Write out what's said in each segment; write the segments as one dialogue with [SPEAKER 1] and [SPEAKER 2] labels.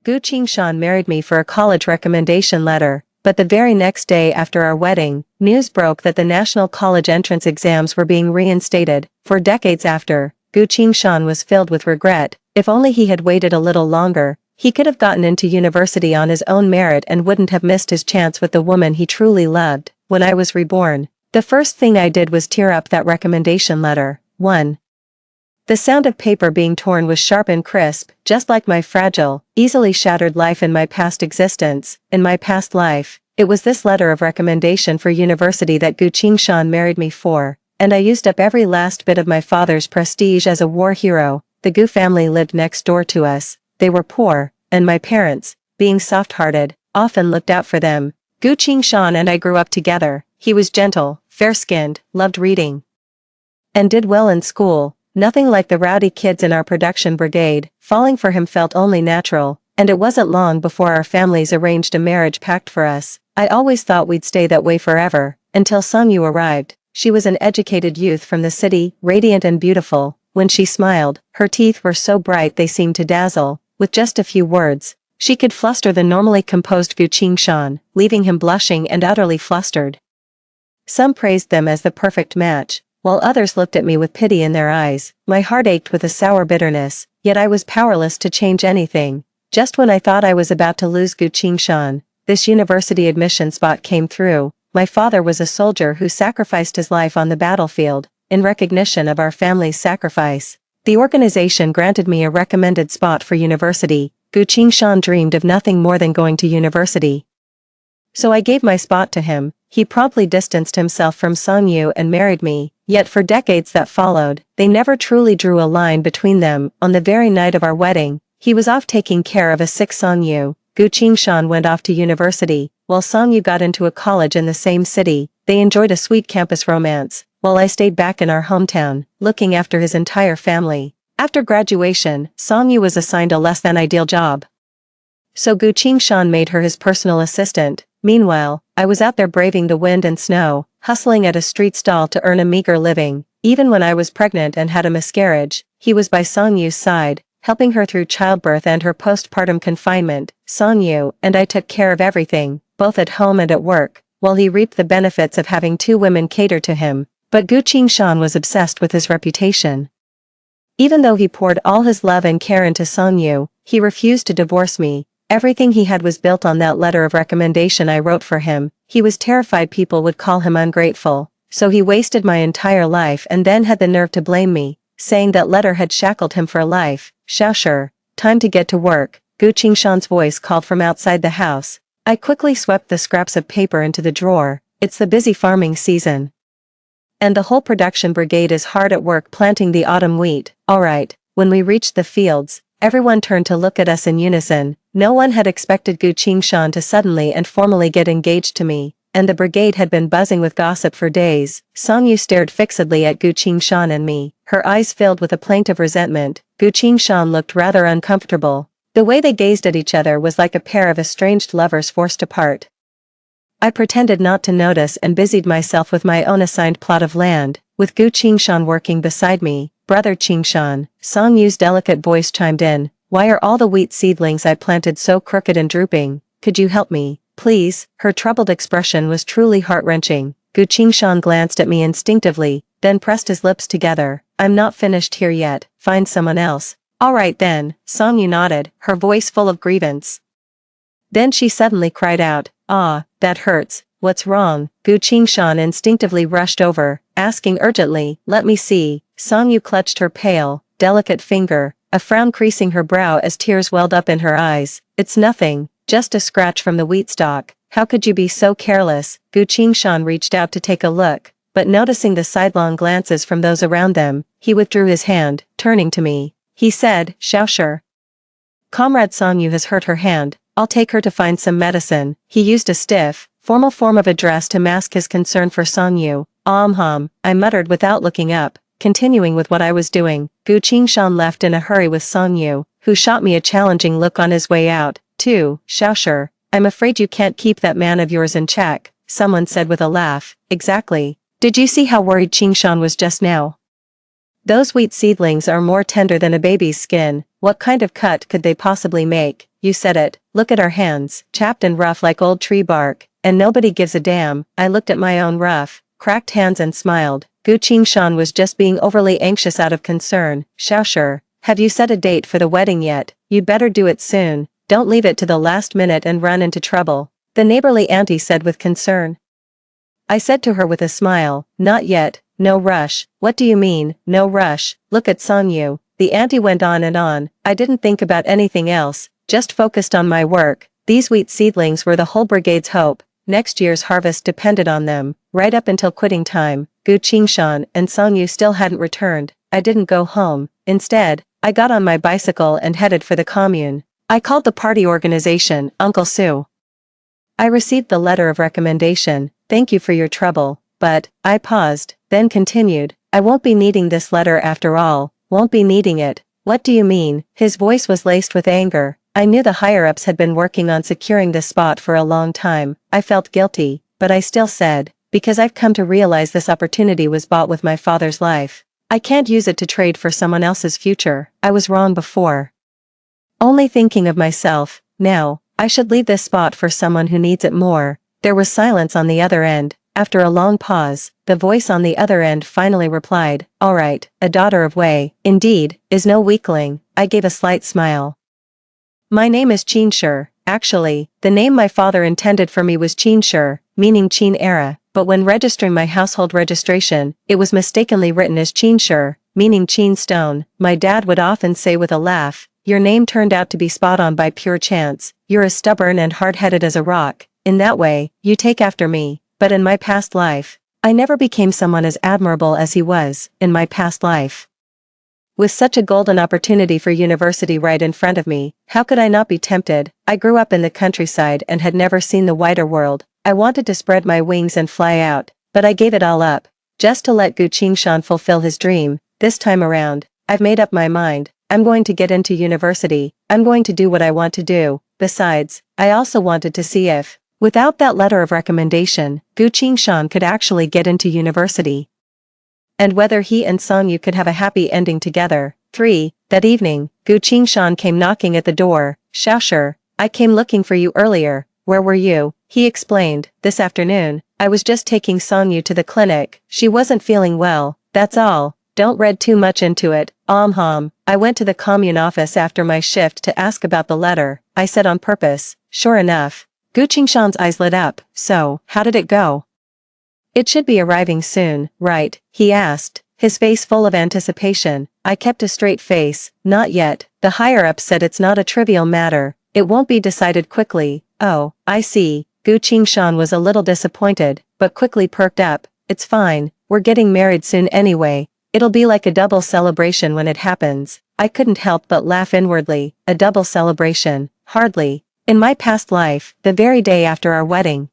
[SPEAKER 1] Gu Qingshan married me for a college recommendation letter, but the very next day after our wedding, news broke that the national college entrance exams were being reinstated. For decades after, Gu Qingshan was filled with regret. If only he had waited a little longer, he could have gotten into university on his own merit and wouldn't have missed his chance with the woman he truly loved. When I was reborn, the first thing I did was tear up that recommendation letter. 1. The sound of paper being torn was sharp and crisp, just like my fragile, easily shattered life in my past existence. In my past life, it was this letter of recommendation for university that Gu Qingshan married me for, and I used up every last bit of my father's prestige as a war hero. The Gu family lived next door to us. They were poor, and my parents, being soft-hearted, often looked out for them. Gu Qingshan and I grew up together. He was gentle, fair-skinned, loved reading, and did well in school. Nothing like the rowdy kids in our production brigade. Falling for him felt only natural, and it wasn't long before our families arranged a marriage pact for us. I always thought we'd stay that way forever, until Songyu arrived. She was an educated youth from the city, radiant and beautiful. When she smiled, her teeth were so bright they seemed to dazzle. With just a few words, she could fluster the normally composed Gu Qingshan, leaving him blushing and utterly flustered. Some praised them as the perfect match, while others looked at me with pity in their eyes. My heart ached with a sour bitterness, yet I was powerless to change anything. Just when I thought I was about to lose Gu Qingshan, this university admission spot came through. My father was a soldier who sacrificed his life on the battlefield. In recognition of our family's sacrifice, the organization granted me a recommended spot for university. Gu Qingshan dreamed of nothing more than going to university. So I gave my spot to him. He promptly distanced himself from Songyu and married me. Yet for decades that followed, they never truly drew a line between them. On the very night of our wedding, he was off taking care of a sick Songyu. Gu Qingshan went off to university, while Songyu got into a college in the same city. They enjoyed a sweet campus romance, while I stayed back in our hometown, looking after his entire family. After graduation, Songyu was assigned a less than ideal job, so Gu Qingshan made her his personal assistant. Meanwhile, I was out there braving the wind and snow, hustling at a street stall to earn a meager living. Even when I was pregnant and had a miscarriage, he was by Songyu's side, helping her through childbirth and her postpartum confinement. Songyu and I took care of everything, both at home and at work, while he reaped the benefits of having two women cater to him. But Gu Qingshan was obsessed with his reputation. Even though he poured all his love and care into Songyu, he refused to divorce me. Everything he had was built on that letter of recommendation I wrote for him. He was terrified people would call him ungrateful, so he wasted my entire life and then had the nerve to blame me, saying that letter had shackled him for life. Xiaoshe, time to get to work. Gu Qingshan's voice called from outside the house. I quickly swept the scraps of paper into the drawer. It's the busy farming season, and the whole production brigade is hard at work planting the autumn wheat. Alright. When we reached the fields, everyone turned to look at us in unison. No one had expected Gu Qingshan to suddenly and formally get engaged to me, and the brigade had been buzzing with gossip for days. Songyu stared fixedly at Gu Qingshan and me, her eyes filled with a plaintive resentment. Gu Qingshan looked rather uncomfortable. The way they gazed at each other was like a pair of estranged lovers forced apart. I pretended not to notice and busied myself with my own assigned plot of land, with Gu Qingshan working beside me. Brother Qingshan, Songyu's delicate voice chimed in. Why are all the wheat seedlings I planted so crooked and drooping? Could you help me, please? Her troubled expression was truly heart-wrenching. Gu Qingshan glanced at me instinctively, then pressed his lips together. I'm not finished here yet. Find someone else. Alright then, Songyu nodded, her voice full of grievance. Then she suddenly cried out, "Ah, that hurts. What's wrong?" Gu Qingshan instinctively rushed over, asking urgently, "Let me see." Songyu clutched her pale, delicate finger, a frown creasing her brow as tears welled up in her eyes. "It's nothing, just a scratch from the wheat stalk. How could you be so careless?" Gu Qingshan reached out to take a look, but noticing the sidelong glances from those around them, he withdrew his hand. Turning to me, he said, "Xiaoshe, Comrade Songyu has hurt her hand. I'll take her to find some medicine." He used a stiff, formal form of address to mask his concern for Songyu. I muttered without looking up, continuing with what I was doing. Gu Qingshan left in a hurry with Songyu, who shot me a challenging look on his way out. "Too, Xiaoshe, I'm afraid you can't keep that man of yours in check," someone said with a laugh. "Exactly. Did you see how worried Qingshan was just now? Those wheat seedlings are more tender than a baby's skin. What kind of cut could they possibly make? You said it. Look at our hands, chapped and rough like old tree bark, and nobody gives a damn. I looked at my own rough, cracked hands and smiled. Gu Qingshan was just being overly anxious out of concern. Xiaoshe, have you set a date for the wedding yet? You'd better do it soon. Don't leave it to the last minute and run into trouble, the neighborly auntie said with concern. I said to her with a smile, not yet, no rush. What do you mean, no rush? Look at Songyu. The auntie went on and on. I didn't think about anything else, just focused on my work. These wheat seedlings were the whole brigade's hope. Next year's harvest depended on them. Right up until quitting time, Gu Qingshan and Songyu still hadn't returned. I didn't go home. Instead, I got on my bicycle and headed for the commune. I called the party organization, Uncle Su. I received the letter of recommendation. Thank you for your trouble. But, I paused, then continued, I won't be needing this letter after all. Won't be needing it. What do you mean? His voice was laced with anger. I knew the higher-ups had been working on securing this spot for a long time. I felt guilty, but I still said, because I've come to realize this opportunity was bought with my father's life. I can't use it to trade for someone else's future. I was wrong before. Only thinking of myself. Now, I should leave this spot for someone who needs it more. There was silence on the other end. After a long pause, the voice on the other end finally replied, all right, a daughter of Wei, indeed, is no weakling. I gave a slight smile. My name is Qinshe. Actually, the name my father intended for me was Qinshe, meaning Qin era, but when registering my household registration, it was mistakenly written as Qinshe, meaning Qin stone. My dad would often say with a laugh, your name turned out to be spot on by pure chance. You're as stubborn and hard-headed as a rock. In that way, you take after me. But in my past life, I never became someone as admirable as he was, in my past life. With such a golden opportunity for university right in front of me, how could I not be tempted? I grew up in the countryside and had never seen the wider world. I wanted to spread my wings and fly out, but I gave it all up, just to let Gu Qingshan fulfill his dream. This time around, I've made up my mind. I'm going to get into university. I'm going to do what I want to do. Besides, I also wanted to see if, without that letter of recommendation, Gu Qingshan could actually get into university. And whether he and Songyu could have a happy ending together. 3. That evening, Gu Qingshan came knocking at the door. Xiaoshe, I came looking for you earlier. Where were you? He explained. This afternoon, I was just taking Songyu to the clinic. She wasn't feeling well, that's all. Don't read too much into it. I went to the commune office after my shift to ask about the letter. I said on purpose. Sure enough. Gu Qingshan's eyes lit up. So, how did it go? It should be arriving soon, right? He asked, his face full of anticipation. I kept a straight face. Not yet. The higher-up said it's not a trivial matter. It won't be decided quickly. Oh, I see. Gu Qingshan was a little disappointed, but quickly perked up. It's fine. We're getting married soon anyway. It'll be like a double celebration when it happens. I couldn't help but laugh inwardly. A double celebration? Hardly. In my past life, the very day after our wedding,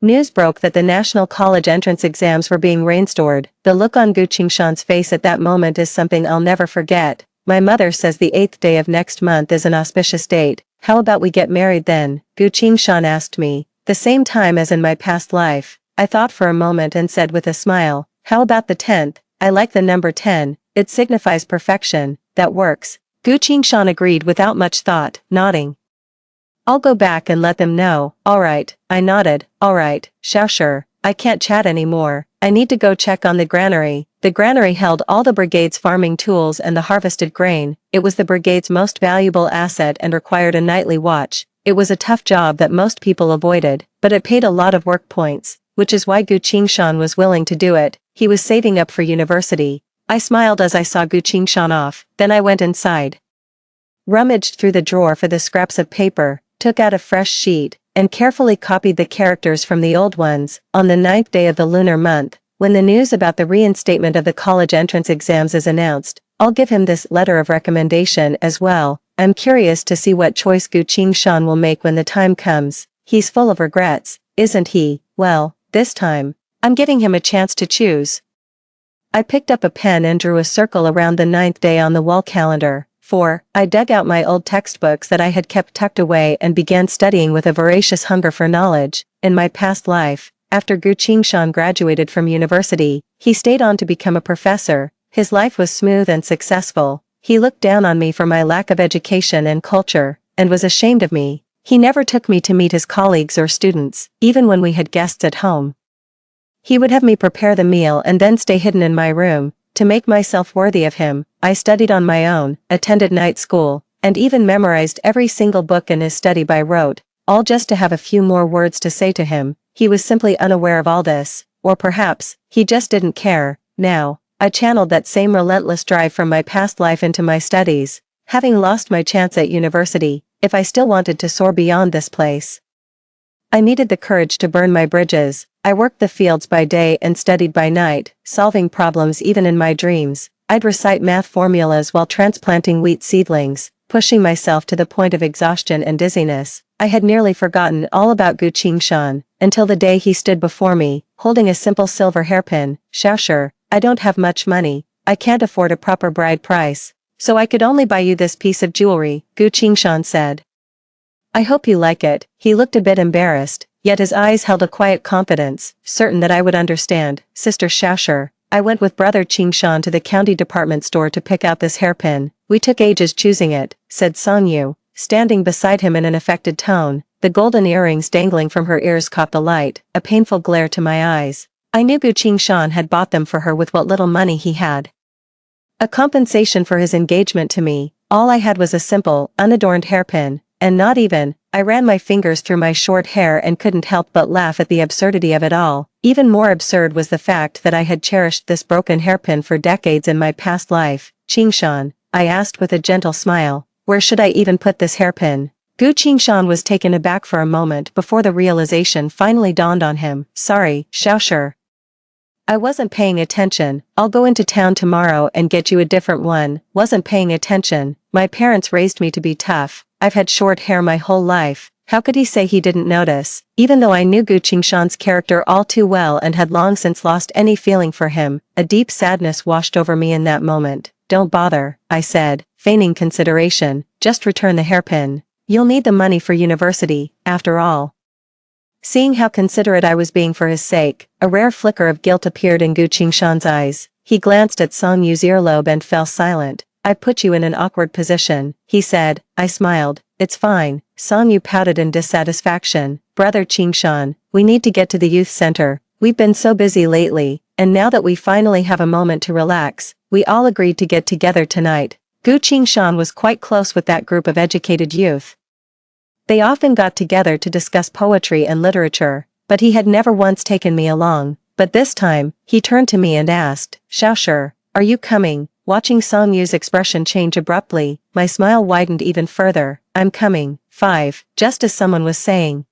[SPEAKER 1] news broke that the national college entrance exams were being reinstored. The look on Gu Qingshan's face at that moment is something I'll never forget. My mother says the 8th day of next month is an auspicious date. How about we get married then? Gu Qingshan asked me. The same time as in my past life. I thought for a moment and said with a smile, how about the 10th? I like the number 10. It signifies perfection. That works. Gu Qingshan agreed without much thought, nodding. I'll go back and let them know. Alright, I nodded. Alright, Xiaoshe, I can't chat anymore. I need to go check on the granary. The granary held all the brigade's farming tools and the harvested grain. It was the brigade's most valuable asset and required a nightly watch. It was a tough job that most people avoided, but it paid a lot of work points, which is why Gu Qingshan was willing to do it. He was saving up for university. I smiled as I saw Gu Qingshan off, then I went inside. Rummaged through the drawer for the scraps of paper, took out a fresh sheet, and carefully copied the characters from the old ones. On the 9th day of the lunar month, when the news about the reinstatement of the college entrance exams is announced, I'll give him this letter of recommendation as well. I'm curious to see what choice Gu Qingshan will make when the time comes. He's full of regrets, isn't he? Well, this time, I'm giving him a chance to choose. I picked up a pen and drew a circle around the 9th day on the wall calendar. 4. I dug out my old textbooks that I had kept tucked away and began studying with a voracious hunger for knowledge. In my past life, after Gu Qingshan graduated from university, he stayed on to become a professor. His life was smooth and successful. He looked down on me for my lack of education and culture, and was ashamed of me. He never took me to meet his colleagues or students, even when we had guests at home. He would have me prepare the meal and then stay hidden in my room. To make myself worthy of him, I studied on my own, attended night school, and even memorized every single book in his study by rote, all just to have a few more words to say to him. He was simply unaware of all this, or perhaps, he just didn't care. Now, I channeled that same relentless drive from my past life into my studies, having lost my chance at university. If I still wanted to soar beyond this place, I needed the courage to burn my bridges. I worked the fields by day and studied by night, solving problems even in my dreams. I'd recite math formulas while transplanting wheat seedlings, pushing myself to the point of exhaustion and dizziness. I had nearly forgotten all about Gu Qingshan, until the day he stood before me, holding a simple silver hairpin. "Xiaoshi, I don't have much money. I can't afford a proper bride price, so I could only buy you this piece of jewelry," Gu Qingshan said. "I hope you like it." He looked a bit embarrassed, yet his eyes held a quiet confidence, certain that I would understand. "Sister Xiaoshi, I went with brother Qingshan to the county department store to pick out this hairpin. We took ages choosing it," said Song Yu, standing beside him in an affected tone. The golden earrings dangling from her ears caught the light, a painful glare to my eyes. I knew Gu Qingshan had bought them for her with what little money he had. A compensation for his engagement to me. All I had was a simple, unadorned hairpin, and not even. I ran my fingers through my short hair and couldn't help but laugh at the absurdity of it all. Even more absurd was the fact that I had cherished this broken hairpin for decades in my past life. "Qingshan," I asked with a gentle smile, "where should I even put this hairpin?" Gu Qingshan was taken aback for a moment before the realization finally dawned on him. "Sorry, Xiaoshi. I wasn't paying attention. I'll go into town tomorrow and get you a different one." Wasn't paying attention. My parents raised me to be tough. I've had short hair my whole life. How could he say he didn't notice? Even though I knew Gu Qingshan's character all too well and had long since lost any feeling for him, a deep sadness washed over me in that moment. "Don't bother," I said, feigning consideration. "Just return the hairpin. You'll need the money for university, after all." Seeing how considerate I was being for his sake, a rare flicker of guilt appeared in Gu Qingshan's eyes. He glanced at Song Yu's earlobe and fell silent. "I put you in an awkward position," he said. I smiled. "It's fine." Song Yu pouted in dissatisfaction. "Brother Qingshan, we need to get to the youth center. We've been so busy lately, and now that we finally have a moment to relax, we all agreed to get together tonight." Gu Qingshan was quite close with that group of educated youth. They often got together to discuss poetry and literature, but he had never once taken me along. But this time, he turned to me and asked, "Xiaoshi, are you coming?" Watching Song Yu's expression change abruptly, my smile widened even further. "I'm coming." 5. Just as someone was saying,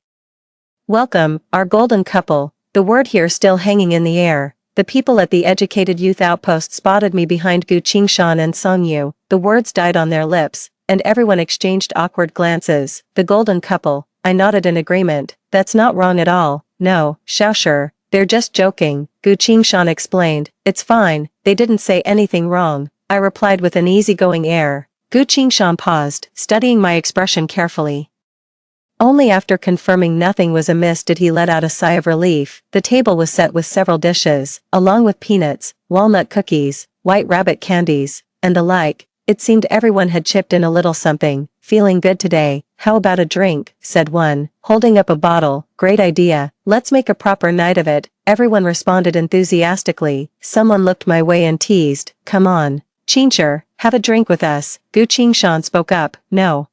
[SPEAKER 1] "Welcome, our golden couple," the word here still hanging in the air. The people at the educated youth outpost spotted me behind Gu Qingshan and Song Yu. The words died on their lips, and everyone exchanged awkward glances. "The golden couple," I nodded in agreement. "That's not wrong at all." "No, Xiaoshi, they're just joking," Gu Qingshan explained. "It's fine, they didn't say anything wrong," I replied with an easygoing air. Gu Qingshan paused, studying my expression carefully. Only after confirming nothing was amiss did he let out a sigh of relief. The table was set with several dishes, along with peanuts, walnut cookies, white rabbit candies, and the like. It seemed everyone had chipped in a little something. "Feeling good today? How about a drink?" said one, holding up a bottle. "Great idea. Let's make a proper night of it." Everyone responded enthusiastically. Someone looked my way and teased, "Come on, Qingshan, have a drink with us." Gu Qingshan spoke up. "No.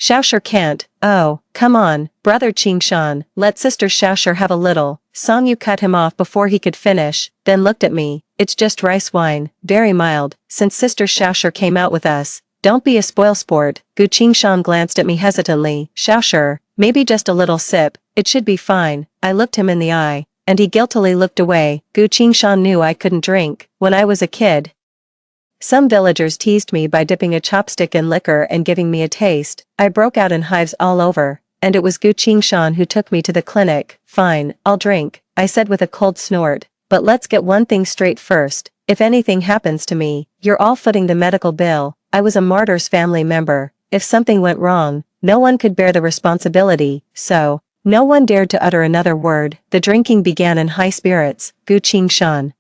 [SPEAKER 1] Xiaoshi can't." "Oh, come on, brother Qingshan, let sister Xiaoshi have a little." Song Yu cut him off before he could finish, then looked at me. "It's just rice wine, very mild, since sister Xiaoshi came out with us. Don't be a spoilsport." Gu Qingshan glanced at me hesitantly. "Xiaoshi, maybe just a little sip, it should be fine." I looked him in the eye, and he guiltily looked away. Gu Qingshan knew I couldn't drink. When I was a kid, some villagers teased me by dipping a chopstick in liquor and giving me a taste. I broke out in hives all over, and it was Gu Qingshan who took me to the clinic. "Fine, I'll drink," I said with a cold snort. "But let's get one thing straight first. If anything happens to me, you're all footing the medical bill." I was a martyr's family member. If something went wrong, no one could bear the responsibility, so no one dared to utter another word. The drinking began in high spirits. Gu Qingshan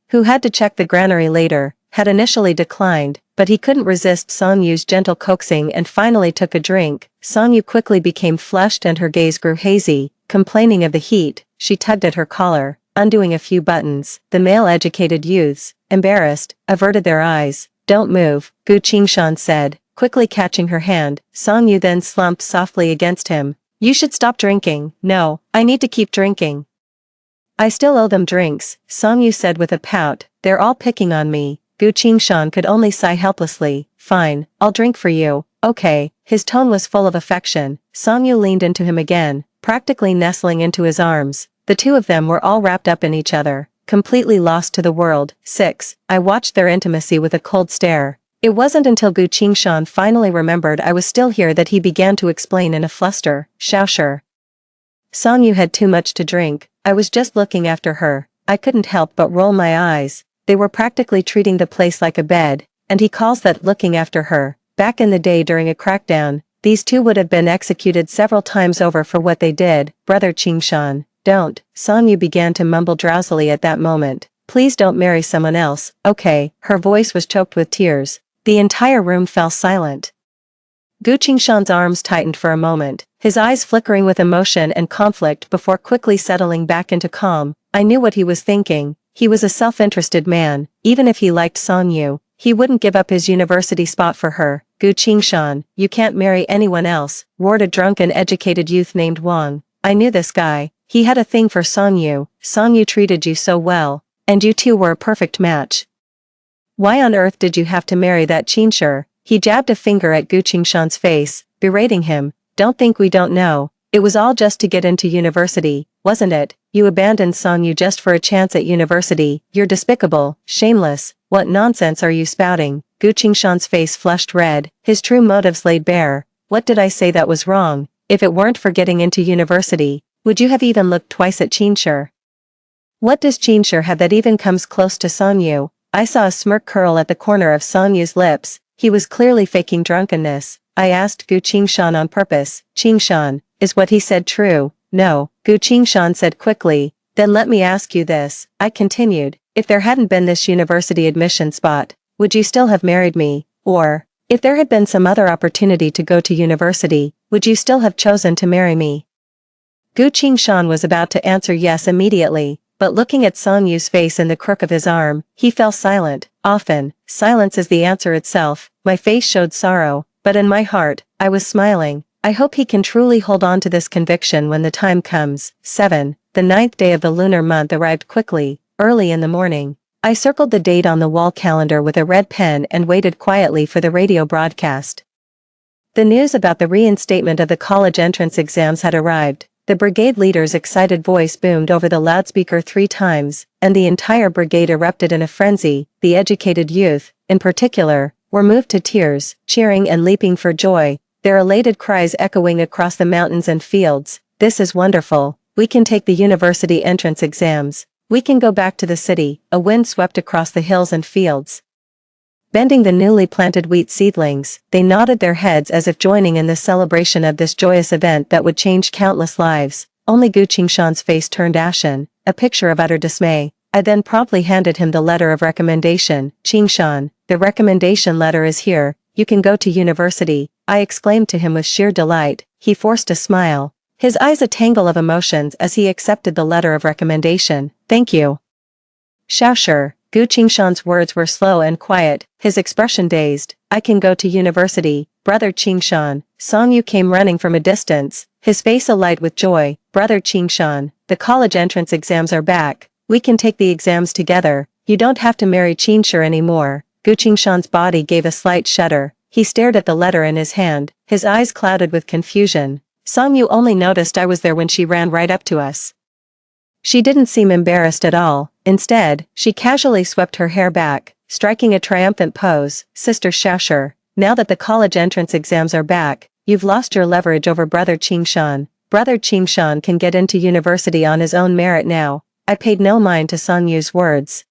[SPEAKER 1] who had to check the granary later, had initially declined, but he couldn't resist Songyu's gentle coaxing and finally took a drink. Songyu quickly became flushed and her gaze grew hazy. Complaining of the heat, she tugged at her collar, undoing a few buttons. The male-educated youths, embarrassed, averted their eyes. "Don't move," Gu Qingshan said, quickly catching her hand. Songyu then slumped softly against him. "You should stop drinking." "No, I need to keep drinking. I still owe them drinks," Songyu said with a pout. "They're all picking on me." Gu Qingshan could only sigh helplessly. "Fine, I'll drink for you." "Okay." His tone was full of affection. Songyu leaned into him again, practically nestling into his arms. The two of them were all wrapped up in each other, completely lost to the world. 6. I watched their intimacy with a cold stare. It wasn't until Gu Qingshan finally remembered I was still here that he began to explain in a fluster. "Xiaosher. Songyu had too much to drink. I was just looking after her. I couldn't help but roll my eyes. They were practically treating the place like a bed, and he calls that looking after her. Back in the day during a crackdown, these two would have been executed several times over for what they did." "Brother Qingshan, don't." Songyu began to mumble drowsily at that moment. "Please don't marry someone else, okay?" Her voice was choked with tears. The entire room fell silent. Gu Qingshan's arms tightened for a moment, his eyes flickering with emotion and conflict before quickly settling back into calm. I knew what he was thinking. He was a self-interested man. Even if he liked Songyu, he wouldn't give up his university spot for her. "Gu Qingshan, you can't marry anyone else," roared a drunken educated youth named Wang. "I knew this guy. He had a thing for Songyu. Songyu treated you so well. And you two were a perfect match. Why on earth did you have to marry that Qingsher?" He jabbed a finger at Gu Qingshan's face, berating him. "Don't think we don't know. It was all just to get into university, wasn't it? You abandoned Songyu just for a chance at university. You're despicable, shameless. What nonsense are you spouting?" Gu Qingshan's face flushed red, his true motives laid bare. "What did I say that was wrong? If it weren't for getting into university, would you have even looked twice at Qingsher? What does Qingsher have that even comes close to Songyu?" I saw a smirk curl at the corner of Songyu's lips. He was clearly faking drunkenness. I asked Gu Qingshan on purpose. "Qingshan, is what he said true?" "No," Gu Qingshan said quickly. "Then let me ask you this," I continued. "If there hadn't been this university admission spot, would you still have married me? Or, if there had been some other opportunity to go to university, would you still have chosen to marry me?" Gu Qingshan was about to answer yes immediately, but looking at Songyu's face and the crook of his arm, he fell silent. Often, silence is the answer itself. My face showed sorrow, but in my heart, I was smiling. I hope he can truly hold on to this conviction when the time comes. 7. The 9th day of the lunar month arrived quickly, early in the morning. I circled the date on the wall calendar with a red pen and waited quietly for the radio broadcast. The news about the reinstatement of the college entrance exams had arrived. The brigade leader's excited voice boomed over the loudspeaker 3 times, and the entire brigade erupted in a frenzy. The educated youth, in particular, were moved to tears, cheering and leaping for joy, their elated cries echoing across the mountains and fields. "This is wonderful. We can take the university entrance exams. We can go back to the city." A wind swept across the hills and fields, bending the newly planted wheat seedlings. They nodded their heads as if joining in the celebration of this joyous event that would change countless lives. Only Gu Qingshan's face turned ashen, a picture of utter dismay. I then promptly handed him the letter of recommendation. "Qingshan, the recommendation letter is here. You can go to university," I exclaimed to him with sheer delight. He forced a smile, his eyes a tangle of emotions as he accepted the letter of recommendation. "Thank you, Xiaosher." Gu Qingshan's words were slow and quiet, his expression dazed. "I can go to university, Brother Qingshan." Songyu came running from a distance, his face alight with joy. "Brother Qingshan, the college entrance exams are back. We can take the exams together. You don't have to marry Qingsher anymore." Gu Qingshan's body gave a slight shudder. He stared at the letter in his hand, his eyes clouded with confusion. Songyu only noticed I was there when she ran right up to us. She didn't seem embarrassed at all. Instead, she casually swept her hair back, striking a triumphant pose. "Sister Xiaosher, now that the college entrance exams are back, you've lost your leverage over Brother Qingshan. Brother Qingshan can get into university on his own merit now." I paid no mind to Songyu's words,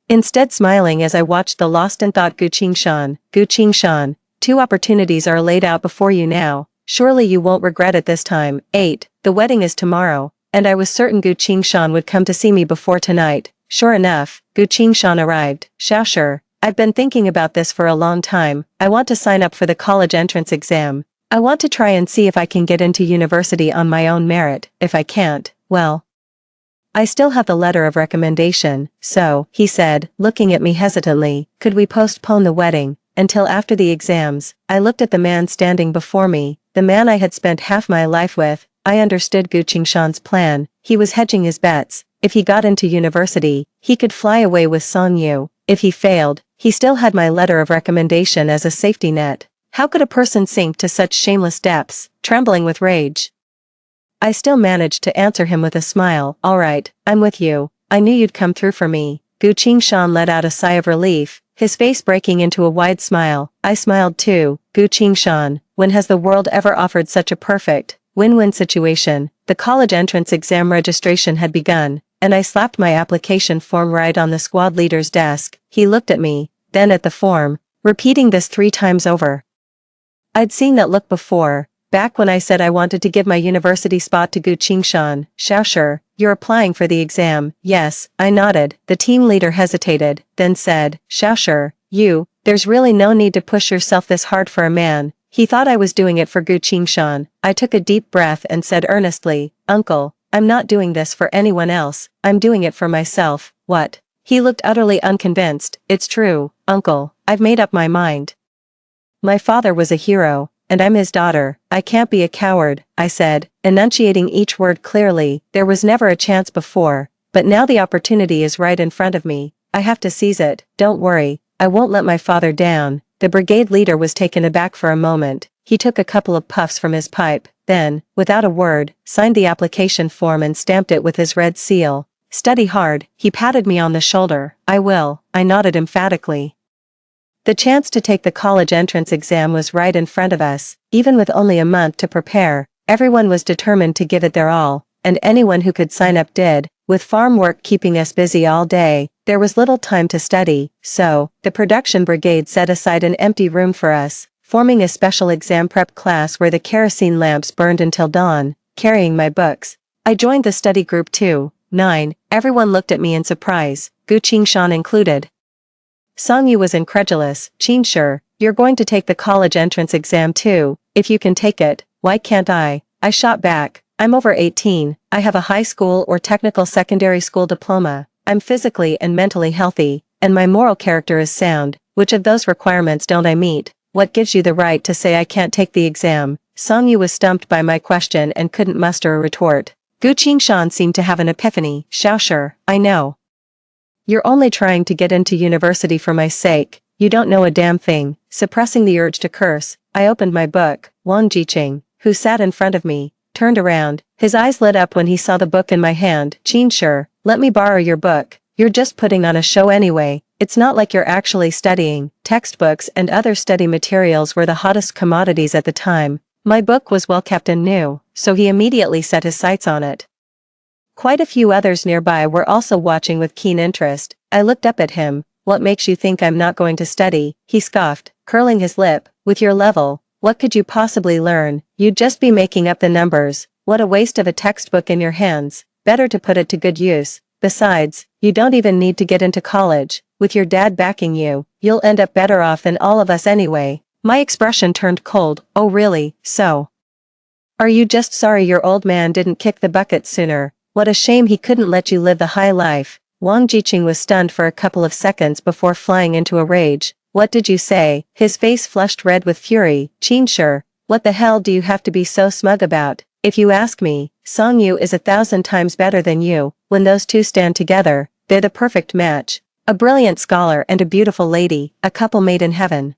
[SPEAKER 1] instead smiling as I watched the lost in thought Gu Qingshan. "Gu Qingshan, 2 opportunities are laid out before you now. Surely you won't regret it this time." 8. The wedding is tomorrow, and I was certain Gu Qingshan would come to see me before tonight. Sure enough, Gu Qingshan arrived. Sure. I've been thinking about this for a long time. I want to sign up for the college entrance exam. I want to try and see if I can get into university on my own merit. If I can't, well, I still have the letter of recommendation, so, he said, looking at me hesitantly, could we postpone the wedding until after the exams? I looked at the man standing before me, the man I had spent half my life with. I understood Gu Qingshan's plan. He was hedging his bets. If he got into university, he could fly away with Song Yu. If he failed, he still had my letter of recommendation as a safety net. How could a person sink to such shameless depths? Trembling with rage, I still managed to answer him with a smile. All right, I'm with you. I knew you'd come through for me. Gu Qingshan let out a sigh of relief, his face breaking into a wide smile. I smiled too. Gu Qingshan, when has the world ever offered such a perfect, win-win situation? The college entrance exam registration had begun, and I slapped my application form right on the squad leader's desk. He looked at me, then at the form, repeating this 3 times over. I'd seen that look before, back when I said I wanted to give my university spot to Gu Qingshan. Sure, you're applying for the exam. Yes, I nodded. The team leader hesitated, then said, sure, there's really no need to push yourself this hard for a man. He thought I was doing it for Gu Qingshan. I took a deep breath and said earnestly, Uncle, I'm not doing this for anyone else, I'm doing it for myself. What? He looked utterly unconvinced. It's true, Uncle, I've made up my mind. My father was a hero, and I'm his daughter. I can't be a coward, I said, enunciating each word clearly. There was never a chance before, but now the opportunity is right in front of me. I have to seize it. Don't worry, I won't let my father down. The brigade leader was taken aback for a moment. He took a couple of puffs from his pipe, then, without a word, signed the application form and stamped it with his red seal. Study hard. He patted me on the shoulder. I will, I nodded emphatically. The chance to take the college entrance exam was right in front of us. Even with only a month to prepare, everyone was determined to give it their all, and anyone who could sign up did. With farm work keeping us busy all day, there was little time to study, so, the production brigade set aside an empty room for us, forming a special exam prep class where the kerosene lamps burned until dawn. Carrying my books, I joined the study group too. 9. Everyone looked at me in surprise, Gu Qingshan included. Song Yu was incredulous. Sure, you're going to take the college entrance exam too. If you can take it, why can't I? I shot back. I'm over 18, I have a high school or technical secondary school diploma, I'm physically and mentally healthy, and my moral character is sound. Which of those requirements don't I meet? What gives you the right to say I can't take the exam? Song Yu was stumped by my question and couldn't muster a retort. Gu Qingshan seemed to have an epiphany. Sure, I know. You're only trying to get into university for my sake. You don't know a damn thing. Suppressing the urge to curse, I opened my book. Wang Jiqing, who sat in front of me, turned around. His eyes lit up when he saw the book in my hand. Sure, let me borrow your book. You're just putting on a show anyway. It's not like you're actually studying. Textbooks and other study materials were the hottest commodities at the time. My book was well kept and new, so he immediately set his sights on it. Quite a few others nearby were also watching with keen interest. I looked up at him. What makes you think I'm not going to study? He scoffed, curling his lip. With your level, what could you possibly learn? You'd just be making up the numbers. What a waste of a textbook in your hands. Better to put it to good use. Besides, you don't even need to get into college. With your dad backing you, you'll end up better off than all of us anyway. My expression turned cold. Oh really, so? Are you just sorry your old man didn't kick the bucket sooner? What a shame he couldn't let you live the high life. Wang Jiqing was stunned for a couple of seconds before flying into a rage. What did you say? His face flushed red with fury. Sure, what the hell do you have to be so smug about? If you ask me, Song Yu is 1,000 times better than you. When those two stand together, they're the perfect match. A brilliant scholar and a beautiful lady, a couple made in heaven.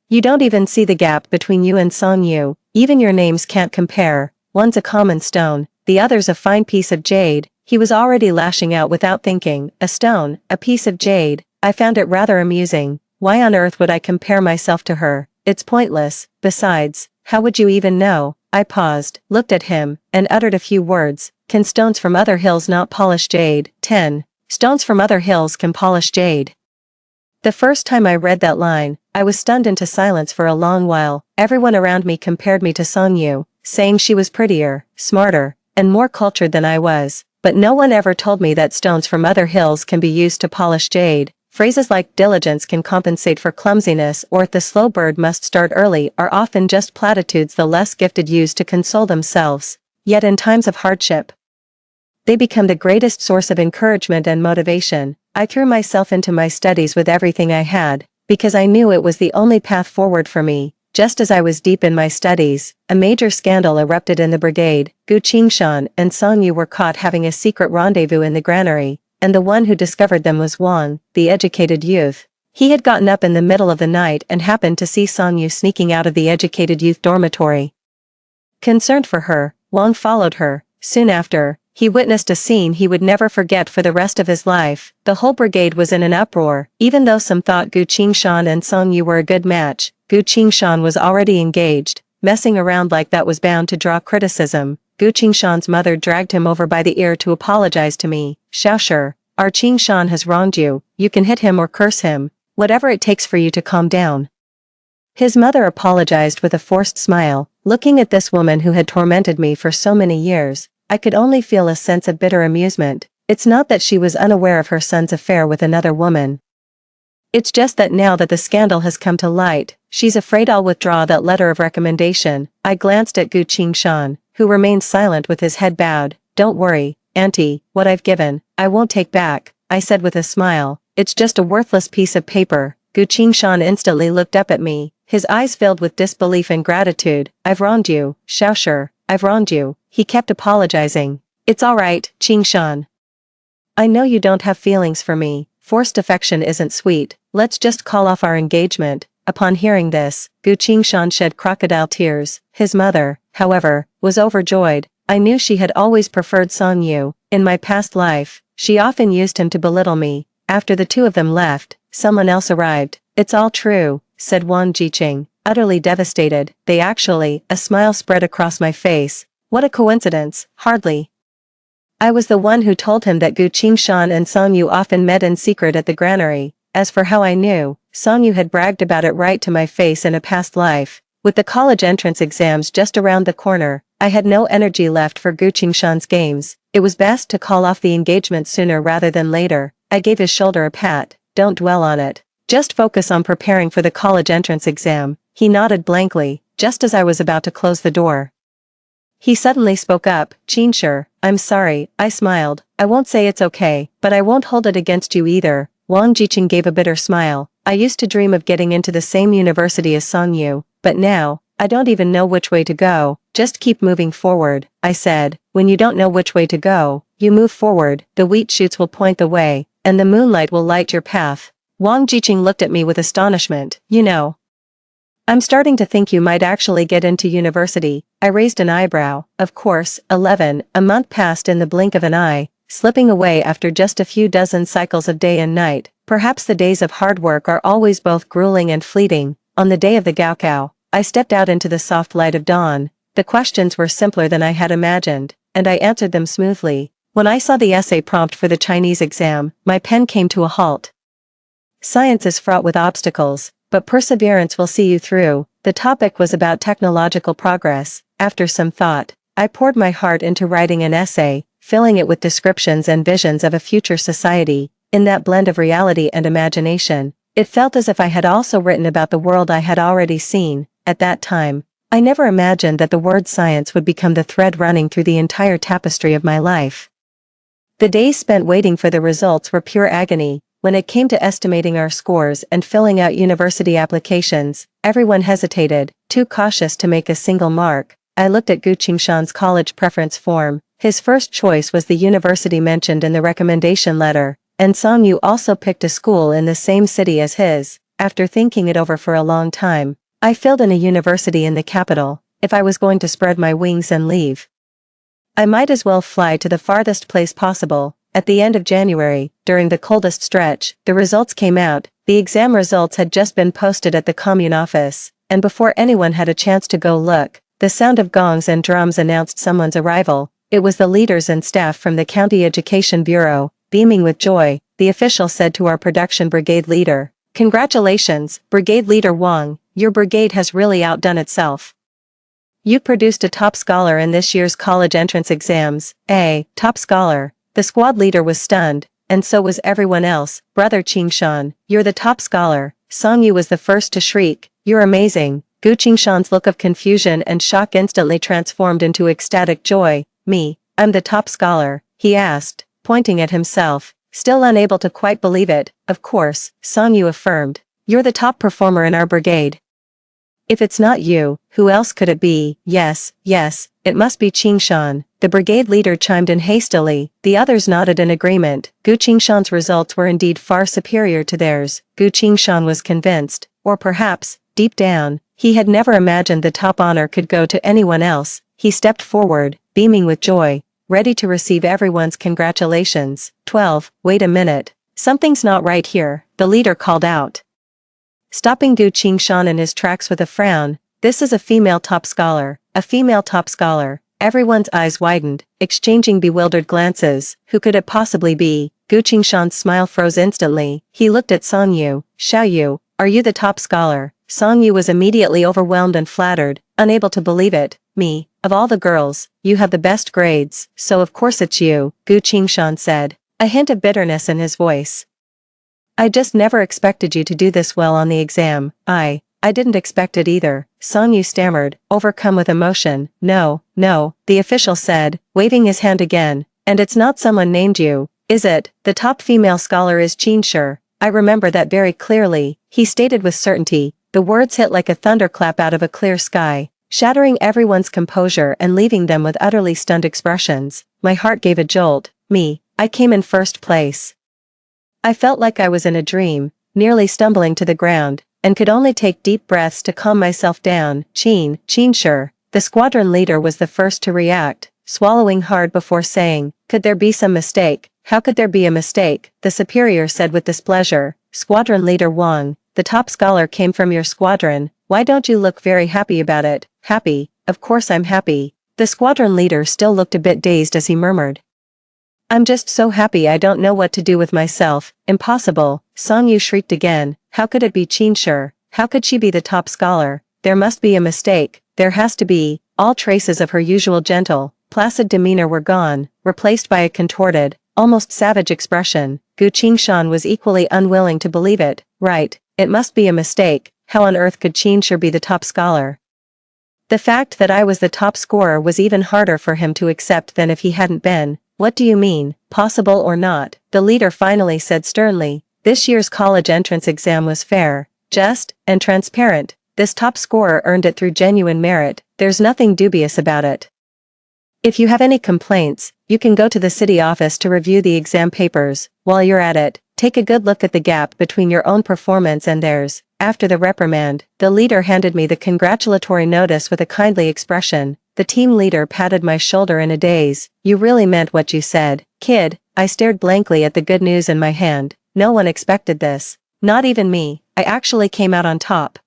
[SPEAKER 1] You don't even see the gap between you and Song Yu. Even your names can't compare. One's a common stone, the other's a fine piece of jade. He was already lashing out without thinking. A stone, a piece of jade. I found it rather amusing. Why on earth would I compare myself to her? It's pointless. Besides, how would you even know? I paused, looked at him, and uttered a few words. Can stones from other hills not polish jade? 10. Stones from other hills can polish jade. The first time I read that line, I was stunned into silence for a long while. Everyone around me compared me to Song Yu, saying she was prettier, smarter, and more cultured than I was. But no one ever told me that stones from other hills can be used to polish jade. Phrases like diligence can compensate for clumsiness or the slow bird must start early are often just platitudes the less gifted use to console themselves. Yet in times of hardship, they become the greatest source of encouragement and motivation. I threw myself into my studies with everything I had, because I knew it was the only path forward for me. Just as I was deep in my studies, a major scandal erupted in the brigade. Gu Qingshan and Song Yu were caught having a secret rendezvous in the granary, and the one who discovered them was Wang, the educated youth. He had gotten up in the middle of the night and happened to see Song Yu sneaking out of the educated youth dormitory. Concerned for her, Wang followed her. Soon after, he witnessed a scene he would never forget for the rest of his life. The whole brigade was in an uproar. Even though some thought Gu Qingshan and Song Yu were a good match, Gu Qingshan was already engaged. Messing around like that was bound to draw criticism. Gu Qingshan's mother dragged him over by the ear to apologize to me. Xiaoshi, our Qingshan has wronged you. You can hit him or curse him, whatever it takes for you to calm down. His mother apologized with a forced smile. Looking at this woman who had tormented me for so many years, I could only feel a sense of bitter amusement. It's not that she was unaware of her son's affair with another woman. It's just that now that the scandal has come to light, she's afraid I'll withdraw that letter of recommendation. I glanced at Gu Qingshan, who remained silent with his head bowed. Don't worry, Auntie, what I've given, I won't take back, I said with a smile. It's just a worthless piece of paper. Gu Qingshan instantly looked up at me, his eyes filled with disbelief and gratitude. I've wronged you, Xiaoshi, I've wronged you. He kept apologizing. It's all right, Qingshan. I know you don't have feelings for me. Forced affection isn't sweet. Let's just call off our engagement. Upon hearing this, Gu Qingshan shed crocodile tears. His mother, however, was overjoyed. I knew she had always preferred Song Yu. In my past life, she often used him to belittle me. After the two of them left, someone else arrived. It's all true, said Wang Jiqing, utterly devastated. A smile spread across my face. What a coincidence, hardly. I was the one who told him that Gu Qingshan and Song Yu often met in secret at the granary. As for how I knew, Song Yu had bragged about it right to my face in a past life. With the college entrance exams just around the corner, I had no energy left for Gu Qingshan's games. It was best to call off the engagement sooner rather than later. I gave his shoulder a pat. Don't dwell on it. Just focus on preparing for the college entrance exam. He nodded blankly, just as I was about to close the door. He suddenly spoke up. Qingshan, I'm sorry, I smiled. I won't say it's okay, but I won't hold it against you either. Wang Jiqing gave a bitter smile. I used to dream of getting into the same university as Song Yu, but now, I don't even know which way to go. Just keep moving forward, I said. When you don't know which way to go, you move forward. The wheat shoots will point the way, and the moonlight will light your path. Wang Jiqing looked at me with astonishment. You know, I'm starting to think you might actually get into university. I raised an eyebrow. Of course, 11, a month passed in the blink of an eye, slipping away after just a few dozen cycles of day and night. Perhaps the days of hard work are always both grueling and fleeting. On the day of the Gaokao, I stepped out into the soft light of dawn. The questions were simpler than I had imagined, and I answered them smoothly. When I saw the essay prompt for the Chinese exam, my pen came to a halt. Science is fraught with obstacles, but perseverance will see you through. The topic was about technological progress. After some thought, I poured my heart into writing an essay, filling it with descriptions and visions of a future society. In that blend of reality and imagination, it felt as if I had also written about the world I had already seen. At that time, I never imagined that the word science would become the thread running through the entire tapestry of my life. The days spent waiting for the results were pure agony. When it came to estimating our scores and filling out university applications, everyone hesitated, too cautious to make a single mark. I looked at Gu Qingshan's college preference form. His first choice was the university mentioned in the recommendation letter, and Song Yu also picked a school in the same city as his. After thinking it over for a long time, I filled in a university in the capital. If I was going to spread my wings and leave, I might as well fly to the farthest place possible. At the end of January, during the coldest stretch, the results came out. The exam results had just been posted at the commune office, and before anyone had a chance to go look, the sound of gongs and drums announced someone's arrival. It was the leaders and staff from the County Education Bureau. Beaming with joy, the official said to our production brigade leader, "Congratulations, Brigade Leader Wang, your brigade has really outdone itself. You produced a top scholar in this year's college entrance exams. A top scholar. The squad leader was stunned, and so was everyone else. Brother Qingshan, you're the top scholar. Song Yu was the first to shriek. You're amazing. Gu Qingshan's look of confusion and shock instantly transformed into ecstatic joy. Me, I'm the top scholar, he asked, pointing at himself. Still unable to quite believe it, of course, Song Yu affirmed. You're the top performer in our brigade. If it's not you, who else could it be? Yes, it must be Qingshan. The brigade leader chimed in hastily. The others nodded in agreement. Gu Qingshan's results were indeed far superior to theirs. Gu Qingshan was convinced, or perhaps, deep down, he had never imagined the top honor could go to anyone else. He stepped forward, beaming with joy, ready to receive everyone's congratulations. 12. Wait a minute. Something's not right here, the leader called out. Stopping Gu Qingshan in his tracks with a frown. This is a female top scholar. A female top scholar. Everyone's eyes widened, exchanging bewildered glances. Who could it possibly be? Gu Qingshan's smile froze instantly. He looked at Song Yu. Xiao Yu, are you the top scholar? Song Yu was immediately overwhelmed and flattered, unable to believe it. Me, of all the girls, you have the best grades, so of course it's you, Gu Qingshan said, a hint of bitterness in his voice. I just never expected you to do this well on the exam. I didn't expect it either, Song Yu stammered, overcome with emotion. No, the official said, waving his hand again, and it's not someone named you, is it? The top female scholar is Qingshan. I remember that very clearly, he stated with certainty. The words hit like a thunderclap out of a clear sky, shattering everyone's composure and leaving them with utterly stunned expressions. My heart gave a jolt. I came in first place. I felt like I was in a dream, nearly stumbling to the ground, and could only take deep breaths to calm myself down. Qingshan, the squadron leader was the first to react, swallowing hard before saying, could there be some mistake? How could there be a mistake? The superior said with displeasure. Squadron leader Wang, the top scholar came from your squadron, why don't you look very happy about it? Happy? Of course I'm happy. The squadron leader still looked a bit dazed as he murmured. I'm just so happy I don't know what to do with myself. Impossible, Song Yu shrieked again. How could it be Qingshan? How could she be the top scholar? There must be a mistake. There has to be. All traces of her usual gentle, placid demeanor were gone, replaced by a contorted, almost savage expression. Gu Qingshan was equally unwilling to believe it. Right, it must be a mistake. How on earth could Qingshan be the top scholar? The fact that I was the top scorer was even harder for him to accept than if he hadn't been. What do you mean, possible or not? The leader finally said sternly. This year's college entrance exam was fair, just, and transparent. This top scorer earned it through genuine merit. There's nothing dubious about it. If you have any complaints, you can go to the city office to review the exam papers. While you're at it, take a good look at the gap between your own performance and theirs. After the reprimand, the leader handed me the congratulatory notice with a kindly expression. The team leader patted my shoulder in a daze. You really meant what you said, kid. I stared blankly at the good news in my hand. No one expected this. Not even me. I actually came out on top.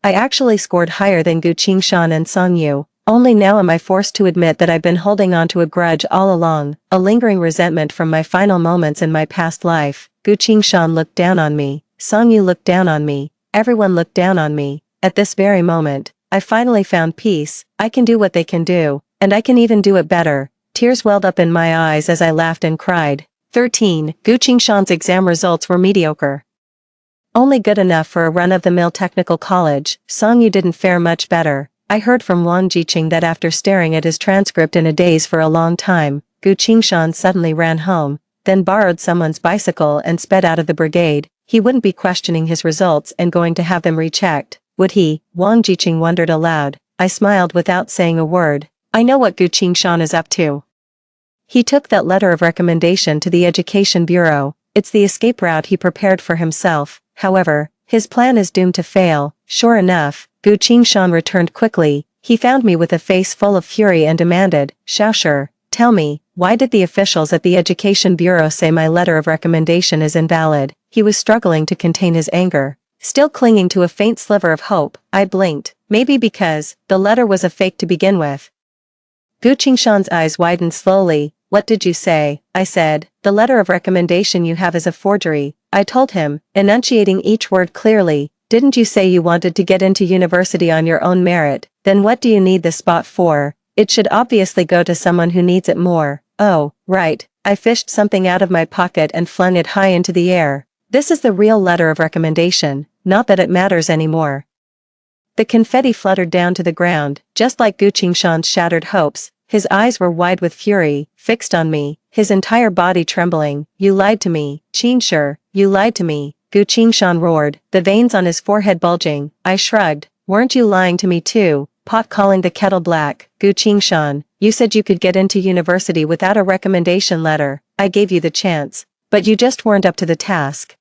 [SPEAKER 1] I actually scored higher than Gu Qingshan and Song Yu. Only now am I forced to admit that I've been holding on to a grudge all along, a lingering resentment from my final moments in my past life. Gu Qingshan looked down on me. Song Yu looked down on me. Everyone looked down on me. At this very moment, I finally found peace. I can do what they can do, and I can even do it better. Tears welled up in my eyes as I laughed and cried. 13. Gu Qingshan's exam results were mediocre. Only good enough for a run-of-the-mill technical college. Song Yu didn't fare much better. I heard from Wang Jiqing that after staring at his transcript in a daze for a long time, Gu Qingshan suddenly ran home, then borrowed someone's bicycle and sped out of the brigade. He wouldn't be questioning his results and going to have them rechecked, would he? Wang Jiqing wondered aloud. I smiled without saying a word. I know what Gu Qingshan is up to. He took that letter of recommendation to the Education Bureau. It's the escape route he prepared for himself. However, his plan is doomed to fail. Sure enough, Gu Qingshan returned quickly. He found me with a face full of fury and demanded, Xiaoshi, tell me, why did the officials at the Education Bureau say my letter of recommendation is invalid? He was struggling to contain his anger. Still clinging to a faint sliver of hope, I blinked. Maybe because the letter was a fake to begin with. Gu Qingshan's eyes widened slowly. What did you say? I said, the letter of recommendation you have is a forgery. I told him, enunciating each word clearly. didn't you say you wanted to get into university on your own merit? Then what do you need the spot for? It should obviously go to someone who needs it more. Oh, right. I fished something out of my pocket and flung it high into the air. This is the real letter of recommendation, not that it matters anymore. The confetti fluttered down to the ground, just like Gu Qingshan's shattered hopes. His eyes were wide with fury, fixed on me, his entire body trembling. You lied to me, Qingshe, you lied to me, Gu Qingshan roared, the veins on his forehead bulging. I shrugged. Weren't you lying to me too? Pot calling the kettle black. Gu Qingshan, you said you could get into university without a recommendation letter. I gave you the chance. But you just weren't up to the task.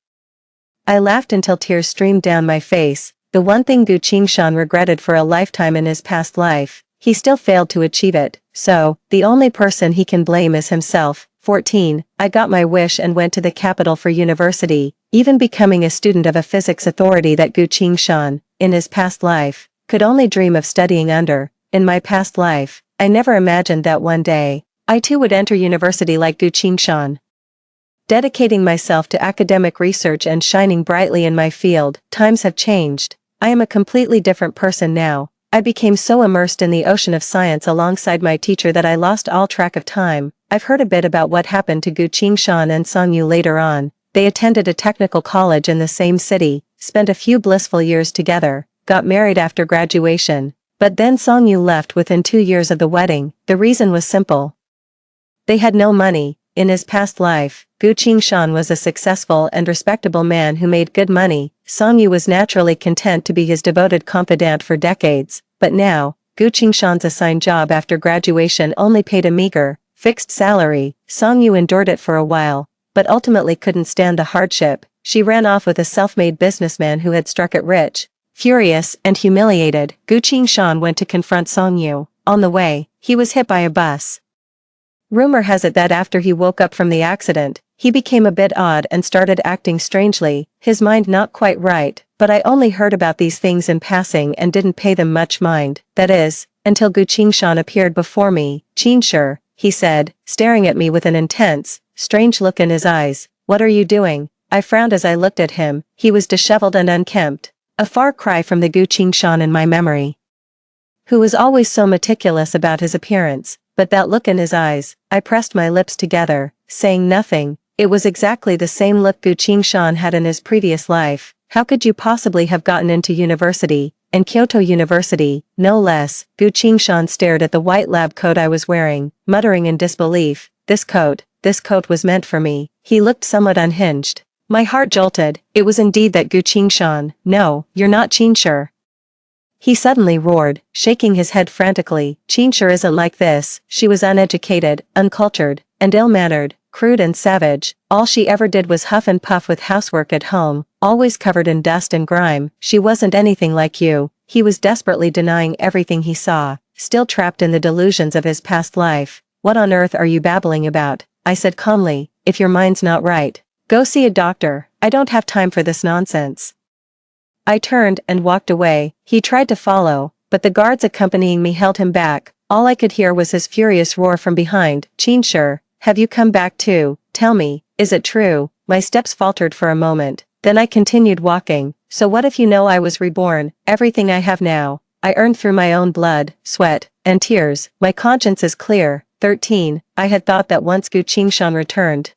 [SPEAKER 1] I laughed until tears streamed down my face. The one thing Gu Qingshan regretted for a lifetime in his past life, he still failed to achieve it, so, the only person he can blame is himself. 14. I got my wish and went to the capital for university, even becoming a student of a physics authority that Gu Qingshan, in his past life, could only dream of studying under. In my past life, I never imagined that one day, I too would enter university like Gu Qingshan. Dedicating myself to academic research and shining brightly in my field, times have changed. I am a completely different person now. I became so immersed in the ocean of science alongside my teacher that I lost all track of time. I've heard a bit about what happened to Gu Qingshan and Song Yu later on. They attended a technical college in the same city, spent a few blissful years together, got married after graduation. But then Song Yu left within 2 years of the wedding. The reason was simple. They had no money. In his past life, Gu Qingshan was a successful and respectable man who made good money. Song Yu was naturally content to be his devoted confidant for decades, but now, Gu Qingshan's assigned job after graduation only paid a meager, fixed salary. Song Yu endured it for a while, but ultimately couldn't stand the hardship. She ran off with a self-made businessman who had struck it rich. Furious and humiliated, Gu Qingshan went to confront Song Yu. On the way, he was hit by a bus. Rumor has it that after he woke up from the accident, he became a bit odd and started acting strangely, his mind not quite right, but I only heard about these things in passing and didn't pay them much mind, that is, until Gu Qingshan appeared before me. Qingshe, he said, staring at me with an intense, strange look in his eyes. What are you doing? I frowned as I looked at him. He was disheveled and unkempt. A far cry from the Gu Qingshan in my memory, who was always so meticulous about his appearance. But that look in his eyes, I pressed my lips together, saying nothing. It was exactly the same look Gu Qingshan had in his previous life. How could you possibly have gotten into university, and Kyoto University, no less? Gu Qingshan stared at the white lab coat I was wearing, muttering in disbelief. This coat was meant for me. He looked somewhat unhinged. My heart jolted. It was indeed that Gu Qingshan. No, you're not Qingshe. He suddenly roared, shaking his head frantically. Qingshe isn't like this. She was uneducated, uncultured, and ill-mannered, crude and savage. All she ever did was huff and puff with housework at home, always covered in dust and grime. She wasn't anything like you. He was desperately denying everything he saw, still trapped in the delusions of his past life. What on earth are you babbling about? I said calmly. If your mind's not right, go see a doctor. I don't have time for this nonsense. I turned and walked away. He tried to follow, but the guards accompanying me held him back. All I could hear was his furious roar from behind. Qingshe, have you come back too? Tell me, is it true? My steps faltered for a moment. Then I continued walking. So what if you know I was reborn, everything I have now, I earned through my own blood, sweat, and tears. My conscience is clear. 13. I had thought that once Gu Qingshan returned,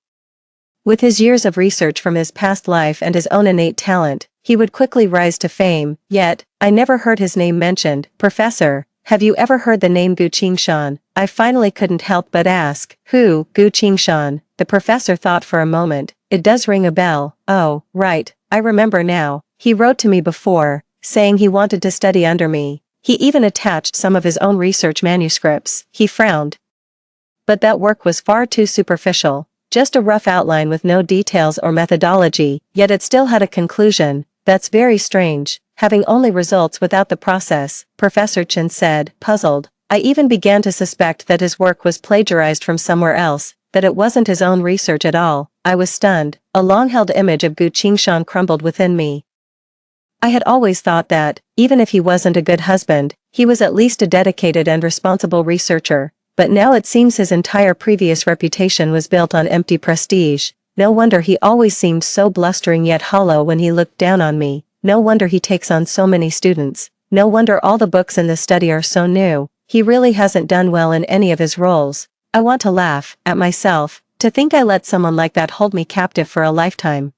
[SPEAKER 1] with his years of research from his past life and his own innate talent, he would quickly rise to fame. Yet, I never heard his name mentioned. Professor, have you ever heard the name Gu Qingshan? I finally couldn't help but ask. Who? Gu Qingshan. The professor thought for a moment. It does ring a bell. Oh, right, I remember now. He wrote to me before, saying he wanted to study under me. He even attached some of his own research manuscripts. He frowned. But that work was far too superficial. Just a rough outline with no details or methodology, yet it still had a conclusion. That's very strange, having only results without the process, Professor Chen said, puzzled. I even began to suspect that his work was plagiarized from somewhere else, that it wasn't his own research at all. I was stunned. A long-held image of Gu Qingshan crumbled within me. I had always thought that, even if he wasn't a good husband, he was at least a dedicated and responsible researcher. But now it seems his entire previous reputation was built on empty prestige. No wonder he always seemed so blustering yet hollow when he looked down on me. no wonder he takes on so many students. No wonder all the books in the study are so new. He really hasn't done well in any of his roles. I want to laugh at myself, to think I let someone like that hold me captive for a lifetime.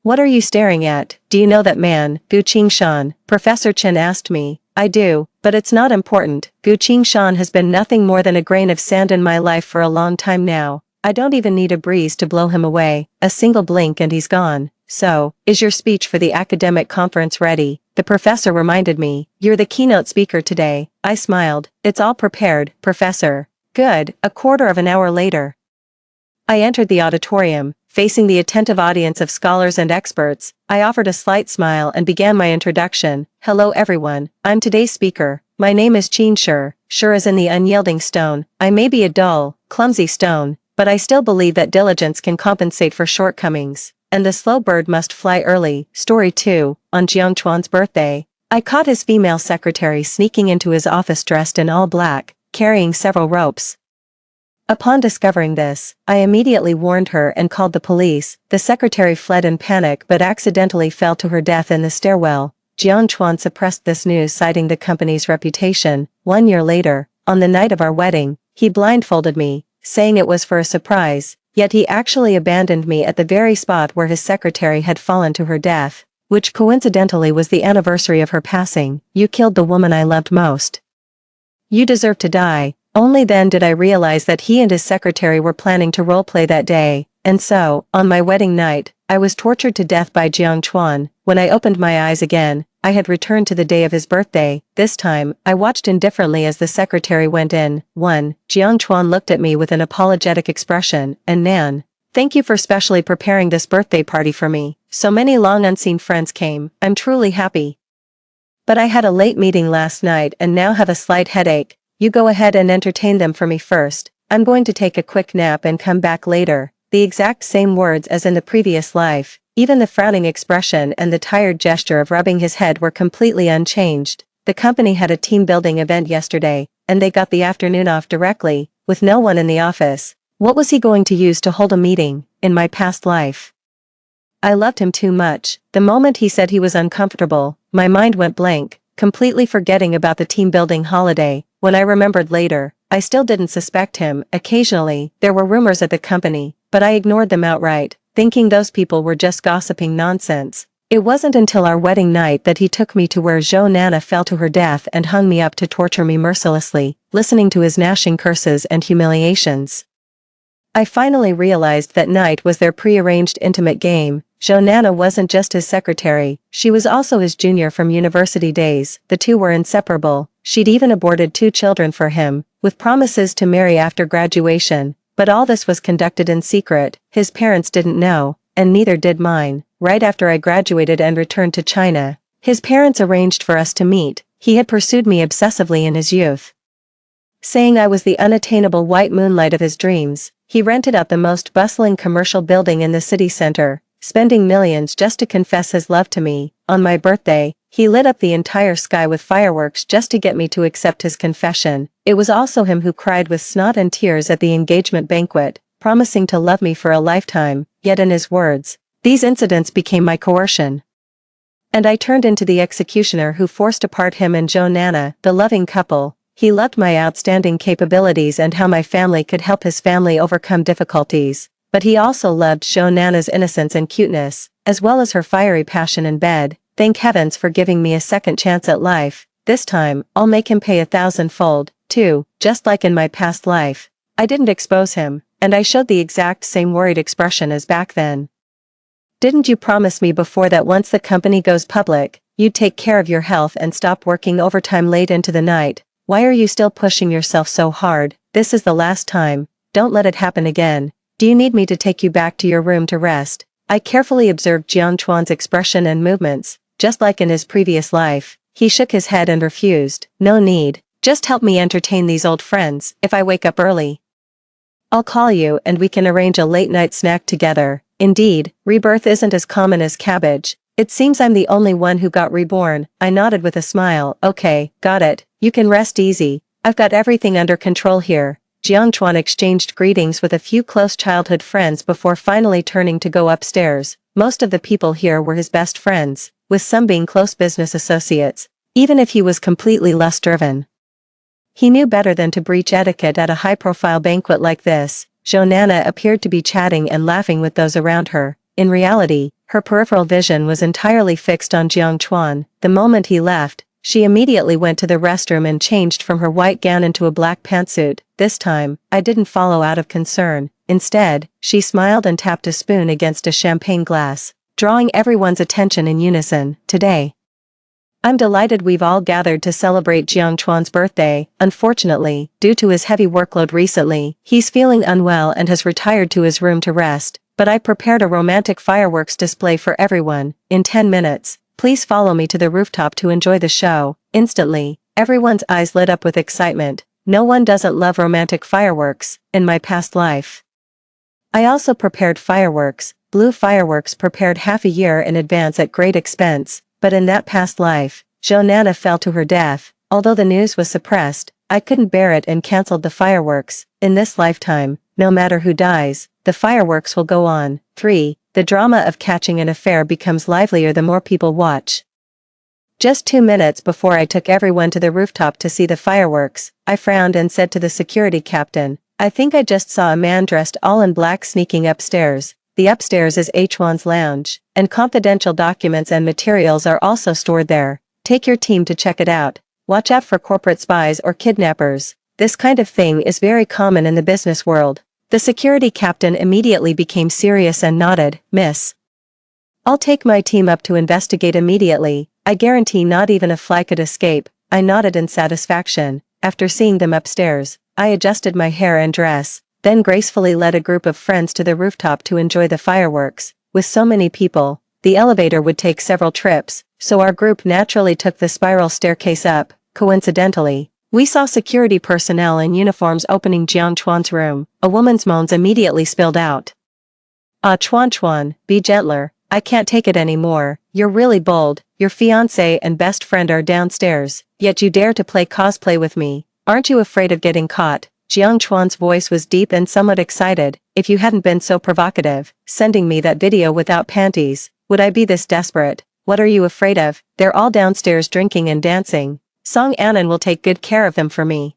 [SPEAKER 1] What are you staring at? Do you know that man, Gu Qingshan? Professor Chen asked me. I do, but it's not important. Gu Qingshan has been nothing more than a grain of sand in my life for a long time now. I don't even need a breeze to blow him away, a single blink and he's gone. So, is your speech for the academic conference ready? The professor reminded me. You're the keynote speaker today. I smiled. It's all prepared, Professor. Good. A quarter of an hour later, I entered the auditorium, facing the attentive audience of scholars and experts. I offered a slight smile and began my introduction. Hello everyone, I'm today's speaker. My name is Qin Shi. Sure as in the unyielding stone. I may be a dull, clumsy stone, but I still believe that diligence can compensate for shortcomings. And the slow bird must fly early. Story 2, on Jiang Chuan's birthday. I caught his female secretary sneaking into his office dressed in all black, carrying several ropes. Upon discovering this, I immediately warned her and called the police. The secretary fled in panic but accidentally fell to her death in the stairwell. Jiang Chuan suppressed this news citing the company's reputation. 1 year later, on the night of our wedding, he blindfolded me, saying it was for a surprise, yet he actually abandoned me at the very spot where his secretary had fallen to her death, which coincidentally was the anniversary of her passing. You killed the woman I loved most. You deserve to die. Only then did I realize that he and his secretary were planning to roleplay that day, and so, on my wedding night, I was tortured to death by Jiang Chuan. When I opened my eyes again, I had returned to the day of his birthday. This time, I watched indifferently as the secretary went in. 1. Jiang Chuan looked at me with an apologetic expression, and Nan, thank you for specially preparing this birthday party for me. So many long unseen friends came. I'm truly happy. But I had a late meeting last night and now have a slight headache. You go ahead and entertain them for me first. I'm going to take a quick nap and come back later. The exact same words as in the previous life. Even the frowning expression and the tired gesture of rubbing his head were completely unchanged. The company had a team-building event yesterday, and they got the afternoon off directly, with no one in the office. What was he going to use to hold a meeting, in my past life? I loved him too much. The moment he said he was uncomfortable, my mind went blank, completely forgetting about the team-building holiday. When I remembered later, I still didn't suspect him. Occasionally, there were rumors at the company, but I ignored them outright, thinking those people were just gossiping nonsense. It wasn't until our wedding night that he took me to where Zhou Nana fell to her death and hung me up to torture me mercilessly, listening to his gnashing curses and humiliations. I finally realized that night was their pre-arranged intimate game. Zhou Nana wasn't just his secretary, she was also his junior from university days. The two were inseparable. She'd even aborted 2 children for him, with promises to marry after graduation. But all this was conducted in secret. His parents didn't know, and neither did mine. Right after I graduated and returned to China, his parents arranged for us to meet. He had pursued me obsessively in his youth, saying I was the unattainable white moonlight of his dreams. He rented out the most bustling commercial building in the city center, spending millions just to confess his love to me. On my birthday, he lit up the entire sky with fireworks just to get me to accept his confession. It was also him who cried with snot and tears at the engagement banquet, promising to love me for a lifetime. Yet in his words, these incidents became my coercion. And I turned into the executioner who forced apart him and Zhou Nana, the loving couple. He loved my outstanding capabilities and how my family could help his family overcome difficulties. But he also loved Zhou Nana's innocence and cuteness, as well as her fiery passion in bed. Thank heavens for giving me a second chance at life. This time, I'll make him pay 1,000-fold, too, just like in my past life. I didn't expose him, and I showed the exact same worried expression as back then. Didn't you promise me before that once the company goes public, you'd take care of your health and stop working overtime late into the night? Why are you still pushing yourself so hard? This is the last time. Don't let it happen again. Do you need me to take you back to your room to rest? I carefully observed Jiang Chuan's expression and movements. Just like in his previous life, he shook his head and refused. No need. Just help me entertain these old friends. If I wake up early, I'll call you and we can arrange a late-night snack together. Indeed, rebirth isn't as common as cabbage. It seems I'm the only one who got reborn. I nodded with a smile. Okay, got it. You can rest easy. I've got everything under control here. Jiang Chuan exchanged greetings with a few close childhood friends before finally turning to go upstairs. Most of the people here were his best friends. with some being close business associates, even if he was completely lust-driven. He knew better than to breach etiquette at a high-profile banquet like this. Joanna appeared to be chatting and laughing with those around her. In reality, her peripheral vision was entirely fixed on Jiang Chuan. The moment he left, she immediately went to the restroom and changed from her white gown into a black pantsuit. This time, I didn't follow out of concern. Instead, she smiled and tapped a spoon against a champagne glass, drawing everyone's attention in unison. Today, I'm delighted we've all gathered to celebrate Jiang Chuan's birthday. Unfortunately, due to his heavy workload recently, he's feeling unwell and has retired to his room to rest, but I prepared a romantic fireworks display for everyone. In 10 minutes, please follow me to the rooftop to enjoy the show. Instantly, everyone's eyes lit up with excitement. No one doesn't love romantic fireworks. In my past life, I also prepared fireworks, blue fireworks prepared half a year in advance at great expense, but in that past life, Joanna fell to her death. Although the news was suppressed, I couldn't bear it and cancelled the fireworks. In this lifetime, no matter who dies, the fireworks will go on. 3. The drama of catching an affair becomes livelier the more people watch. Just 2 minutes before I took everyone to the rooftop to see the fireworks, I frowned and said to the security captain, I think I just saw a man dressed all in black sneaking upstairs. The upstairs is H1's lounge, and confidential documents and materials are also stored there. Take your team to check it out. Watch out for corporate spies or kidnappers. This kind of thing is very common in the business world. The security captain immediately became serious and nodded. Miss, I'll take my team up to investigate immediately. I guarantee not even a fly could escape. I nodded in satisfaction. After seeing them upstairs, I adjusted my hair and dress, then gracefully led a group of friends to the rooftop to enjoy the fireworks. With so many people, the elevator would take several trips, so our group naturally took the spiral staircase up. Coincidentally, we saw security personnel in uniforms opening Jiang Chuan's room. A woman's moans immediately spilled out. Ah, Chuan, be gentler. I can't take it anymore. You're really bold. Your fiancé and best friend are downstairs, yet you dare to play cosplay with me. Aren't you afraid of getting caught? Jiang Chuan's voice was deep and somewhat excited. If you hadn't been so provocative, sending me that video without panties, would I be this desperate? What are you afraid of? They're all downstairs drinking and dancing. Song Annan will take good care of them for me.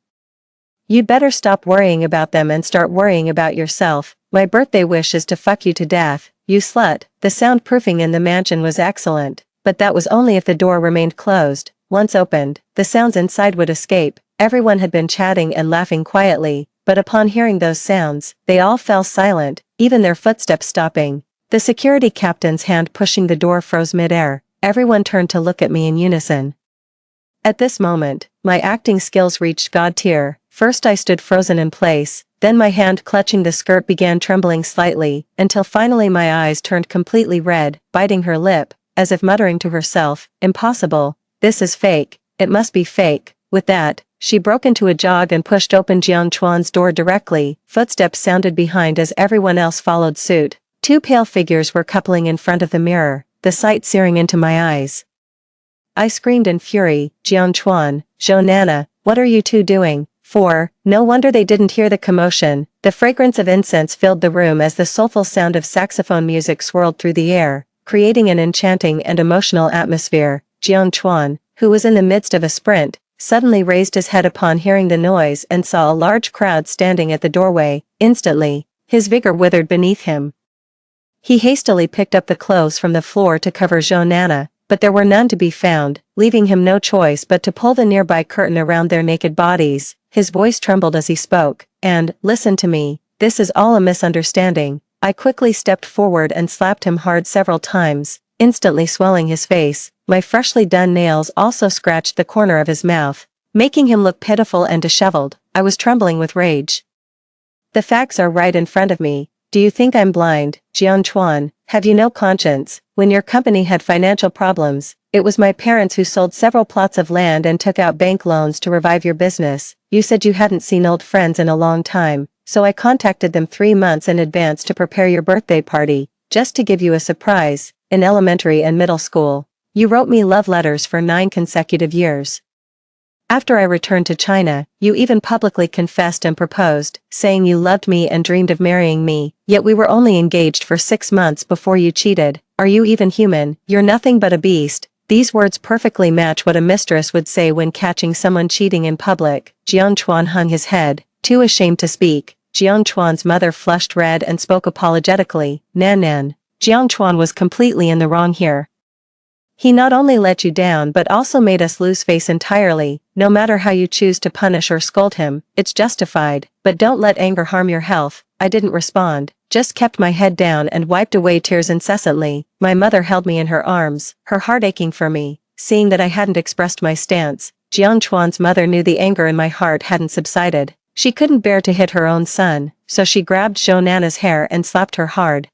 [SPEAKER 1] You'd better stop worrying about them and start worrying about yourself. My birthday wish is to fuck you to death, you slut. The soundproofing in the mansion was excellent, but that was only if the door remained closed. Once opened, the sounds inside would escape. Everyone had been chatting and laughing quietly, but upon hearing those sounds, they all fell silent, even their footsteps stopping. The security captain's hand pushing the door froze mid-air. Everyone turned to look at me in unison. At this moment, my acting skills reached God tier. First I stood frozen in place, then my hand clutching the skirt began trembling slightly, until finally my eyes turned completely red, biting her lip, as if muttering to herself, impossible, this is fake, it must be fake. With that, she broke into a jog and pushed open Jiang Chuan's door directly. Footsteps sounded behind as everyone else followed suit. Two pale figures were coupling in front of the mirror, the sight searing into my eyes. I screamed in fury, Jiang Chuan, Joanna, what are you two doing? 4. No wonder they didn't hear the commotion. The fragrance of incense filled the room as the soulful sound of saxophone music swirled through the air, creating an enchanting and emotional atmosphere. Jiang Chuan, who was in the midst of a sprint, suddenly raised his head upon hearing the noise and saw a large crowd standing at the doorway. Instantly, his vigor withered beneath him. He hastily picked up the clothes from the floor to cover Joanna, but there were none to be found, leaving him no choice but to pull the nearby curtain around their naked bodies. His voice trembled as he spoke, and, listen to me, this is all a misunderstanding. I quickly stepped forward and slapped him hard several times, instantly swelling his face. My freshly done nails also scratched the corner of his mouth, making him look pitiful and disheveled. I was trembling with rage. The facts are right in front of me. Do you think I'm blind, Jiang Chuan? Have you no conscience? When your company had financial problems, it was my parents who sold several plots of land and took out bank loans to revive your business. You said you hadn't seen old friends in a long time, so I contacted them 3 months in advance to prepare your birthday party, just to give you a surprise. In elementary and middle school, you wrote me love letters for 9 consecutive years. After I returned to China, you even publicly confessed and proposed, saying you loved me and dreamed of marrying me, yet we were only engaged for 6 months before you cheated. Are you even human? You're nothing but a beast. These words perfectly match what a mistress would say when catching someone cheating in public. Jiang Chuan hung his head, too ashamed to speak. Jiang Chuan's mother flushed red and spoke apologetically. Nan. Jiang Chuan was completely in the wrong here. He not only let you down but also made us lose face entirely. No matter how you choose to punish or scold him, it's justified, but don't let anger harm your health. I didn't respond, just kept my head down and wiped away tears incessantly. My mother held me in her arms, her heart aching for me, seeing that I hadn't expressed my stance. Jiang Chuan's mother knew the anger in my heart hadn't subsided. She couldn't bear to hit her own son, so she grabbed Zhou Nana's hair and slapped her hard,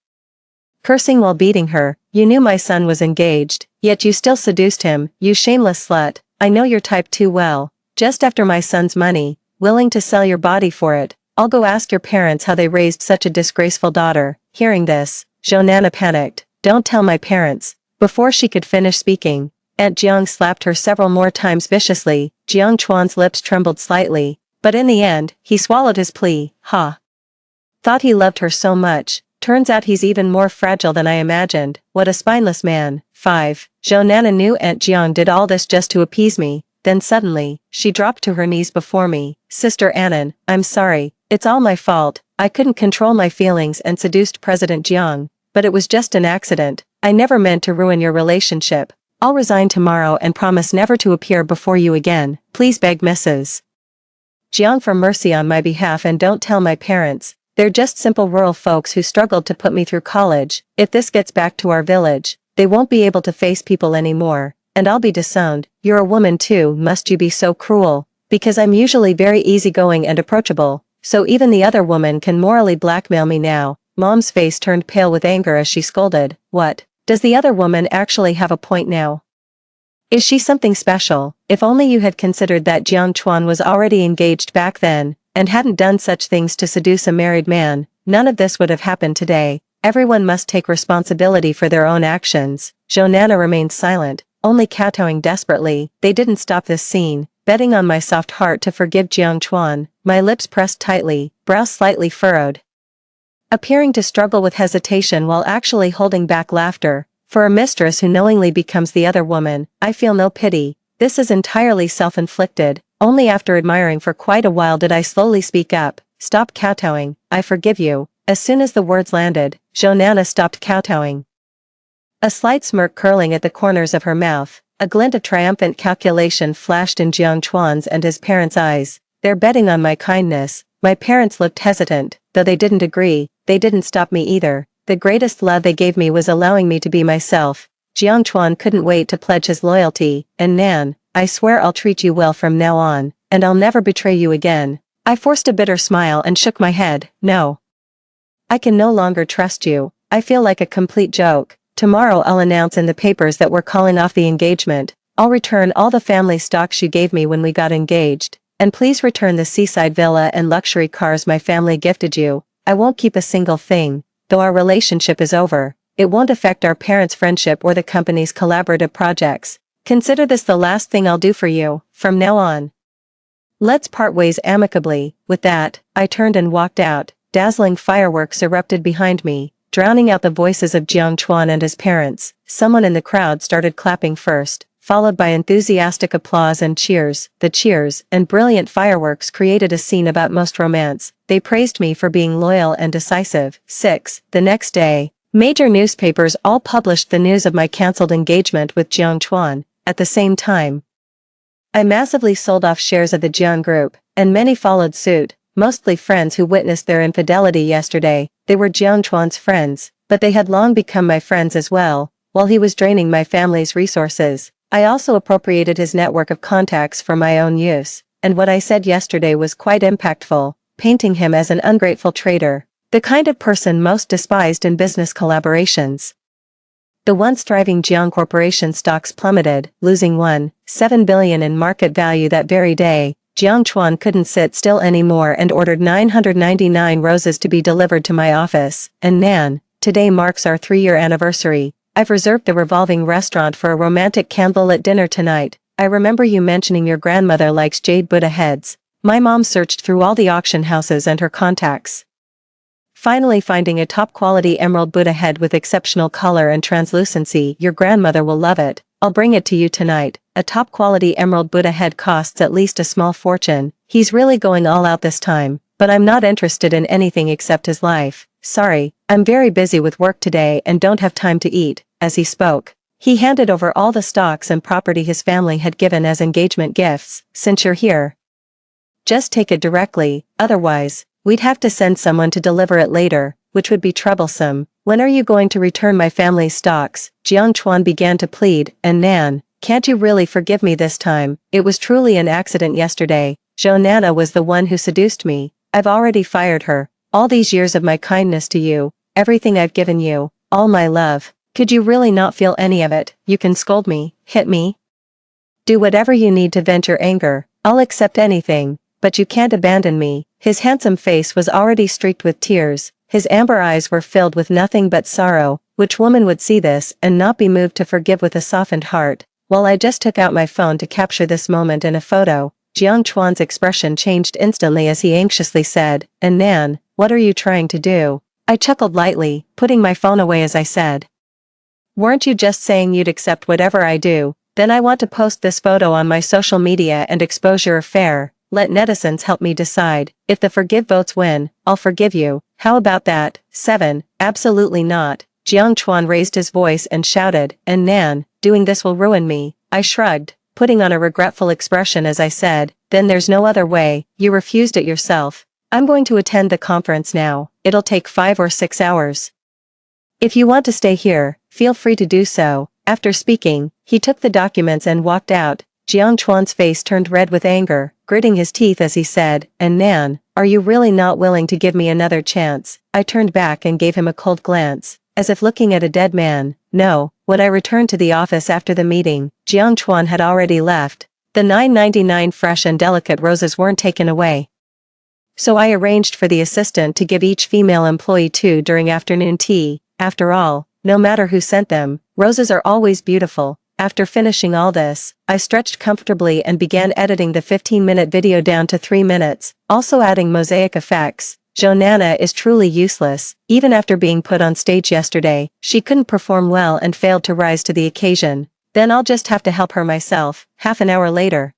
[SPEAKER 1] cursing while beating her. You knew my son was engaged, yet you still seduced him, you shameless slut. I know your type too well. Just after my son's money, willing to sell your body for it. I'll go ask your parents how they raised such a disgraceful daughter. Hearing this, Zhou Nana panicked. Don't tell my parents. Before she could finish speaking, Aunt Jiang slapped her several more times viciously. Jiang Chuan's lips trembled slightly, but in the end, he swallowed his plea. Thought he loved her so much. Turns out he's even more fragile than I imagined. What a spineless man. 5. Zhou Nana knew Aunt Jiang did all this just to appease me. Then suddenly, she dropped to her knees before me. Sister Annan, I'm sorry. It's all my fault. I couldn't control my feelings and seduced President Jiang. But it was just an accident. I never meant to ruin your relationship. I'll resign tomorrow and promise never to appear before you again. Please beg Mrs. Jiang for mercy on my behalf and don't tell my parents. They're just simple rural folks who struggled to put me through college. If this gets back to our village, they won't be able to face people anymore, and I'll be disowned. You're a woman too, must you be so cruel? Because I'm usually very easygoing and approachable, so even the other woman can morally blackmail me now. Mom's face turned pale with anger as she scolded. What? Does the other woman actually have a point now? Is she something special? If only you had considered that Jiang Chuan was already engaged back then, and hadn't done such things to seduce a married man, none of this would have happened today. Everyone must take responsibility for their own actions. Zhou Nana remained silent, only kowtowing desperately. They didn't stop this scene, betting on my soft heart to forgive Jiang Chuan. My lips pressed tightly, brow slightly furrowed, appearing to struggle with hesitation while actually holding back laughter. For a mistress who knowingly becomes the other woman, I feel no pity. This is entirely self-inflicted. Only after admiring for quite a while did I slowly speak up. Stop kowtowing, I forgive you. As soon as the words landed, Zhou Nana stopped kowtowing, a slight smirk curling at the corners of her mouth. A glint of triumphant calculation flashed in Jiang Chuan's and his parents' eyes. They're betting on my kindness. My parents looked hesitant, though they didn't agree. They didn't stop me either. The greatest love they gave me was allowing me to be myself. Jiang Chuan couldn't wait to pledge his loyalty. And Nan, I swear I'll treat you well from now on, and I'll never betray you again. I forced a bitter smile and shook my head. No. I can no longer trust you. I feel like a complete joke. Tomorrow I'll announce in the papers that we're calling off the engagement. I'll return all the family stocks you gave me when we got engaged. And please return the seaside villa and luxury cars my family gifted you. I won't keep a single thing. Though our relationship is over, it won't affect our parents' friendship or the company's collaborative projects. Consider this the last thing I'll do for you, from now on. Let's part ways amicably. With that, I turned and walked out. Dazzling fireworks erupted behind me, drowning out the voices of Jiang Chuan and his parents. Someone in the crowd started clapping first, followed by enthusiastic applause and cheers. The cheers and brilliant fireworks created a scene of utmost romance. They praised me for being loyal and decisive. 6. The next day, major newspapers all published the news of my cancelled engagement with Jiang Chuan. At the same time, I massively sold off shares of the Jiang Group, and many followed suit, mostly friends who witnessed their infidelity yesterday. They were Jiang Chuan's friends, but they had long become my friends as well. While he was draining my family's resources, I also appropriated his network of contacts for my own use, and what I said yesterday was quite impactful, painting him as an ungrateful traitor, the kind of person most despised in business collaborations. The once thriving Jiang Corporation stocks plummeted, losing $1.7 billion in market value that very day. Jiang Chuan couldn't sit still anymore and ordered 999 roses to be delivered to my office. And Nan, today marks our 3-year anniversary. I've reserved the revolving restaurant for a romantic candlelit dinner tonight. I remember you mentioning your grandmother likes jade Buddha heads. My mom searched through all the auction houses and her contacts, finally finding a top-quality emerald Buddha head with exceptional color and translucency. Your grandmother will love it. I'll bring it to you tonight. A top-quality emerald Buddha head costs at least a small fortune. He's really going all out this time, but I'm not interested in anything except his life. Sorry, I'm very busy with work today and don't have time to eat. As he spoke, he handed over all the stocks and property his family had given as engagement gifts. Since you're here, just take it directly, otherwise, we'd have to send someone to deliver it later, which would be troublesome. When are you going to return my family's stocks? Jiang Chuan began to plead, and Nan, can't you really forgive me this time? It was truly an accident yesterday. Zhou Nana was the one who seduced me. I've already fired her. All these years of my kindness to you, everything I've given you, all my love. Could you really not feel any of it? You can scold me, hit me, do whatever you need to vent your anger. I'll accept anything, but you can't abandon me. His handsome face was already streaked with tears. His amber eyes were filled with nothing but sorrow. Which woman would see this and not be moved to forgive with a softened heart? Well, I just took out my phone to capture this moment in a photo. Jiang Chuan's expression changed instantly as he anxiously said, and Nan, what are you trying to do? I chuckled lightly, putting my phone away as I said, weren't you just saying you'd accept whatever I do? Then I want to post this photo on my social media and expose your affair. Let netizens help me decide. If the forgive votes win, I'll forgive you. How about that? 7. Absolutely not. Jiang Chuan raised his voice and shouted, and Nan, doing this will ruin me. I shrugged, putting on a regretful expression as I said, then there's no other way. You refused it yourself. I'm going to attend the conference now. It'll take 5 or 6 hours. If you want to stay here, feel free to do so. After speaking, he took the documents and walked out. Jiang Chuan's face turned red with anger, gritting his teeth as he said, and Nan, are you really not willing to give me another chance? I turned back and gave him a cold glance, as if looking at a dead man. No. When I returned to the office after the meeting, Jiang Chuan had already left. The $9.99 fresh and delicate roses weren't taken away, so I arranged for the assistant to give each female employee 2 during afternoon tea. After all, no matter who sent them, roses are always beautiful. After finishing all this, I stretched comfortably and began editing the 15-minute video down to 3 minutes, also adding mosaic effects. Zhou Nana is truly useless. Even after being put on stage yesterday, she couldn't perform well and failed to rise to the occasion. Then I'll just have to help her myself. Half an hour later,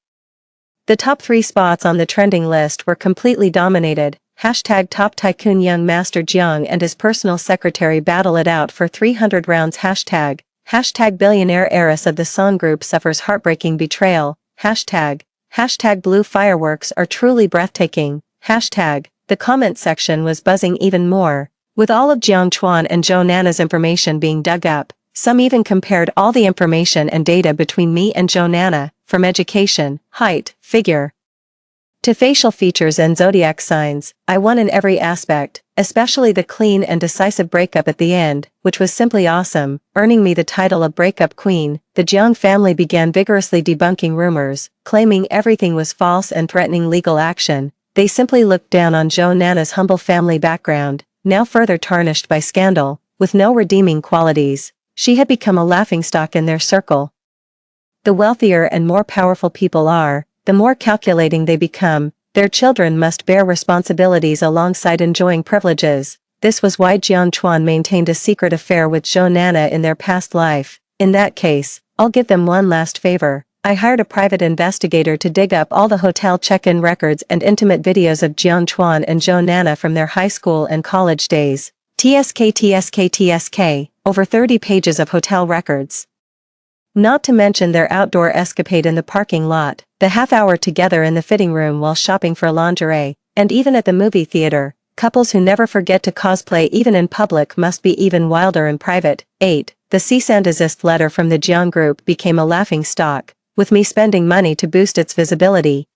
[SPEAKER 1] the top 3 spots on the trending list were completely dominated. Hashtag Top Tycoon Young Master Jiang and his personal secretary battle it out for 300 rounds. Hashtag Billionaire Heiress of the Song Group suffers heartbreaking betrayal. Hashtag Blue fireworks are truly breathtaking. Hashtag The comment section was buzzing even more, with all of Jiang Chuan and Zhou Nana's information being dug up. Some even compared all the information and data between me and Zhou Nana, from education, height, figure, to facial features and zodiac signs. I won in every aspect, especially the clean and decisive breakup at the end, which was simply awesome, earning me the title of Breakup Queen. The Jiang family began vigorously debunking rumors, claiming everything was false and threatening legal action. They simply looked down on Zhou Nana's humble family background, now further tarnished by scandal, with no redeeming qualities. She had become a laughingstock in their circle. The wealthier and more powerful people are, the more calculating they become. Their children must bear responsibilities alongside enjoying privileges. This was why Jiang Chuan maintained a secret affair with Zhou Nana in their past life. In that case, I'll give them one last favor. I hired a private investigator to dig up all the hotel check-in records and intimate videos of Jiang Chuan and Zhou Nana from their high school and college days. TSK, over 30 pages of hotel records. Not to mention their outdoor escapade in the parking lot, the half hour together in the fitting room while shopping for lingerie, and even at the movie theater. Couples who never forget to cosplay even in public must be even wilder in private. 8. The cease and desist letter from the Jiang group became a laughing stock, with me spending money to boost its visibility.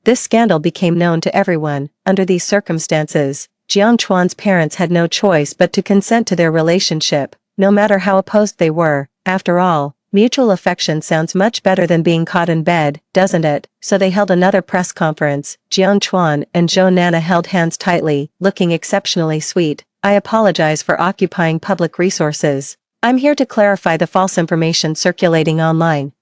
[SPEAKER 1] This scandal became known to everyone. Under these circumstances, Jiang Chuan's parents had no choice but to consent to their relationship, no matter how opposed they were. After all, mutual affection sounds much better than being caught in bed, doesn't it? So they held another press conference. Jiang Chuan and Zhou Nana held hands tightly, looking exceptionally sweet. I apologize for occupying public resources. I'm here to clarify the false information circulating online.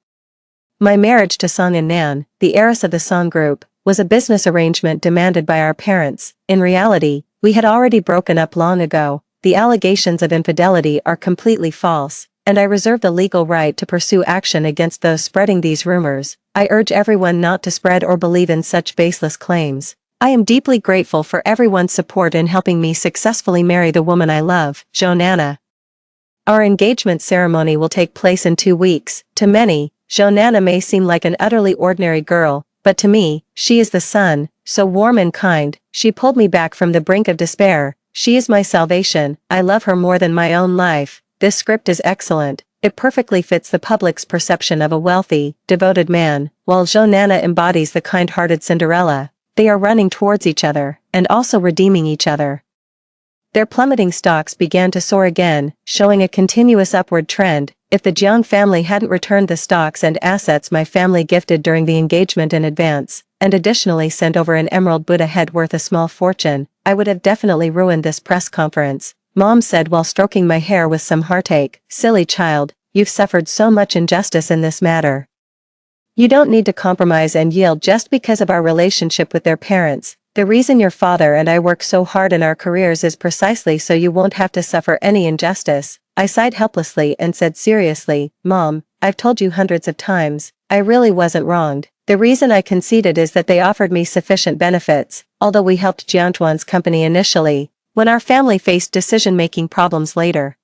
[SPEAKER 1] My marriage to Song and Nan, the heiress of the Song Group, was a business arrangement demanded by our parents. In reality, we had already broken up long ago. The allegations of infidelity are completely false, and I reserve the legal right to pursue action against those spreading these rumors. I urge everyone not to spread or believe in such baseless claims. I am deeply grateful for everyone's support in helping me successfully marry the woman I love, Jonana. Our engagement ceremony will take place in 2 weeks. To many, Jonana may seem like an utterly ordinary girl, but to me, she is the sun, so warm and kind. She pulled me back from the brink of despair. She is my salvation. I love her more than my own life. This script is excellent. It perfectly fits the public's perception of a wealthy, devoted man, while Jonana embodies the kind-hearted Cinderella. They are running towards each other, and also redeeming each other. Their plummeting stocks began to soar again, showing a continuous upward trend. If the Jiang family hadn't returned the stocks and assets my family gifted during the engagement in advance, and additionally sent over an emerald Buddha head worth a small fortune, I would have definitely ruined this press conference. Mom said while stroking my hair with some heartache, "Silly child, you've suffered so much injustice in this matter. You don't need to compromise and yield just because of our relationship with their parents. The reason your father and I work so hard in our careers is precisely so you won't have to suffer any injustice." I sighed helplessly and said seriously, "Mom, I've told you hundreds of times, I really wasn't wronged. The reason I conceded is that they offered me sufficient benefits, although we helped Jiangchuan's company initially, when our family faced decision-making problems later.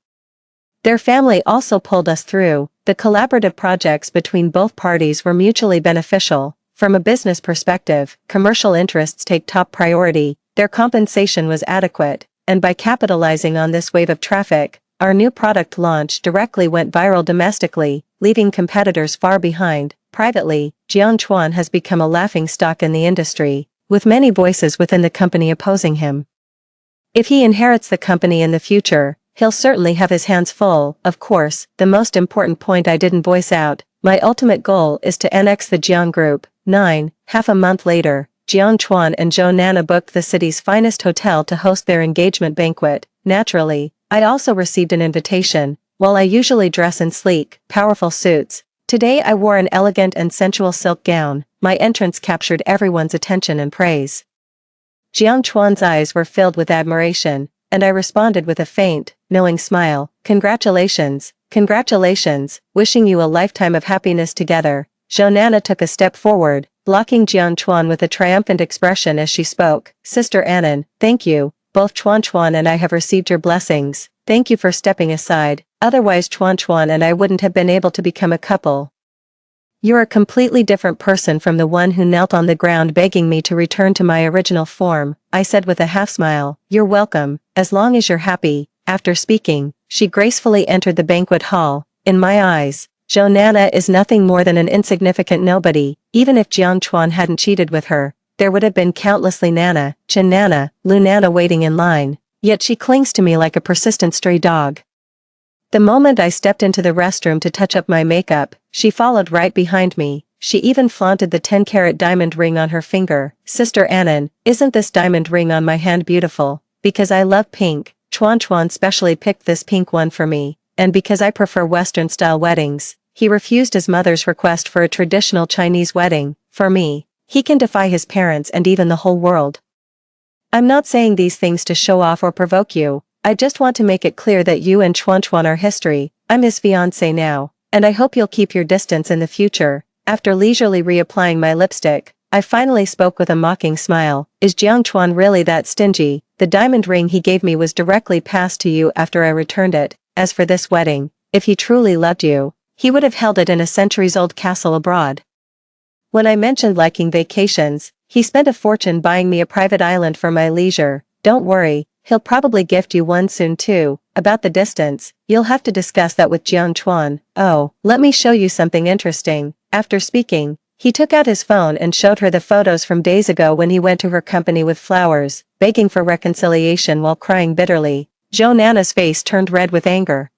[SPEAKER 1] Their family also pulled us through. The collaborative projects between both parties were mutually beneficial. From a business perspective, commercial interests take top priority. Their compensation was adequate, and by capitalizing on this wave of traffic, our new product launch directly went viral domestically, leaving competitors far behind. Privately, Jiangchuan has become a laughingstock in the industry, with many voices within the company opposing him. If he inherits the company in the future, he'll certainly have his hands full. Of course, the most important point I didn't voice out, my ultimate goal is to annex the Jiang Group. 9. Half a month later, Jiangchuan and Jonana booked the city's finest hotel to host their engagement banquet. Naturally, I also received an invitation. While I usually dress in sleek, powerful suits, today I wore an elegant and sensual silk gown. My entrance captured everyone's attention and praise. Jiangchuan's eyes were filled with admiration, and I responded with a faint, knowing smile. "Congratulations, congratulations, wishing you a lifetime of happiness together." Jonana took a step forward, blocking Jiangchuan with a triumphant expression as she spoke. "Sister Annan, thank you. Both Chuan and I have received your blessings. Thank you for stepping aside, otherwise Chuan and I wouldn't have been able to become a couple. You're a completely different person from the one who knelt on the ground begging me to return to my original form," I said with a half-smile. "You're welcome, as long as you're happy." After speaking, she gracefully entered the banquet hall. In my eyes, Jonana is nothing more than an insignificant nobody. Even if Jiangchuan hadn't cheated with her, there would have been countless Nana, Chin Nana, Lu Nana waiting in line. Yet she clings to me like a persistent stray dog. The moment I stepped into the restroom to touch up my makeup, she followed right behind me. She even flaunted the 10-carat diamond ring on her finger. "Sister Annan, isn't this diamond ring on my hand beautiful? Because I love pink. Chuan specially picked this pink one for me, and because I prefer Western-style weddings." He refused his mother's request for a traditional Chinese wedding. For me, he can defy his parents and even the whole world. I'm not saying these things to show off or provoke you. I just want to make it clear that you and Chuan are history. I'm his fiancé now, and I hope you'll keep your distance in the future. After leisurely reapplying my lipstick, I finally spoke with a mocking smile. "Is Jiangchuan really that stingy? The diamond ring he gave me was directly passed to you after I returned it. As for this wedding, if he truly loved you, he would have held it in a centuries-old castle abroad." When I mentioned liking vacations, he spent a fortune buying me a private island for my leisure. "Don't worry, he'll probably gift you one soon too." About the distance, you'll have to discuss that with Jiangchuan. "Oh, let me show you something interesting." After speaking, he took out his phone and showed her the photos from days ago when he went to her company with flowers, begging for reconciliation while crying bitterly. Jonana's face turned red with anger.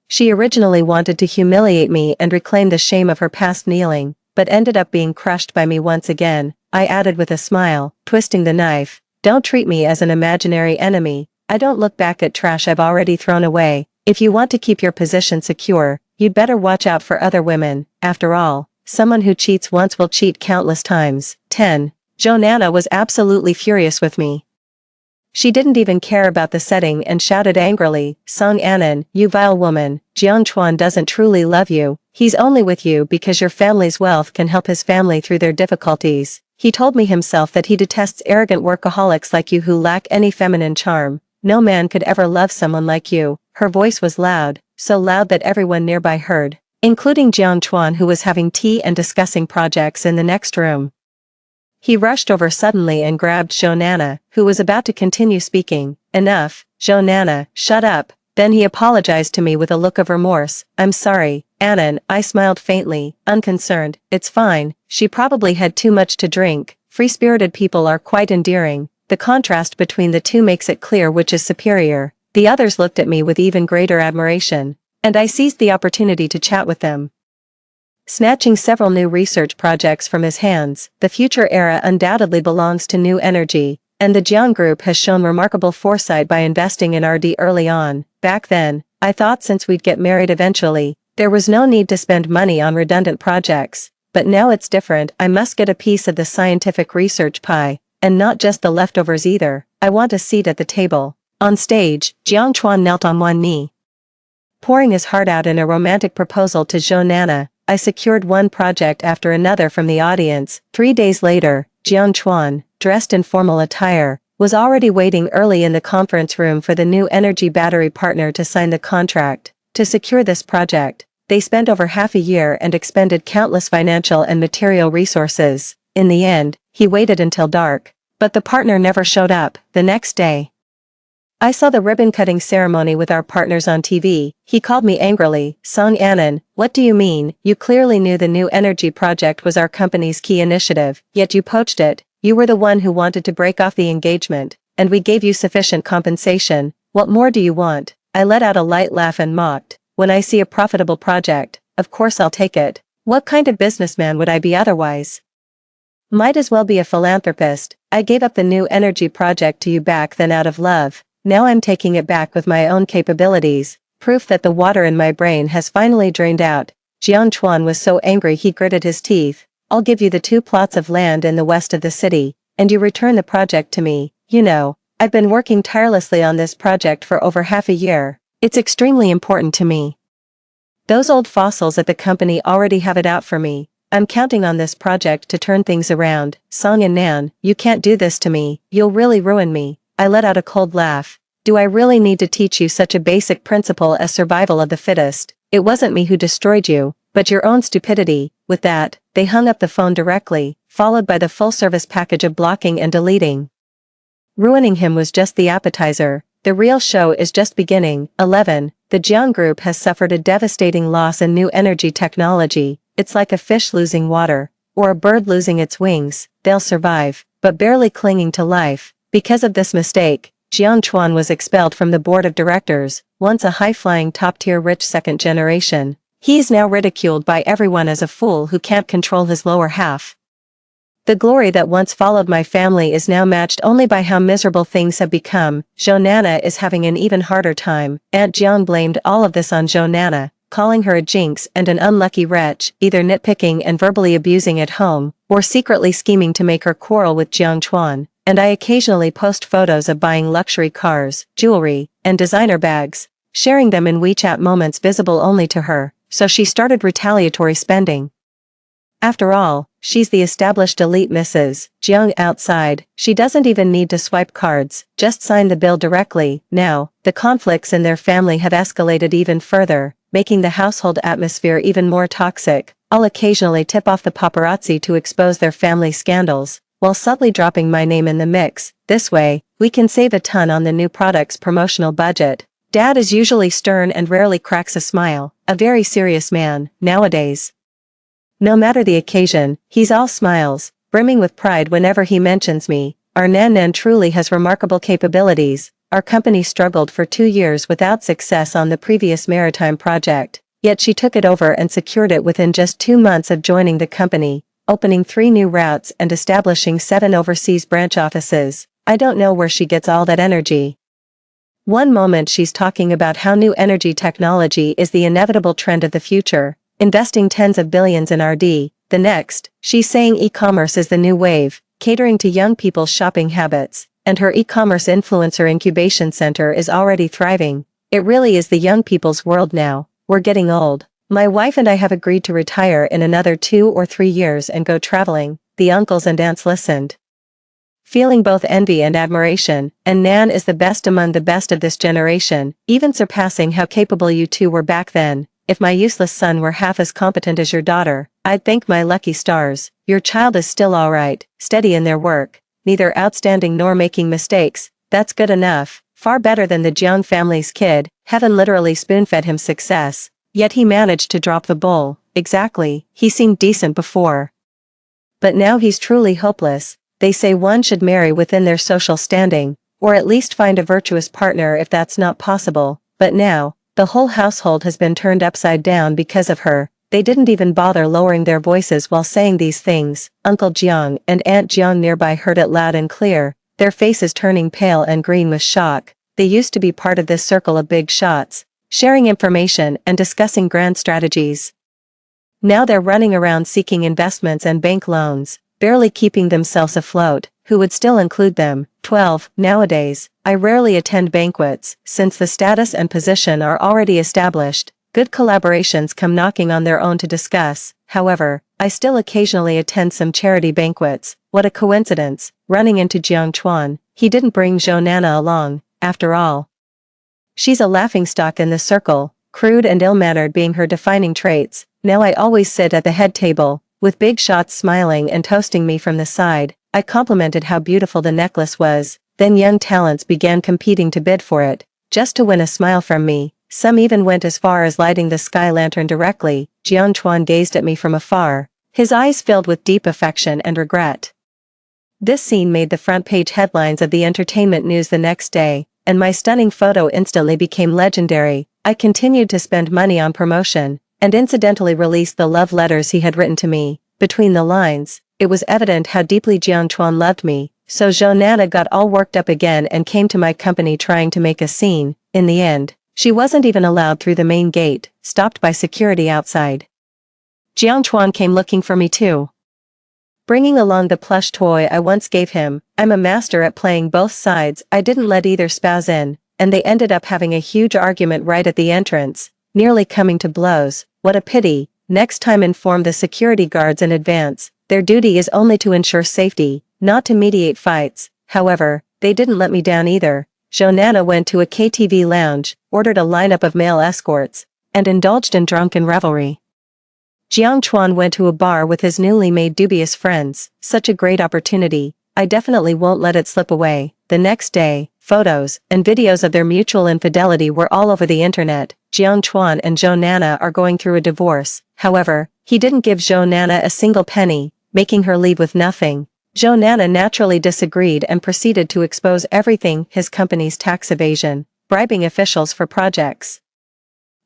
[SPEAKER 1] She originally wanted to humiliate me and reclaim the shame of her past kneeling, but ended up being crushed by me once again. I added with a smile, twisting the knife, "Don't treat me as an imaginary enemy. I don't look back at trash I've already thrown away. If you want to keep your position secure, you'd better watch out for other women. After all, someone who cheats once will cheat countless times. 10. Jonana was absolutely furious with me. She didn't even care about the setting and shouted angrily, Song Anan, you vile woman, Jiang Chuan doesn't truly love you, he's only with you because your family's wealth can help his family through their difficulties. He told me himself that he detests arrogant workaholics like you who lack any feminine charm. No man could ever love someone like you. Her voice was loud, so loud that everyone nearby heard, including Jiang Chuan who was having tea and discussing projects in the next room. He rushed over suddenly and grabbed Jonana, who was about to continue speaking. Enough, Jonana, shut up. Then he apologized to me with a look of remorse. I'm sorry, Annan, I smiled faintly, unconcerned. It's fine, she probably had too much to drink. Free-spirited people are quite endearing. The contrast between the two makes it clear which is superior. The others looked at me with even greater admiration, and I seized the opportunity to chat with them. Snatching several new research projects from his hands, the future era undoubtedly belongs to new energy, and the Jiang Group has shown remarkable foresight by investing in RD early on. Back then, I thought since we'd get married eventually, there was no need to spend money on redundant projects, but now it's different. I must get a piece of the scientific research pie, and not just the leftovers either. I want a seat at the table. On stage, Jiang Chuan knelt on one knee, pouring his heart out in a romantic proposal to Jonana. I secured one project after another from the audience. 3 days later, Jiang Chuan, dressed in formal attire, was already waiting early in the conference room for the new energy battery partner to sign the contract. To secure this project, they spent over half a year and expended countless financial and material resources. In the end, he waited until dark, but the partner never showed up. The next day, I saw the ribbon-cutting ceremony with our partners on TV. He called me angrily, Song Anan, what do you mean? You clearly knew the new energy project was our company's key initiative, yet you poached it. You were the one who wanted to break off the engagement, and we gave you sufficient compensation. What more do you want? I let out a light laugh and mocked. When I see a profitable project, of course I'll take it. What kind of businessman would I be otherwise? Might as well be a philanthropist. I gave up the new energy project to you back then out of love. Now I'm taking it back with my own capabilities, proof that the water in my brain has finally drained out. Jiang Chuan was so angry he gritted his teeth. I'll give you the 2 plots of land in the west of the city, and you return the project to me. You know, I've been working tirelessly on this project for over half a year. It's extremely important to me. Those old fossils at the company already have it out for me. I'm counting on this project to turn things around. Song and Nan, you can't do this to me. You'll really ruin me. I let out a cold laugh. Do I really need to teach you such a basic principle as survival of the fittest? It wasn't me who destroyed you, but your own stupidity. With that, they hung up the phone directly, followed by the full-service package of blocking and deleting. Ruining him was just the appetizer. The real show is just beginning. 11. The Jiang Group has suffered a devastating loss in new energy technology. It's like a fish losing water, or a bird losing its wings. They'll survive, but barely clinging to life. Because of this mistake, Jiang Chuan was expelled from the board of directors, once a high-flying top-tier rich second generation. He is now ridiculed by everyone as a fool who can't control his lower half. The glory that once followed my family is now matched only by how miserable things have become. Jonana is having an even harder time. Aunt Jiang blamed all of this on Jonana, calling her a jinx and an unlucky wretch, either nitpicking and verbally abusing at home, or secretly scheming to make her quarrel with Jiang Chuan. And I occasionally post photos of buying luxury cars, jewelry, and designer bags, sharing them in WeChat moments visible only to her, so she started retaliatory spending. After all, she's the established elite Mrs. Jiang outside. She doesn't even need to swipe cards, just sign the bill directly. Now, the conflicts in their family have escalated even further, making the household atmosphere even more toxic. I'll occasionally tip off the paparazzi to expose their family scandals, while subtly dropping my name in the mix. This way, we can save a ton on the new product's promotional budget. Dad is usually stern and rarely cracks a smile, a very serious man, nowadays. No matter the occasion, he's all smiles, brimming with pride whenever he mentions me. Our Nan truly has remarkable capabilities. Our company struggled for 2 years without success on the previous maritime project, yet she took it over and secured it within just 2 months of joining the company, opening 3 new routes and establishing 7 overseas branch offices. I don't know where she gets all that energy. One moment she's talking about how new energy technology is the inevitable trend of the future, investing tens of billions in RD, The next, she's saying e-commerce is the new wave, catering to young people's shopping habits, and her e-commerce influencer incubation center is already thriving. It really is the young people's world now. We're getting old. My wife and I have agreed to retire in another 2 or 3 years and go traveling. The uncles and aunts listened, feeling both envy and admiration, and Nan is the best among the best of this generation, even surpassing how capable you two were back then. If my useless son were half as competent as your daughter, I'd thank my lucky stars. Your child is still alright, steady in their work, neither outstanding nor making mistakes. That's good enough, far better than the Jiang family's kid. Heaven literally spoon-fed him success, yet he managed to drop the bowl. Exactly, he seemed decent before, but now he's truly hopeless. They say one should marry within their social standing, or at least find a virtuous partner if that's not possible, but now, the whole household has been turned upside down because of her. They didn't even bother lowering their voices while saying these things. Uncle Jiang and Aunt Jiang nearby heard it loud and clear, their faces turning pale and green with shock. They used to be part of this circle of big shots, sharing information and discussing grand strategies. Now they're running around seeking investments and bank loans, barely keeping themselves afloat. Who would still include them? 12. Nowadays, I rarely attend banquets, since the status and position are already established. Good collaborations come knocking on their own to discuss. However, I still occasionally attend some charity banquets. What a coincidence, running into Jiang Chuan. He didn't bring Zhou Nana along, after all. She's a laughingstock in the circle, crude and ill-mannered being her defining traits. Now I always sit at the head table, with big shots smiling and toasting me from the side. I complimented how beautiful the necklace was, then young talents began competing to bid for it, just to win a smile from me. Some even went as far as lighting the sky lantern directly. Jiang Chuan gazed at me from afar, his eyes filled with deep affection and regret. This scene made the front page headlines of the entertainment news the next day, and my stunning photo instantly became legendary. I continued to spend money on promotion, and incidentally released the love letters he had written to me. Between the lines, it was evident how deeply Jiang Chuan loved me, so Zhou Nana got all worked up again and came to my company trying to make a scene. In the end, she wasn't even allowed through the main gate, stopped by security outside. Jiang Chuan came looking for me too, bringing along the plush toy I once gave him. I'm a master at playing both sides. I didn't let either spouse in, and they ended up having a huge argument right at the entrance, nearly coming to blows. What a pity. Next time inform the security guards in advance. Their duty is only to ensure safety, not to mediate fights. However, they didn't let me down either. Zhou Nana went to a KTV lounge, ordered a lineup of male escorts, and indulged in drunken revelry. Jiang Chuan went to a bar with his newly made dubious friends. Such a great opportunity. I definitely won't let it slip away. The next day, photos and videos of their mutual infidelity were all over the internet. Jiang Chuan and Zhou Nana are going through a divorce. However, he didn't give Zhou Nana a single penny, making her leave with nothing. Zhou Nana naturally disagreed and proceeded to expose everything: his company's tax evasion, bribing officials for projects,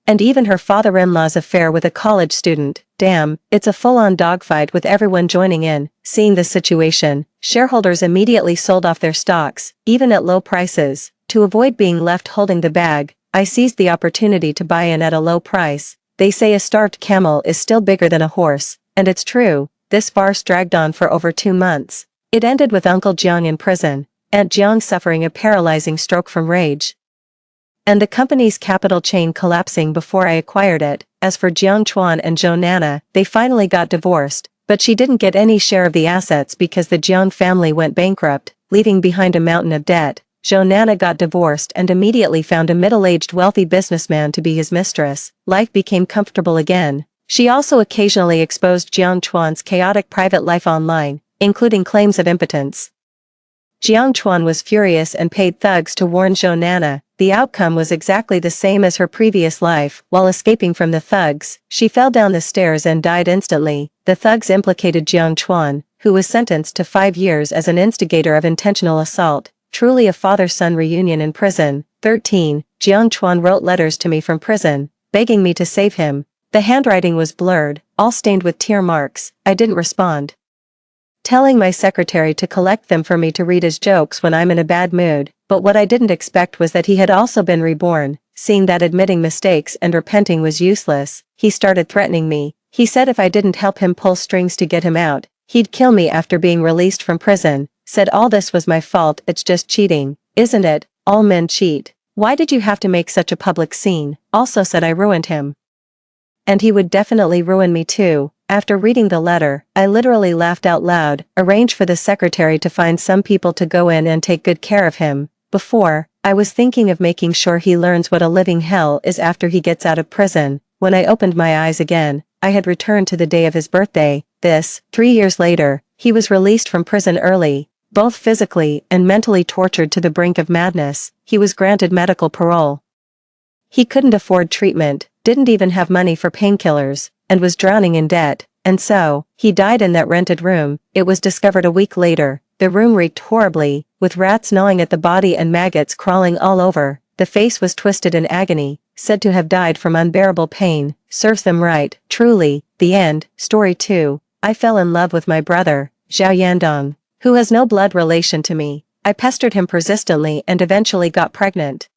[SPEAKER 1] and even her father-in-law's affair with a college student. Damn, it's a full-on dogfight with everyone joining in. Seeing the situation, shareholders immediately sold off their stocks, even at low prices. To avoid being left holding the bag, I seized the opportunity to buy in at a low price. They say a starved camel is still bigger than a horse, and it's true. This farce dragged on for over 2 months. It ended with Uncle Jiang in prison, Aunt Jiang suffering a paralyzing stroke from rage, and the company's capital chain collapsing before I acquired it. As for Jiang Chuan and Zhou Nana, they finally got divorced, but she didn't get any share of the assets because the Jiang family went bankrupt, leaving behind a mountain of debt. Zhou Nana got divorced and immediately found a middle-aged wealthy businessman to be his mistress. Life became comfortable again. She also occasionally exposed Jiang Chuan's chaotic private life online, including claims of impotence. Jiang Chuan was furious and paid thugs to warn Zhou Nana. The outcome was exactly the same as her previous life. While escaping from the thugs, she fell down the stairs and died instantly. The thugs implicated Jiang Chuan, who was sentenced to 5 years as an instigator of intentional assault. Truly a father-son reunion in prison. 13. Jiang Chuan wrote letters to me from prison, begging me to save him. The handwriting was blurred, all stained with tear marks. I didn't respond, telling my secretary to collect them for me to read as jokes when I'm in a bad mood. But what I didn't expect was that he had also been reborn. Seeing that admitting mistakes and repenting was useless, he started threatening me. He said if I didn't help him pull strings to get him out, he'd kill me after being released from prison. Said all this was my fault, it's just cheating, isn't it? All men cheat. Why did you have to make such a public scene? Also said I ruined him. And he would definitely ruin me too. After reading the letter, I literally laughed out loud, arranged for the secretary to find some people to go in and take good care of him. Before, I was thinking of making sure he learns what a living hell is after he gets out of prison. When I opened my eyes again, I had returned to the day of his birthday. 3 years later, he was released from prison early, both physically and mentally tortured to the brink of madness. He was granted medical parole. He couldn't afford treatment, didn't even have money for painkillers, and was drowning in debt, and so, he died in that rented room. It was discovered a week later. The room reeked horribly, with rats gnawing at the body and maggots crawling all over. The face was twisted in agony, said to have died from unbearable pain. Serves them right, truly. The end. Story 2. I fell in love with my brother, Zhao Yandong, who has no blood relation to me. I pestered him persistently and eventually got pregnant.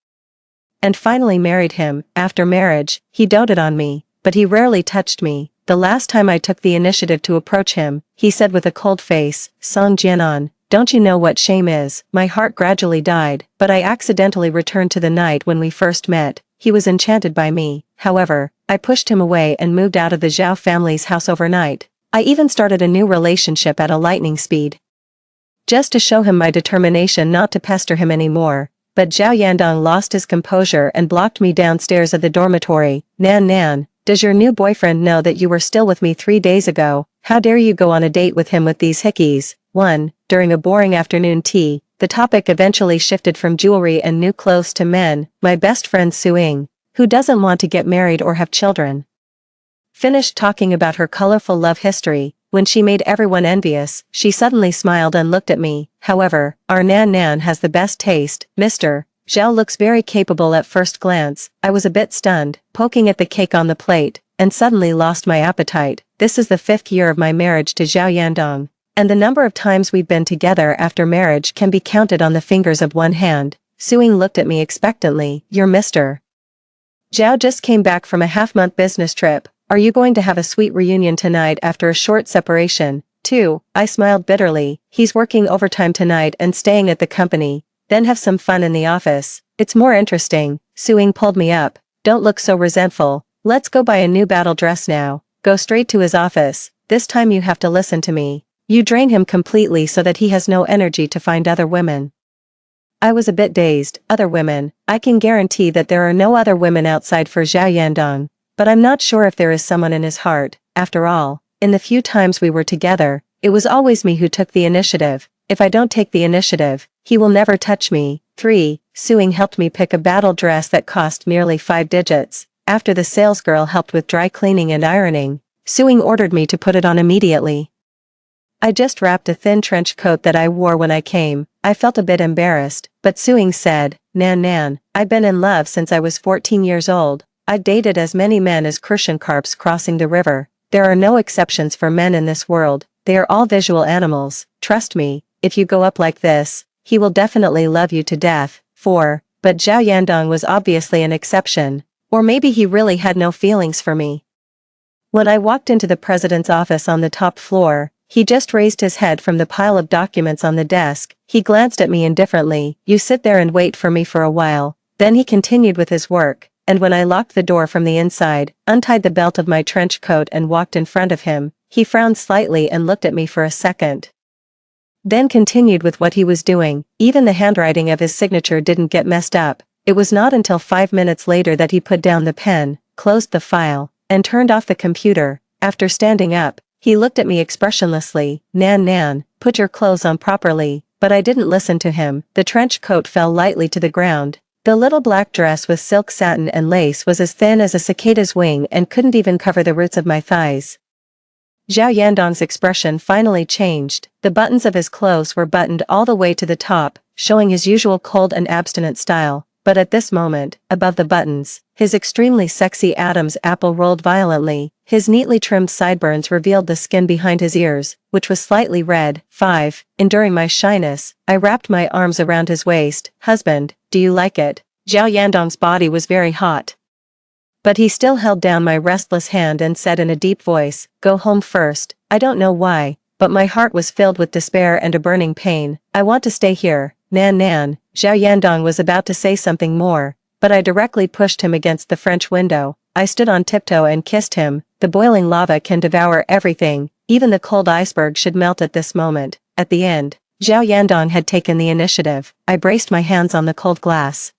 [SPEAKER 1] And finally married him. After marriage, he doted on me, but he rarely touched me. The last time I took the initiative to approach him, he said with a cold face, "Song Jianan, don't you know what shame is?" My heart gradually died, but I accidentally returned to the night when we first met. He was enchanted by me. However, I pushed him away and moved out of the Zhao family's house overnight. I even started a new relationship at a lightning speed, just to show him my determination not to pester him anymore. But Zhao Yandong lost his composure and blocked me downstairs at the dormitory. Nan, does your new boyfriend know that you were still with me 3 days ago? How dare you go on a date with him with these hickeys? 1. During a boring afternoon tea, the topic eventually shifted from jewelry and new clothes to men. My best friend Suing, who doesn't want to get married or have children, finished talking about her colorful love history. When she made everyone envious, she suddenly smiled and looked at me. However, our Nan has the best taste. Mr. Zhao looks very capable at first glance. I was a bit stunned, poking at the cake on the plate, and suddenly lost my appetite. This is the 5th year of my marriage to Zhao Yandong, and the number of times we've been together after marriage can be counted on the fingers of one hand. Suing looked at me expectantly. You're Mr. Zhao just came back from a half-month business trip. Are you going to have a sweet reunion tonight after a short separation? 2. I smiled bitterly. He's working overtime tonight and staying at the company. Then have some fun in the office. It's more interesting. Suing pulled me up. Don't look so resentful. Let's go buy a new battle dress now. Go straight to his office. This time you have to listen to me. You drain him completely so that he has no energy to find other women. I was a bit dazed. Other women. I can guarantee that there are no other women outside for Zhao Yandong. But I'm not sure if there is someone in his heart. After all, in the few times we were together, it was always me who took the initiative. If I don't take the initiative, he will never touch me. 3. Suing helped me pick a battle dress that cost nearly 5 digits. After the salesgirl helped with dry cleaning and ironing, Suing ordered me to put it on immediately. I just wrapped a thin trench coat that I wore when I came. I felt a bit embarrassed, but Suing said, Nan, I've been in love since I was 14 years old. I've dated as many men as Crucian carps crossing the river. There are no exceptions for men in this world. They are all visual animals. Trust me, if you go up like this, he will definitely love you to death. 4. But Zhao Yandong was obviously an exception. Or maybe he really had no feelings for me. When I walked into the president's office on the top floor, he just raised his head from the pile of documents on the desk. He glanced at me indifferently. You sit there and wait for me for a while. Then he continued with his work. And when I locked the door from the inside, untied the belt of my trench coat and walked in front of him, he frowned slightly and looked at me for a second. Then continued with what he was doing. Even the handwriting of his signature didn't get messed up. It was not until 5 minutes later that he put down the pen, closed the file, and turned off the computer. After standing up, he looked at me expressionlessly. Nan, put your clothes on properly. But I didn't listen to him. The trench coat fell lightly to the ground. The little black dress with silk satin and lace was as thin as a cicada's wing and couldn't even cover the roots of my thighs. Zhao Yandong's expression finally changed. The buttons of his clothes were buttoned all the way to the top, showing his usual cold and abstinent style. But at this moment, above the buttons, his extremely sexy Adam's apple rolled violently. His neatly trimmed sideburns revealed the skin behind his ears, which was slightly red. 5. Enduring my shyness, I wrapped my arms around his waist. Husband, do you like it? Zhao Yandong's body was very hot. But he still held down my restless hand and said in a deep voice, "Go home first." I don't know why, but my heart was filled with despair and a burning pain. "I want to stay here, Nan Nan." Zhao Yandong was about to say something more, but I directly pushed him against the French window. I stood on tiptoe and kissed him. The boiling lava can devour everything, even the cold iceberg should melt at this moment. At the end, Zhao Yandong had taken the initiative. I braced my hands on the cold glass.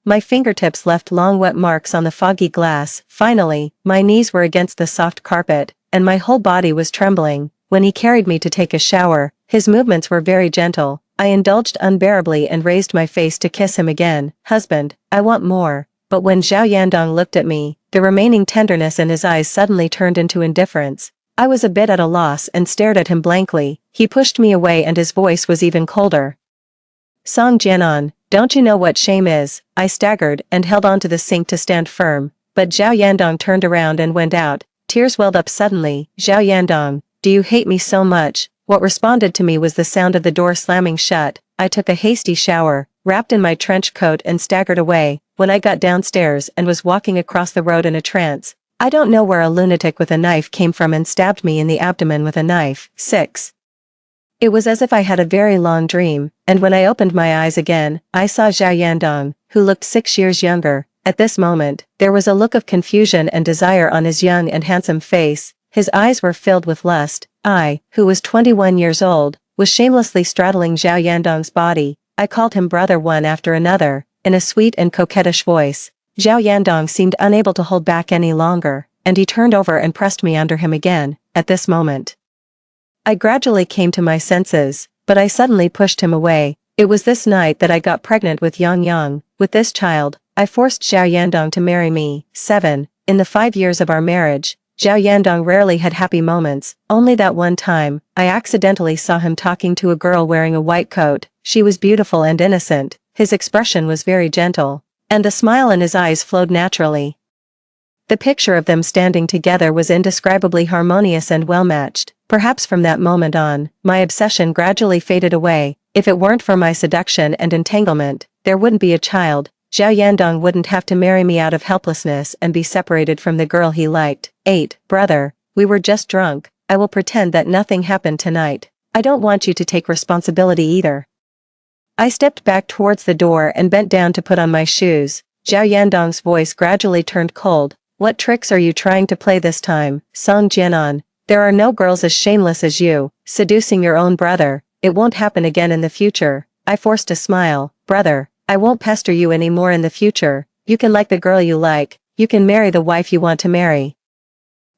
[SPEAKER 1] My fingertips left long wet marks on the foggy glass. Finally, my knees were against the soft carpet, and my whole body was trembling. When he carried me to take a shower, his movements were very gentle. I indulged unbearably and raised my face to kiss him again. "Husband, I want more." But when Zhao Yandong looked at me, the remaining tenderness in his eyes suddenly turned into indifference. I was a bit at a loss and stared at him blankly. He pushed me away and his voice was even colder. "Song Jianan, don't you know what shame is?" I staggered and held on to the sink to stand firm, but Zhao Yandong turned around and went out. Tears welled up suddenly. "Zhao Yandong, do you hate me so much?" What responded to me was the sound of the door slamming shut. I took a hasty shower, wrapped in my trench coat and staggered away. When I got downstairs and was walking across the road in a trance, I don't know where a lunatic with a knife came from and stabbed me in the abdomen with a knife. 6. It was as if I had a very long dream, and when I opened my eyes again, I saw Zhao Yandong, who looked 6 years younger. At this moment, there was a look of confusion and desire on his young and handsome face. His eyes were filled with lust. I, who was 21 years old, was shamelessly straddling Zhao Yandong's body. I called him brother one after another, in a sweet and coquettish voice. Zhao Yandong seemed unable to hold back any longer, and he turned over and pressed me under him again. At this moment, I gradually came to my senses, but I suddenly pushed him away. It was this night that I got pregnant with Yang Yang. With this child, I forced Zhao Yandong to marry me. 7. In the 5 years of our marriage, Zhao Yandong rarely had happy moments. Only that one time, I accidentally saw him talking to a girl wearing a white coat. She was beautiful and innocent. His expression was very gentle, and the smile in his eyes flowed naturally. The picture of them standing together was indescribably harmonious and well-matched. Perhaps from that moment on, my obsession gradually faded away. If it weren't for my seduction and entanglement, there wouldn't be a child. Zhao Yandong wouldn't have to marry me out of helplessness and be separated from the girl he liked. 8. Brother, we were just drunk. I will pretend that nothing happened tonight. I don't want you to take responsibility either. I stepped back towards the door and bent down to put on my shoes. Zhao Yandong's voice gradually turned cold. "What tricks are you trying to play this time, Song Jianan? There are no girls as shameless as you, seducing your own brother. It won't happen again in the future." I forced a smile. "Brother, I won't pester you anymore in the future. You can like the girl you like. You can marry the wife you want to marry.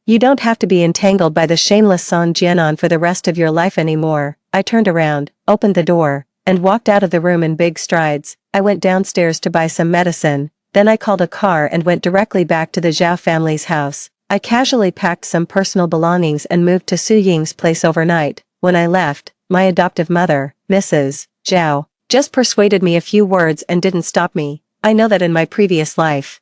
[SPEAKER 1] You don't have to be entangled by the shameless Song Jianan for the rest of your life anymore." I turned around, opened the door, and walked out of the room in big strides. I went downstairs to buy some medicine. Then I called a car and went directly back to the Zhao family's house. I casually packed some personal belongings and moved to Su Ying's place overnight. When I left, my adoptive mother, Mrs. Zhao, just persuaded me a few words and didn't stop me. I know that in my previous life,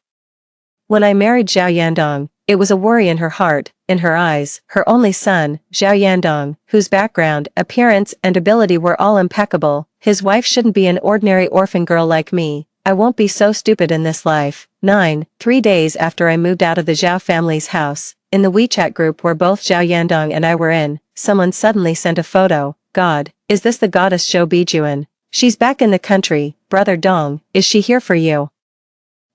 [SPEAKER 1] when I married Zhao Yandong, it was a worry in her heart, in her eyes. Her only son, Zhao Yandong, whose background, appearance, and ability were all impeccable. His wife shouldn't be an ordinary orphan girl like me. I won't be so stupid in this life. 9. 3 days after I moved out of the Zhao family's house, in the WeChat group where both Zhao Yandong and I were in, someone suddenly sent a photo. "God, is this the goddess Zhou Bijuan? She's back in the country. Brother Dong, is she here for you?"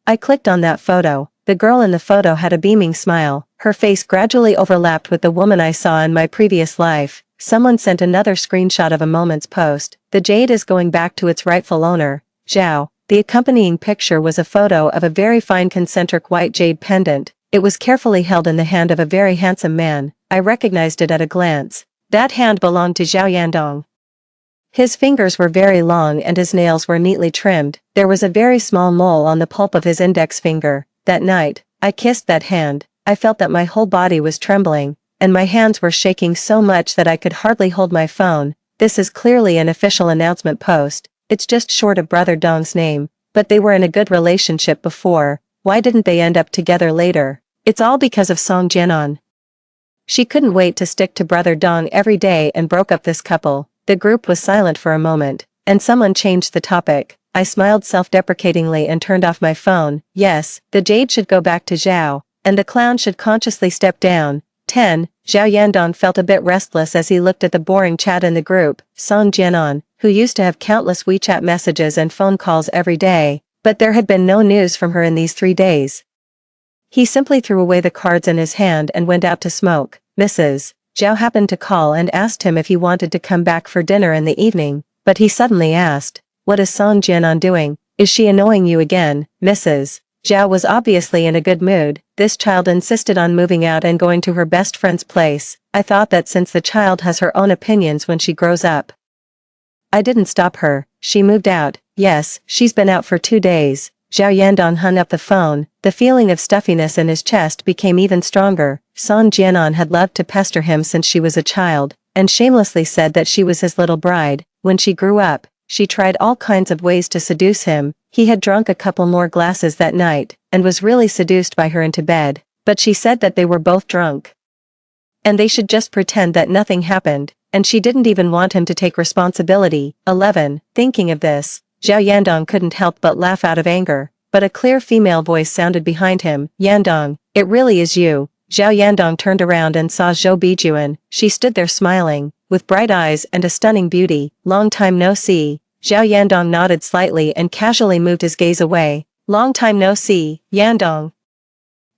[SPEAKER 1] I clicked on that photo. The girl in the photo had a beaming smile. Her face gradually overlapped with the woman I saw in my previous life. Someone sent another screenshot of a moment's post. "The jade is going back to its rightful owner, Zhao." The accompanying picture was a photo of a very fine concentric white jade pendant. It was carefully held in the hand of a very handsome man. I recognized it at a glance. That hand belonged to Zhao Yandong. His fingers were very long and his nails were neatly trimmed. There was a very small mole on the pulp of his index finger. That night, I kissed that hand. I felt that my whole body was trembling, and my hands were shaking so much that I could hardly hold my phone. This is clearly an official announcement post. It's just short of Brother Dong's name, but they were in a good relationship before. Why didn't they end up together later? It's all because of Song Jianan. She couldn't wait to stick to Brother Dong every day and broke up this couple. The group was silent for a moment. and someone changed the topic. I smiled self-deprecatingly and turned off my phone. Yes, the jade should go back to Zhao, and the clown should consciously step down. 10. Zhao Yandong felt a bit restless as he looked at the boring chat in the group. Song Jianan, who used to have countless WeChat messages and phone calls every day, but there had been no news from her in these 3 days. He simply threw away the cards in his hand and went out to smoke. Mrs. Zhao happened to call and asked him if he wanted to come back for dinner in the evening, but he suddenly asked, "What is Song Jianan doing? Is she annoying you again?" Mrs. Zhao was obviously in a good mood. This child insisted on moving out and going to her best friend's place. I thought that since the child has her own opinions when she grows up, I didn't stop her. She moved out. Yes, she's been out for 2 days. Zhao Yandong hung up the phone. The feeling of stuffiness in his chest became even stronger. Song Jianan had loved to pester him since she was a child, and shamelessly said that she was his little bride. When she grew up, she tried all kinds of ways to seduce him. He had drunk a couple more glasses that night, and was really seduced by her into bed, but she said that they were both drunk, and they should just pretend that nothing happened, and she didn't even want him to take responsibility. 11. Thinking of this, Zhao Yandong couldn't help but laugh out of anger, but a clear female voice sounded behind him. "Yandong, it really is you." Zhao Yandong turned around and saw Zhou Bijuan. She stood there smiling, with bright eyes and a stunning beauty. "Long time no see." Zhao Yandong nodded slightly and casually moved his gaze away. "Long time no see, Yandong.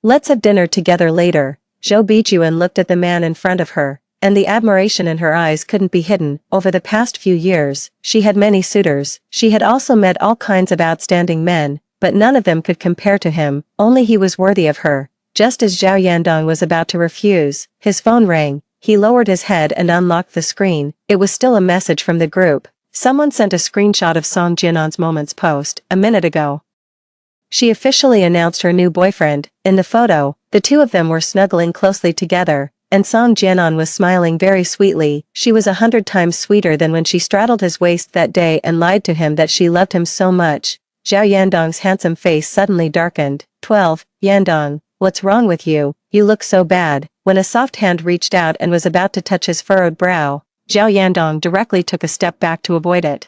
[SPEAKER 1] Let's have dinner together later." Zhou Bijuan looked at the man in front of her, and the admiration in her eyes couldn't be hidden. Over the past few years, she had many suitors. She had also met all kinds of outstanding men, but none of them could compare to him. Only he was worthy of her. Just as Zhao Yandong was about to refuse, his phone rang. He lowered his head and unlocked the screen. It was still a message from the group. Someone sent a screenshot of Song Jianan's Moments post a minute ago. She officially announced her new boyfriend. In the photo, the two of them were snuggling closely together, and Song Jianan was smiling very sweetly. She was 100 times sweeter than when she straddled his waist that day and lied to him that she loved him so much. Zhao Yandong's handsome face suddenly darkened. 12. Yandong, what's wrong with you? You look so bad. When a soft hand reached out and was about to touch his furrowed brow, Zhao Yandong directly took a step back to avoid it.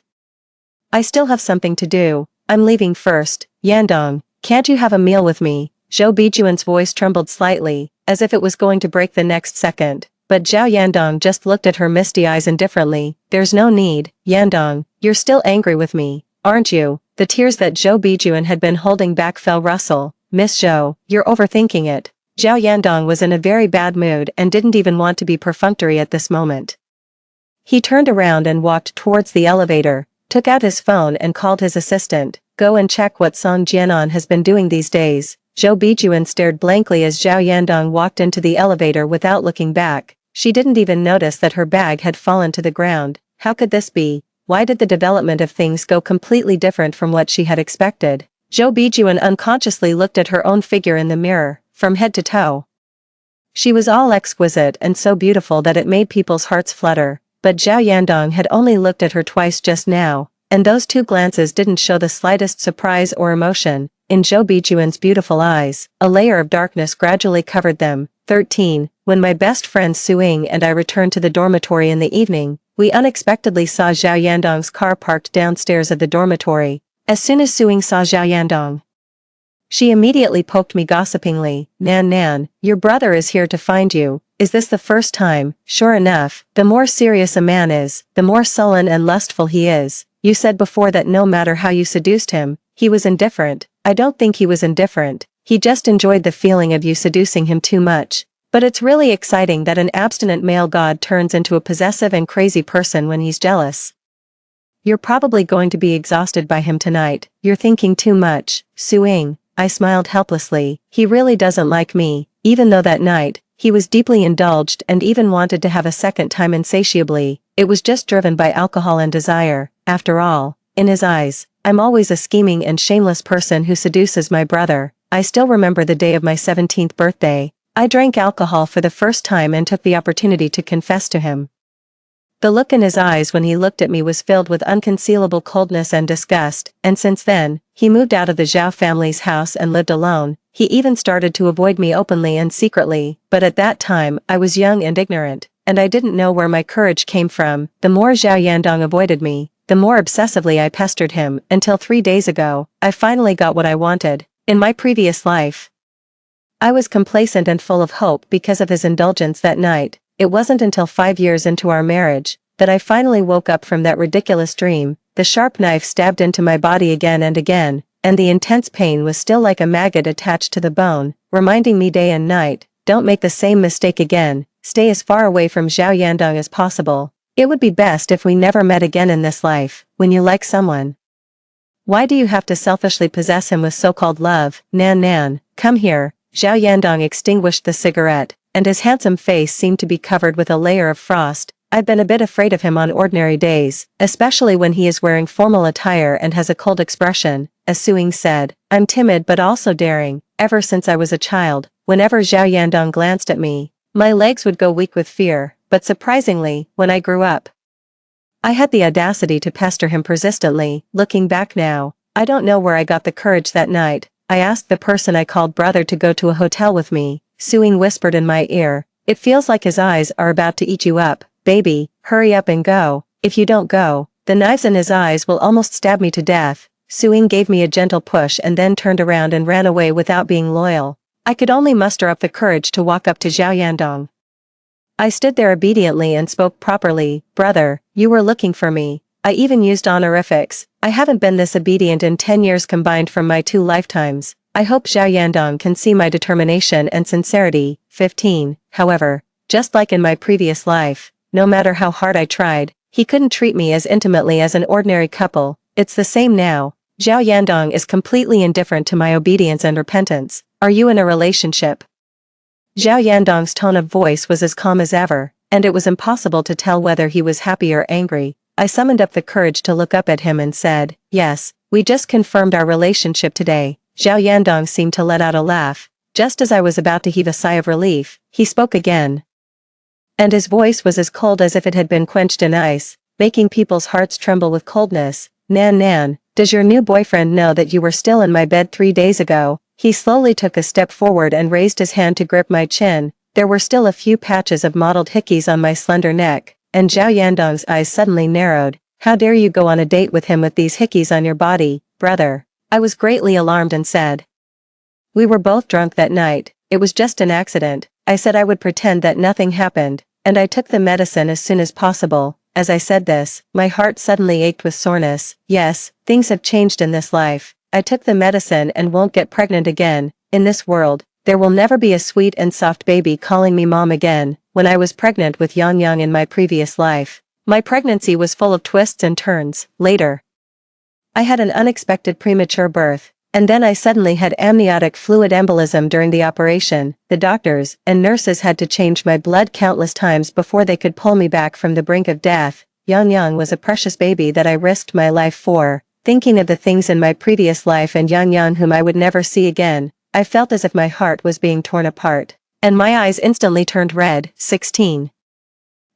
[SPEAKER 1] "I still have something to do. I'm leaving first." "Yandong, can't you have a meal with me?" Zhou Bijuan's voice trembled slightly, as if it was going to break the next second, but Zhao Yandong just looked at her misty eyes indifferently. "There's no need, Yandong, you're still angry with me, aren't you?" The tears that Zhou Bijuan had been holding back fell rustle. "Miss Zhou, you're overthinking it." Zhao Yandong was in a very bad mood and didn't even want to be perfunctory at this moment. He turned around and walked towards the elevator, took out his phone and called his assistant. "Go and check what Song Jianan has been doing these days." Zhou Bijuan stared blankly as Zhao Yandong walked into the elevator without looking back. She didn't even notice that her bag had fallen to the ground. How could this be? Why did the development of things go completely different from what she had expected? Zhou Bijuan unconsciously looked at her own figure in the mirror, from head to toe. She was all exquisite and so beautiful that it made people's hearts flutter. But Zhao Yandong had only looked at her twice just now, and those 2 glances didn't show the slightest surprise or emotion. In Zhou Bijuan's beautiful eyes, a layer of darkness gradually covered them. 13. When my best friend Suing and I returned to the dormitory in the evening, we unexpectedly saw Zhao Yandong's car parked downstairs of the dormitory. As soon as Suing saw Zhao Yandong, she immediately poked me gossipingly. Nan, your brother is here to find you. Is this the first time?" Sure enough, the more serious a man is, the more sullen and lustful he is. You said before that no matter how you seduced him, he was indifferent. I don't think he was indifferent. He just enjoyed the feeling of you seducing him too much. But it's really exciting that an abstinent male god turns into a possessive and crazy person when he's jealous. You're probably going to be exhausted by him tonight. You're thinking too much, Suing. I smiled helplessly. He really doesn't like me, even though that night, he was deeply indulged and even wanted to have a second time insatiably. It was just driven by alcohol and desire. After all, in his eyes, I'm always a scheming and shameless person who seduces my brother. I still remember the day of my 17th birthday. I drank alcohol for the first time and took the opportunity to confess to him. The look in his eyes when he looked at me was filled with unconcealable coldness and disgust, and since then, he moved out of the Zhao family's house and lived alone. He even started to avoid me openly and secretly, but at that time, I was young and ignorant, and I didn't know where my courage came from. The more Zhao Yandong avoided me, the more obsessively I pestered him, until 3 days ago, I finally got what I wanted. In my previous life, I was complacent and full of hope because of his indulgence that night. It wasn't until 5 years into our marriage that I finally woke up from that ridiculous dream. The sharp knife stabbed into my body again and again, and the intense pain was still like a maggot attached to the bone, reminding me day and night, don't make the same mistake again, stay as far away from Zhao Yandong as possible. It would be best if we never met again in this life. When you like someone, why do you have to selfishly possess him with so-called love? Nan Nan, come here. Zhao Yandong extinguished the cigarette, and his handsome face seemed to be covered with a layer of frost. I've been a bit afraid of him on ordinary days, especially when he is wearing formal attire and has a cold expression, as Suing said. I'm timid but also daring. Ever since I was a child, whenever Zhao Yandong glanced at me, my legs would go weak with fear, but surprisingly, when I grew up, I had the audacity to pester him persistently. Looking back now, I don't know where I got the courage that night. I asked the person I called brother to go to a hotel with me. Suing whispered in my ear, it feels like his eyes are about to eat you up. Baby, hurry up and go. If you don't go, the knives in his eyes will almost stab me to death. Suing gave me a gentle push and then turned around and ran away without being loyal. I could only muster up the courage to walk up to Zhao Yandong. I stood there obediently and spoke properly. Brother, you were looking for me. I even used honorifics. I haven't been this obedient in 10 years combined from my 2 lifetimes. I hope Zhao Yandong can see my determination and sincerity. 15. However, just like in my previous life, no matter how hard I tried, he couldn't treat me as intimately as an ordinary couple. It's the same now. Zhao Yandong is completely indifferent to my obedience and repentance. Are you in a relationship? Zhao Yandong's tone of voice was as calm as ever, and it was impossible to tell whether he was happy or angry. I summoned up the courage to look up at him and said, yes, we just confirmed our relationship today. Zhao Yandong seemed to let out a laugh. Just as I was about to heave a sigh of relief, he spoke again. And his voice was as cold as if it had been quenched in ice, making people's hearts tremble with coldness. Nan Nan, does your new boyfriend know that you were still in my bed 3 days ago? He slowly took a step forward and raised his hand to grip my chin. There were still a few patches of mottled hickeys on my slender neck, and Zhao Yandong's eyes suddenly narrowed. How dare you go on a date with him with these hickeys on your body, brother? I was greatly alarmed and said, we were both drunk that night. It was just an accident. I said I would pretend that nothing happened, and I took the medicine as soon as possible. As I said this, my heart suddenly ached with soreness. Yes, things have changed in this life. I took the medicine and won't get pregnant again. In this world, there will never be a sweet and soft baby calling me mom again. When I was pregnant with Yang Yang in my previous life, my pregnancy was full of twists and turns. Later, I had an unexpected premature birth, and then I suddenly had amniotic fluid embolism during the operation. The doctors and nurses had to change my blood countless times before they could pull me back from the brink of death. Yang Yang was a precious baby that I risked my life for. Thinking of the things in my previous life and Yang Yang whom I would never see again, I felt as if my heart was being torn apart, and my eyes instantly turned red. 16.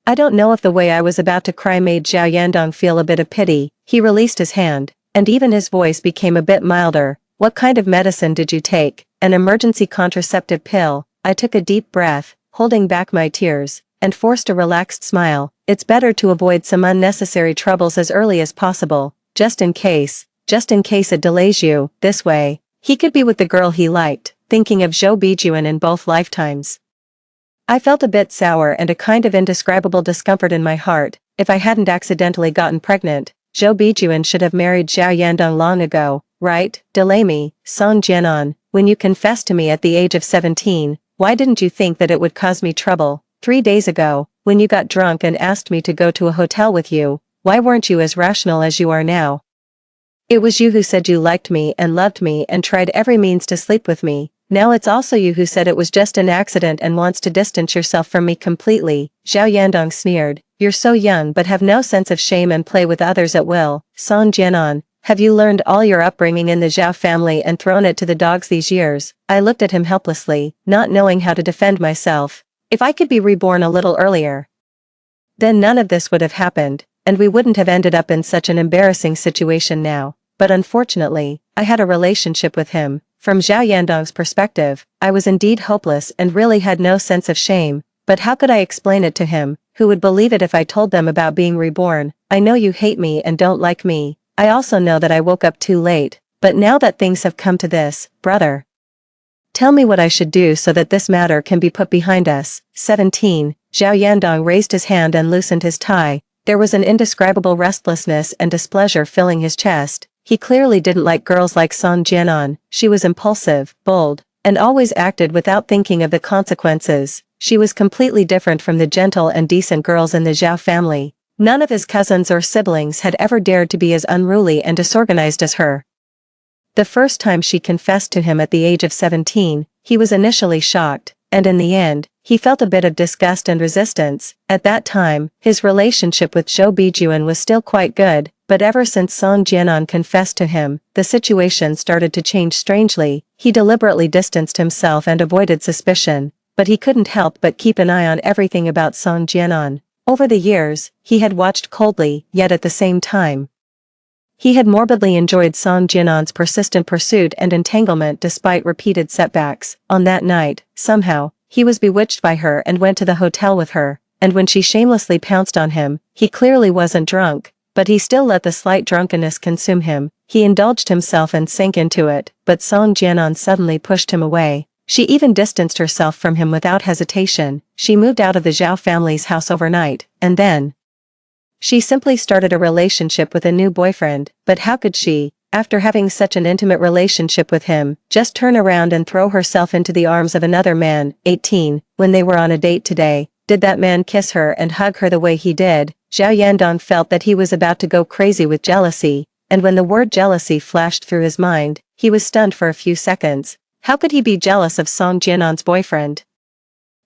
[SPEAKER 1] I don't know if the way I was about to cry made Zhao Yandong feel a bit of pity. He released his hand, and even his voice became a bit milder. What kind of medicine did you take? An emergency contraceptive pill. I took a deep breath, holding back my tears, and forced a relaxed smile. It's better to avoid some unnecessary troubles as early as possible. Just in case it delays you. This way, he could be with the girl he liked, thinking of Zhou Bijuan in both lifetimes. I felt a bit sour and a kind of indescribable discomfort in my heart. If I hadn't accidentally gotten pregnant, Zhou Bijuan should have married Zhao Yandong long ago, right? Delay me, Song Jianan. When you confessed to me at the age of 17, why didn't you think that it would cause me trouble? 3 days ago, when you got drunk and asked me to go to a hotel with you, why weren't you as rational as you are now? It was you who said you liked me and loved me and tried every means to sleep with me. Now it's also you who said it was just an accident and wants to distance yourself from me completely. Zhao Yandong sneered. You're so young but have no sense of shame and play with others at will. Song Jianan, have you learned all your upbringing in the Zhao family and thrown it to the dogs these years? I looked at him helplessly, not knowing how to defend myself. If I could be reborn a little earlier, then none of this would have happened, and we wouldn't have ended up in such an embarrassing situation now. But unfortunately, I had a relationship with him. From Zhao Yandong's perspective, I was indeed hopeless and really had no sense of shame. But how could I explain it to him? Who would believe it if I told them about being reborn? I know you hate me and don't like me. I also know that I woke up too late. But now that things have come to this, brother, tell me what I should do so that this matter can be put behind us. 17. Zhao Yandong raised his hand and loosened his tie. There was an indescribable restlessness and displeasure filling his chest. He clearly didn't like girls like Song Jianan. She was impulsive, bold, and always acted without thinking of the consequences. She was completely different from the gentle and decent girls in the Zhao family. None of his cousins or siblings had ever dared to be as unruly and disorganized as her. The first time she confessed to him at the age of 17, he was initially shocked, and in the end, he felt a bit of disgust and resistance. At that time, his relationship with Zhou Bijuan was still quite good, but ever since Song Jianan confessed to him, the situation started to change strangely. He deliberately distanced himself and avoided suspicion, but he couldn't help but keep an eye on everything about Song Jianan. Over the years, he had watched coldly, yet at the same time, he had morbidly enjoyed Song Jianan's persistent pursuit and entanglement despite repeated setbacks. On that night, somehow, he was bewitched by her and went to the hotel with her, and when she shamelessly pounced on him, he clearly wasn't drunk, but he still let the slight drunkenness consume him. He indulged himself and sank into it, but Song Jianan suddenly pushed him away. She even distanced herself from him without hesitation. She moved out of the Zhao family's house overnight, and then she simply started a relationship with a new boyfriend. But how could she, after having such an intimate relationship with him, just turn around and throw herself into the arms of another man? 18. When they were on a date today, did that man kiss her and hug her the way he did? Zhao Yandong felt that he was about to go crazy with jealousy, and when the word jealousy flashed through his mind, he was stunned for a few seconds. How could he be jealous of Song Jianan's boyfriend?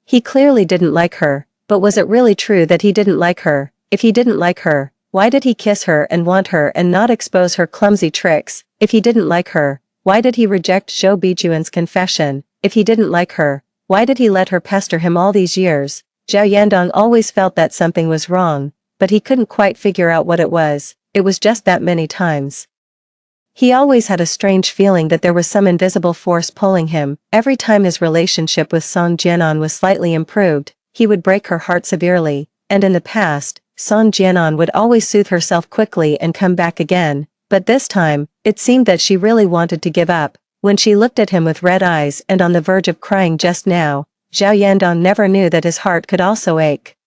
[SPEAKER 1] He clearly didn't like her, but was it really true that he didn't like her? If he didn't like her, why did he kiss her and want her and not expose her clumsy tricks? If he didn't like her, why did he reject Zhou Bijuan's confession? If he didn't like her, why did he let her pester him all these years? Zhao Yandong always felt that something was wrong, but he couldn't quite figure out what it was. It was just that many times. He always had a strange feeling that there was some invisible force pulling him. Every time his relationship with Song Jianan was slightly improved, he would break her heart severely, and in the past, Song Jianan would always soothe herself quickly and come back again, but this time, it seemed that she really wanted to give up. When she looked at him with red eyes and on the verge of crying just now, Zhao Yandong never knew that his heart could also ache.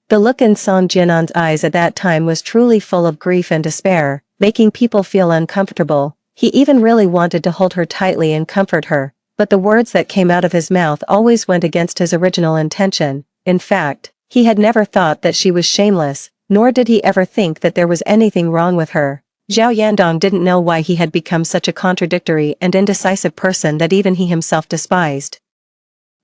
[SPEAKER 1] The look in Song Jianan's eyes at that time was truly full of grief and despair, making people feel uncomfortable. He even really wanted to hold her tightly and comfort her, but the words that came out of his mouth always went against his original intention. In fact, he had never thought that she was shameless, nor did he ever think that there was anything wrong with her. Zhao Yandong didn't know why he had become such a contradictory and indecisive person that even he himself despised.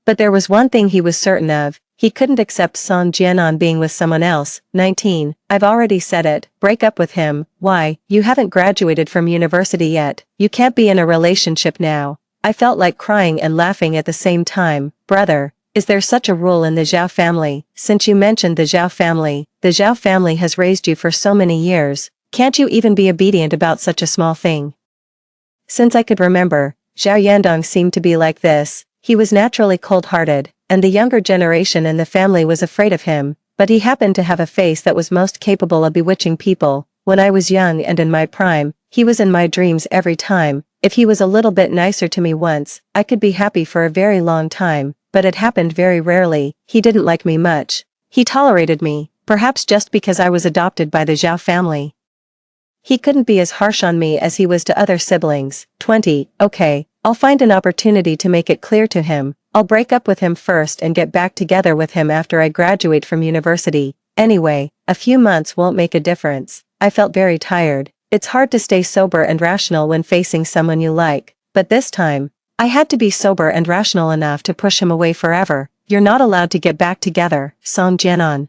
[SPEAKER 1] But there was one thing he was certain of: he couldn't accept Song Jianan being with someone else. 19. I've already said it, break up with him. Why, you haven't graduated from university yet, you can't be in a relationship now. I felt like crying and laughing at the same time. Brother, is there such a rule in the Zhao family? Since you mentioned the Zhao family has raised you for so many years, can't you even be obedient about such a small thing? Since I could remember, Zhao Yandong seemed to be like this. He was naturally cold-hearted, and the younger generation in the family was afraid of him, but he happened to have a face that was most capable of bewitching people. When I was young and in my prime, he was in my dreams every time. If he was a little bit nicer to me once, I could be happy for a very long time. But it happened very rarely. He didn't like me much. He tolerated me, perhaps just because I was adopted by the Zhao family. He couldn't be as harsh on me as he was to other siblings. 20. Okay, I'll find an opportunity to make it clear to him. I'll break up with him first and get back together with him after I graduate from university. Anyway, a few months won't make a difference. I felt very tired. It's hard to stay sober and rational when facing someone you like, but this time, I had to be sober and rational enough to push him away forever. You're not allowed to get back together, Song Jianan.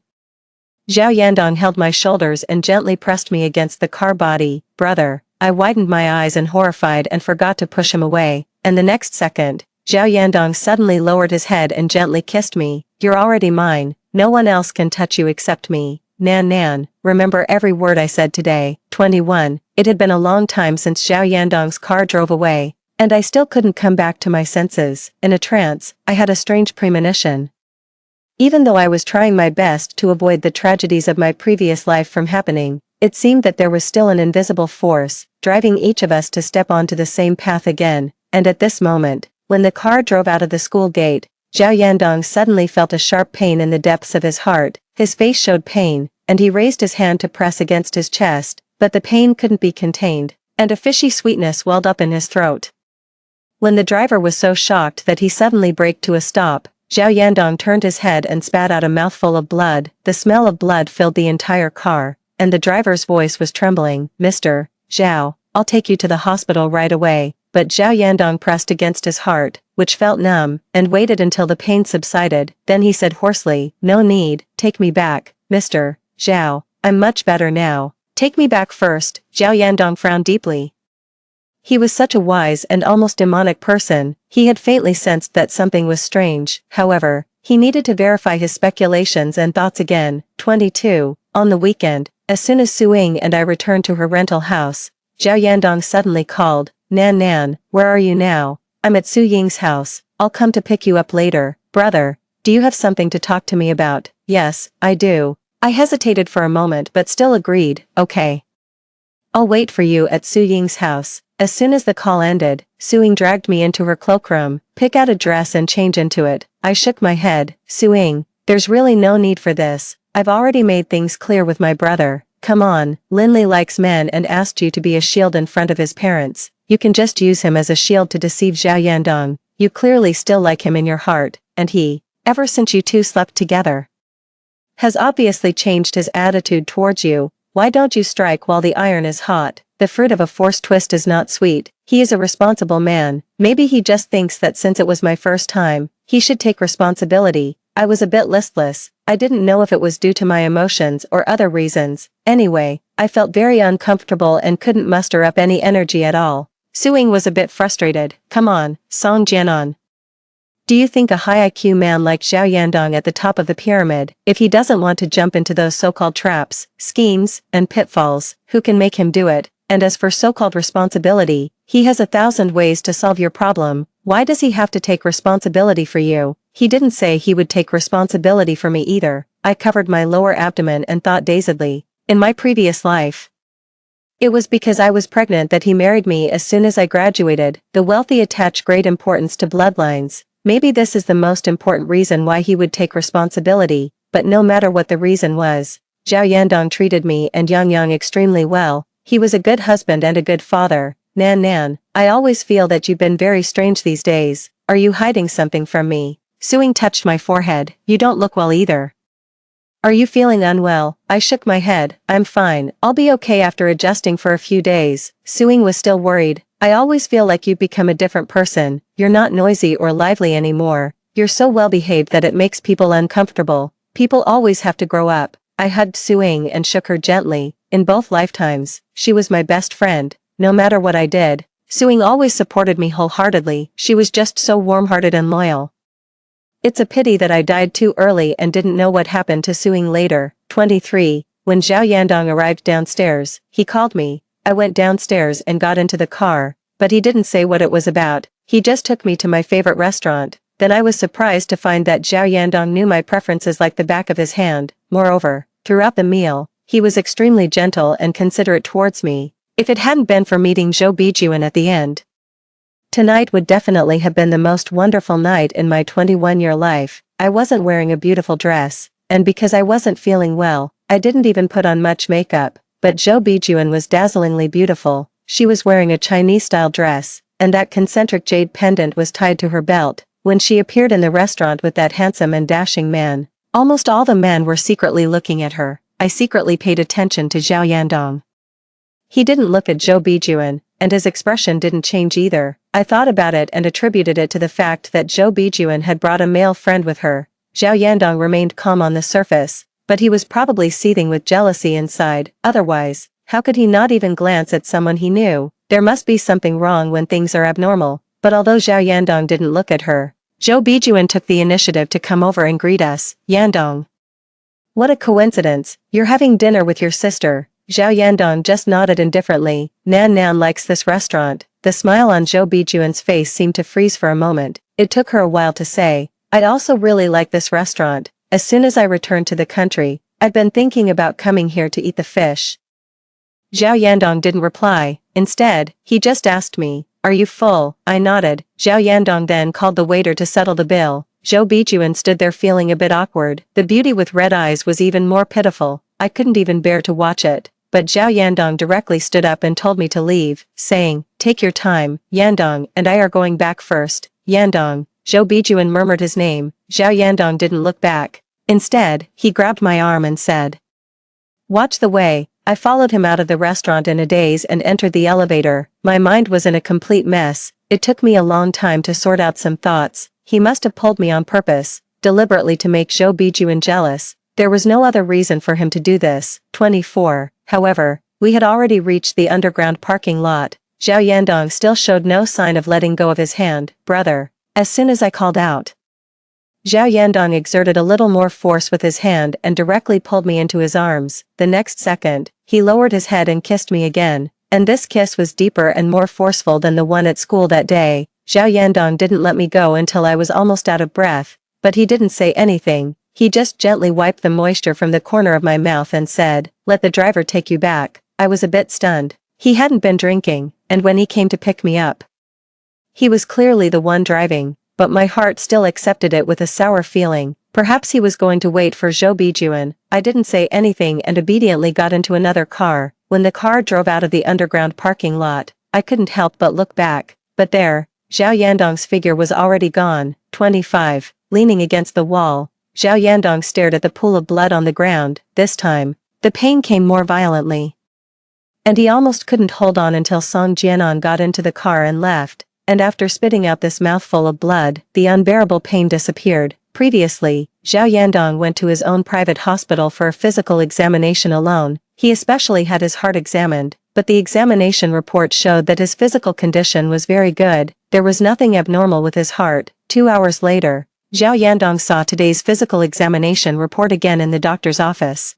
[SPEAKER 1] Zhao Yandong held my shoulders and gently pressed me against the car body. Brother, I widened my eyes and horrified and forgot to push him away, and the next second, Zhao Yandong suddenly lowered his head and gently kissed me. You're already mine, no one else can touch you except me. Nan Nan, remember every word I said today. 21. It had been a long time since Zhao Yandong's car drove away, and I still couldn't come back to my senses. In a trance, I had a strange premonition. Even though I was trying my best to avoid the tragedies of my previous life from happening, it seemed that there was still an invisible force, driving each of us to step onto the same path again, and at this moment, when the car drove out of the school gate, Zhao Yandong suddenly felt a sharp pain in the depths of his heart, his face showed pain, and he raised his hand to press against his chest, but the pain couldn't be contained, and a fishy sweetness welled up in his throat. When the driver was so shocked that he suddenly braked to a stop, Zhao Yandong turned his head and spat out a mouthful of blood. The smell of blood filled the entire car, and the driver's voice was trembling. "Mr. Zhao, I'll take you to the hospital right away." But Zhao Yandong pressed against his heart, which felt numb, and waited until the pain subsided. Then he said hoarsely, "No need, take me back, Mr. Zhao. I'm much better now. Take me back first." Zhao Yandong frowned deeply. He was such a wise and almost demonic person, he had faintly sensed that something was strange. However, he needed to verify his speculations and thoughts again. 22. On the weekend, as soon as Su Ying and I returned to her rental house, Zhao Yandong suddenly called, "Nan Nan, where are you now?" "I'm at Su Ying's house. I'll come to pick you up later." "Brother, do you have something to talk to me about?" "Yes, I do." I hesitated for a moment but still agreed. "Okay. I'll wait for you at Su Ying's house." As soon as the call ended, Su Ying dragged me into her cloakroom, pick out a dress and change into it. I shook my head. "Su Ying, there's really no need for this. I've already made things clear with my brother. Come on, Linley likes men and asked you to be a shield in front of his parents. You can just use him as a shield to deceive Zhao Yandong. You clearly still like him in your heart, and he, ever since you two slept together, has obviously changed his attitude towards you. Why don't you strike while the iron is hot? The fruit of a forced twist is not sweet." He is a responsible man. Maybe he just thinks that since it was my first time, he should take responsibility. I was a bit listless. I didn't know if it was due to my emotions or other reasons. Anyway, I felt very uncomfortable and couldn't muster up any energy at all. Su Ying was a bit frustrated. "Come on, Song Jianan. Do you think a high IQ man like Zhao Yandong at the top of the pyramid, if he doesn't want to jump into those so-called traps, schemes, and pitfalls, who can make him do it? And as for so-called responsibility, he has 1,000 ways to solve your problem. Why does he have to take responsibility for you?" He didn't say he would take responsibility for me either. I covered my lower abdomen and thought dazedly. In my previous life, it was because I was pregnant that he married me as soon as I graduated. The wealthy attach great importance to bloodlines. Maybe this is the most important reason why he would take responsibility, but no matter what the reason was, Zhao Yandong treated me and Yang Yang extremely well. He was a good husband and a good father. "Nan Nan, I always feel that you've been very strange these days. Are you hiding something from me?" Su Ying touched my forehead. "You don't look well either. Are you feeling unwell?" I shook my head. "I'm fine. I'll be okay after adjusting for a few days." Su Ying was still worried. "I always feel like you've become a different person. You're not noisy or lively anymore. You're so well behaved that it makes people uncomfortable. People always have to grow up." I hugged Su Ying and shook her gently. In both lifetimes, she was my best friend. No matter what I did, Su Ying always supported me wholeheartedly. She was just so warm-hearted and loyal. It's a pity that I died too early and didn't know what happened to Su Ying later. 23. When Zhao Yandong arrived downstairs, he called me. I went downstairs and got into the car, but he didn't say what it was about. He just took me to my favorite restaurant. Then I was surprised to find that Zhao Yandong knew my preferences like the back of his hand. Moreover, throughout the meal, he was extremely gentle and considerate towards me. If it hadn't been for meeting Zhou Bijuan at the end, tonight would definitely have been the most wonderful night in my 21-year life. I wasn't wearing a beautiful dress, and because I wasn't feeling well, I didn't even put on much makeup, but Zhou Bijuan was dazzlingly beautiful. She was wearing a Chinese-style dress, and that concentric jade pendant was tied to her belt. When she appeared in the restaurant with that handsome and dashing man, almost all the men were secretly looking at her. I secretly paid attention to Zhao Yandong. He didn't look at Zhou Bijuan, and his expression didn't change either. I thought about it and attributed it to the fact that Zhou Bijuan had brought a male friend with her. Zhao Yandong remained calm on the surface, but he was probably seething with jealousy inside. Otherwise, how could he not even glance at someone he knew? There must be something wrong when things are abnormal. But although Zhao Yandong didn't look at her, Zhou Bijuan took the initiative to come over and greet us. "Yandong. What a coincidence, you're having dinner with your sister." Zhao Yandong just nodded indifferently. "Nan Nan likes this restaurant." The smile on Zhou Bijuan's face seemed to freeze for a moment. It took her a while to say, "I'd also really like this restaurant." as soon as I returned to the country, I'd been thinking about coming here to eat the fish. Zhao Yandong didn't reply. Instead, he just asked me, "Are you full?" I nodded. Zhao Yandong then called the waiter to settle the bill. Zhou Bijuan stood there feeling a bit awkward. The beauty with red eyes was even more pitiful. I couldn't even bear to watch it. But Zhao Yandong directly stood up and told me to leave, saying, "Take your time, Yandong and I are going back first." Yandong. Zhou Bijuan murmured his name. Zhao Yandong didn't look back. Instead, he grabbed my arm and said, "Watch the way." I followed him out of the restaurant in a daze and entered the elevator. My mind was in a complete mess. It took me a long time to sort out some thoughts. He must have pulled me on purpose, deliberately to make Zhou Bijuan jealous. There was no other reason for him to do this. 24. However, we had already reached the underground parking lot. Zhao Yandong still showed no sign of letting go of his hand. "Brother." As soon as I called out, Zhao Yandong exerted a little more force with his hand and directly pulled me into his arms. The next second, he lowered his head and kissed me again, and this kiss was deeper and more forceful than the one at school that day. Zhao Yandong didn't let me go until I was almost out of breath, but he didn't say anything. He just gently wiped the moisture from the corner of my mouth and said, "Let the driver take you back." I was a bit stunned. He hadn't been drinking, and when he came to pick me up, he was clearly the one driving. But my heart still accepted it with a sour feeling. Perhaps he was going to wait for Zhou Bijuan. I didn't say anything and obediently got into another car. When the car drove out of the underground parking lot, I couldn't help but look back. But there, Zhao Yandong's figure was already gone. 25. Leaning against the wall, Zhao Yandong stared at the pool of blood on the ground. This time, the pain came more violently, and he almost couldn't hold on until Song Jianan got into the car and left. And after spitting out this mouthful of blood, the unbearable pain disappeared. Previously, Zhao Yandong went to his own private hospital for a physical examination alone. He especially had his heart examined, but the examination report showed that his physical condition was very good. There was nothing abnormal with his heart. 2 hours later, Zhao Yandong saw today's physical examination report again in the doctor's office.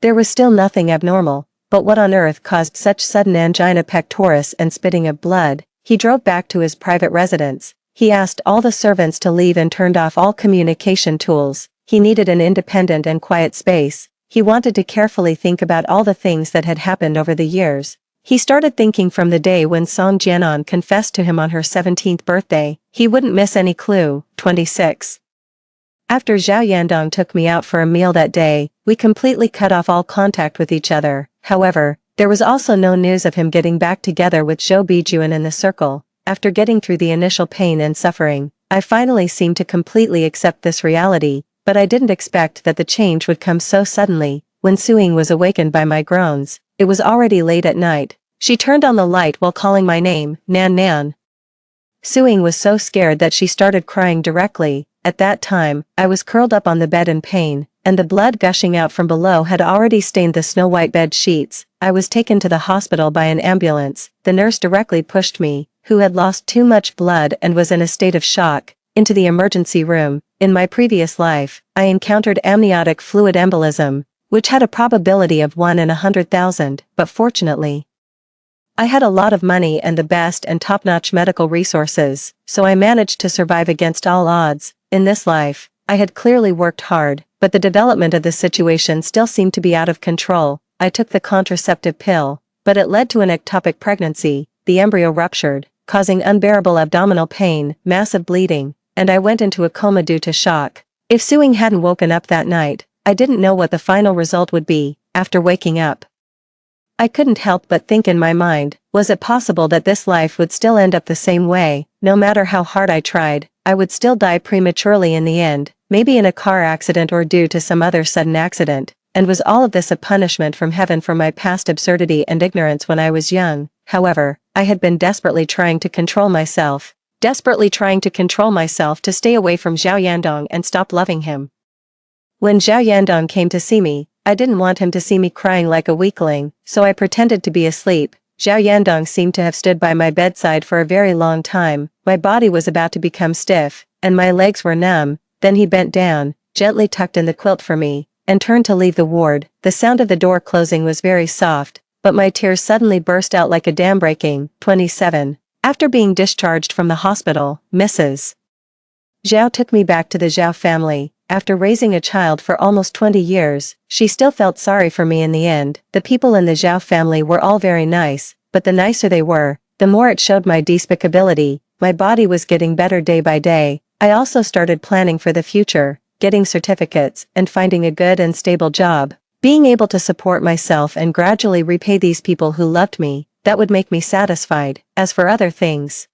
[SPEAKER 1] There was still nothing abnormal, but what on earth caused such sudden angina pectoris and spitting of blood? He drove back to his private residence. He asked all the servants to leave and turned off all communication tools. He needed an independent and quiet space. He wanted to carefully think about all the things that had happened over the years. He started thinking from the day when Song Jianan confessed to him on her 17th birthday. He wouldn't miss any clue. 26. After Zhao Yandong took me out for a meal that day, we completely cut off all contact with each other. However, there was also no news of him getting back together with Zhou Bijuan in the circle. After getting through the initial pain and suffering, I finally seemed to completely accept this reality, but I didn't expect that the change would come so suddenly. When Suing was awakened by my groans, it was already late at night. She turned on the light while calling my name, "Nan Nan." Suing was so scared that she started crying directly. At that time, I was curled up on the bed in pain, and the blood gushing out from below had already stained the snow-white bed sheets. I was taken to the hospital by an ambulance. The nurse directly pushed me, who had lost too much blood and was in a state of shock, into the emergency room. In my previous life, I encountered amniotic fluid embolism, which had a probability of 1 in 100,000, but fortunately, I had a lot of money and the best and top-notch medical resources, so I managed to survive against all odds. In this life, I had clearly worked hard, but the development of the situation still seemed to be out of control. I took the contraceptive pill, but it led to an ectopic pregnancy. The embryo ruptured, causing unbearable abdominal pain, massive bleeding, and I went into a coma due to shock. If Suing hadn't woken up that night, I didn't know what the final result would be. After waking up, I couldn't help but think in my mind, was it possible that this life would still end up the same way? No matter how hard I tried, I would still die prematurely in the end, maybe in a car accident or due to some other sudden accident. And was all of this a punishment from heaven for my past absurdity and ignorance when I was young? However, I had been desperately trying to control myself to stay away from Zhao Yandong and stop loving him. When Zhao Yandong came to see me, I didn't want him to see me crying like a weakling, so I pretended to be asleep. Zhao Yandong seemed to have stood by my bedside for a very long time. My body was about to become stiff, and my legs were numb. Then he bent down, gently tucked in the quilt for me, and turned to leave the ward. The sound of the door closing was very soft, but my tears suddenly burst out like a dam breaking. 27. After being discharged from the hospital, Mrs. Zhao took me back to the Zhao family. After raising a child for almost 20 years, she still felt sorry for me in the end. The people in the Zhao family were all very nice, but the nicer they were, the more it showed my despicability. My body was getting better day by day. I also started planning for the future, getting certificates, and finding a good and stable job. Being able to support myself and gradually repay these people who loved me, that would make me satisfied. As for other things,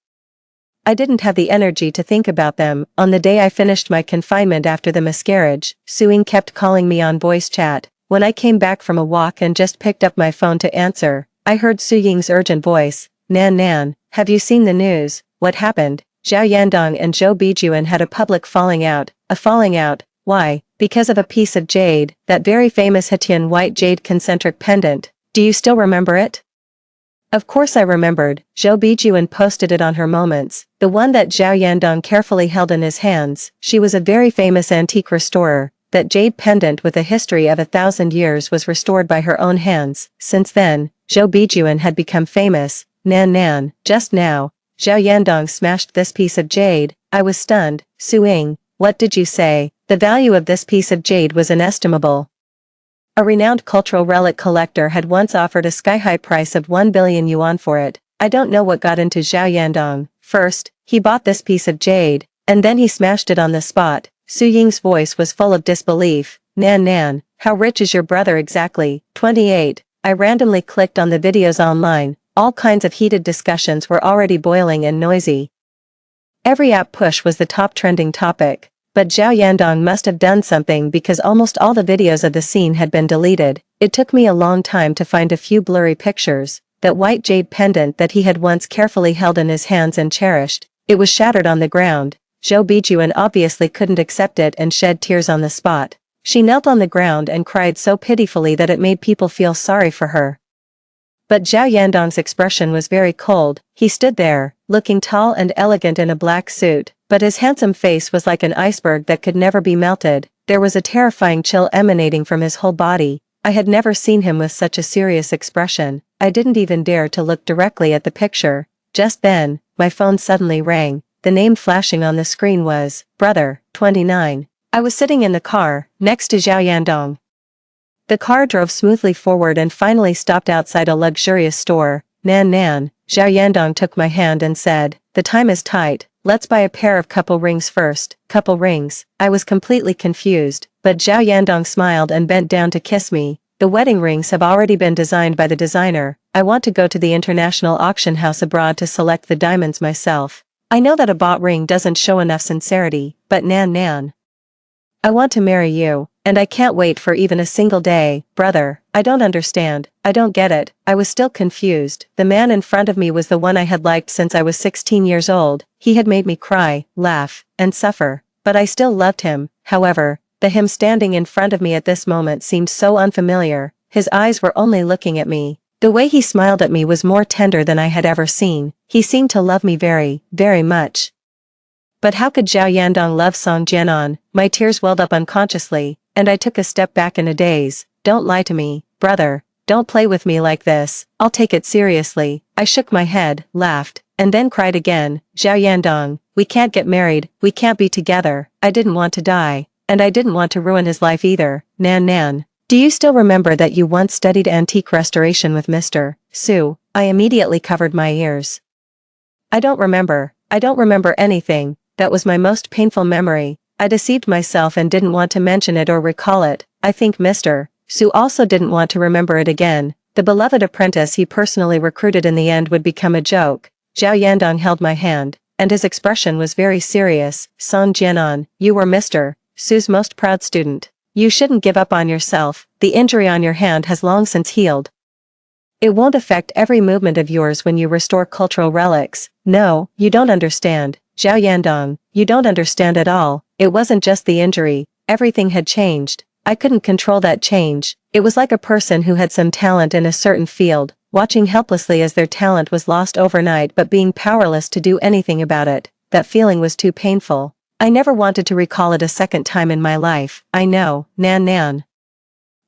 [SPEAKER 1] I didn't have the energy to think about them. On the day I finished my confinement after the miscarriage, Suing kept calling me on voice chat. When I came back from a walk and just picked up my phone to answer, I heard Suying's urgent voice. Nan Nan, have you seen the news? What happened? Zhao Yandong and Zhou Bijuan had a public falling out. A falling out? Why? Because of a piece of jade, that very famous Hetian white jade concentric pendant. Do you still remember it? Of course I remembered. Zhou Bijuan posted it on her Moments, the one that Zhao Yandong carefully held in his hands. She was a very famous antique restorer. That jade pendant with a history of 1,000 years was restored by her own hands. Since then, Zhou Bijuan had become famous. Nan Nan, just now, Zhao Yandong smashed this piece of jade. I was stunned. Suing, what did you say? The value of this piece of jade was inestimable. A renowned cultural relic collector had once offered a sky-high price of 1 billion yuan for it. I don't know what got into Zhao Yandong. First, he bought this piece of jade, and then he smashed it on the spot. Su Ying's voice was full of disbelief. Nan Nan, how rich is your brother exactly? 28. I randomly clicked on the videos online. All kinds of heated discussions were already boiling and noisy. Every app push was the top trending topic. But Zhao Yandong must have done something because almost all the videos of the scene had been deleted. It took me a long time to find a few blurry pictures. That white jade pendant that he had once carefully held in his hands and cherished, it was shattered on the ground. Zhou Bijuan obviously couldn't accept it and shed tears on the spot. She knelt on the ground and cried so pitifully that it made people feel sorry for her. But Zhao Yandong's expression was very cold. He stood there, looking tall and elegant in a black suit, but his handsome face was like an iceberg that could never be melted. There was a terrifying chill emanating from his whole body. I had never seen him with such a serious expression. I didn't even dare to look directly at the picture. Just then, my phone suddenly rang. The name flashing on the screen was, Brother, 29. I was sitting in the car, next to Zhao Yandong. The car drove smoothly forward and finally stopped outside a luxurious store. Nan Nan, Zhao Yandong took my hand and said, the time is tight, let's buy a pair of couple rings first. Couple rings. I was completely confused, but Zhao Yandong smiled and bent down to kiss me. The wedding rings have already been designed by the designer. I want to go to the international auction house abroad to select the diamonds myself. I know that a bought ring doesn't show enough sincerity, but Nan Nan, I want to marry you, and I can't wait for even a single day. Brother, I don't understand. I don't get it. I was still confused. The man in front of me was the one I had liked since I was 16 years old. He had made me cry, laugh, and suffer, but I still loved him. However, the him standing in front of me at this moment seemed so unfamiliar. His eyes were only looking at me. The way he smiled at me was more tender than I had ever seen. He seemed to love me very, very much. But how could Zhao Yandong love Song Jianan? My tears welled up unconsciously, and I took a step back in a daze. Don't lie to me, brother. Don't play with me like this. I'll take it seriously. I shook my head, laughed, and then cried again. Zhao Yandong, we can't get married. We can't be together. I didn't want to die, and I didn't want to ruin his life either. Nan Nan, do you still remember that you once studied antique restoration with Mr. Su? I immediately covered my ears. I don't remember anything. That was my most painful memory. I deceived myself and didn't want to mention it or recall it. I think Mr. Su also didn't want to remember it again. The beloved apprentice he personally recruited in the end would become a joke. Zhao Yandong held my hand, and his expression was very serious. Song Jianan, you were Mr. Su's most proud student. You shouldn't give up on yourself. The injury on your hand has long since healed. It won't affect every movement of yours when you restore cultural relics. No, you don't understand. Zhao Yandong, you don't understand at all. It wasn't just the injury. Everything had changed. I couldn't control that change. It was like a person who had some talent in a certain field, watching helplessly as their talent was lost overnight but being powerless to do anything about it. That feeling was too painful. I never wanted to recall it a second time in my life. I know, Nan Nan.